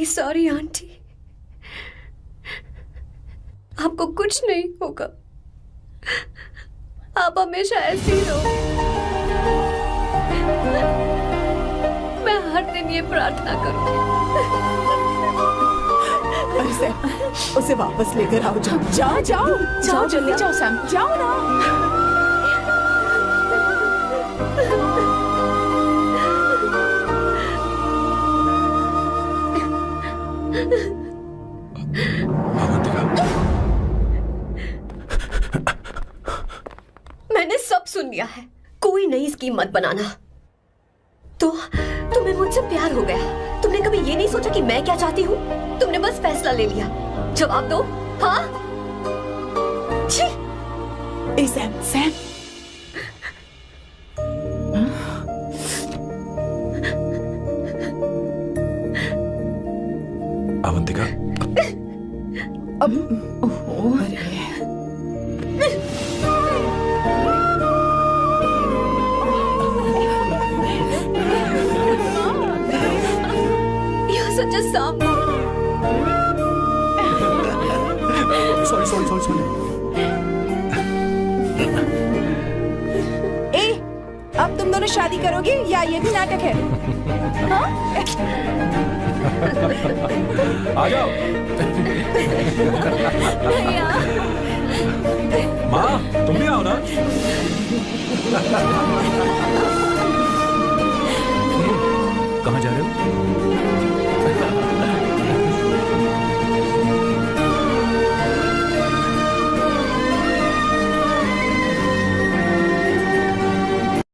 सॉरी आंटी, आपको कुछ नहीं होगा। आप हमेशा ऐसी ही रहो। मैं हर दिन ये प्रार्थना करूंगी। उसे वापस लेकर आओ। जाओ जाओ जाओ जल्दी जाओ सैम, जाओ ना। मैंने सब सुन लिया है। कोई नई स्कीम मत बनाना। तो तुम्हें मुझसे प्यार हो गया। तुमने कभी ये नहीं सोचा कि मैं क्या चाहती हूँ? तुमने बस फैसला ले लिया। जवाब दो। हाँ? ए Sam, Sam. Avantika, such a song. Sorry. ए, अब तुम दोनों शादी करोगे या ये भी नाटक है? हाँ? आ जाओ। माँ, तुम भी आओ ना।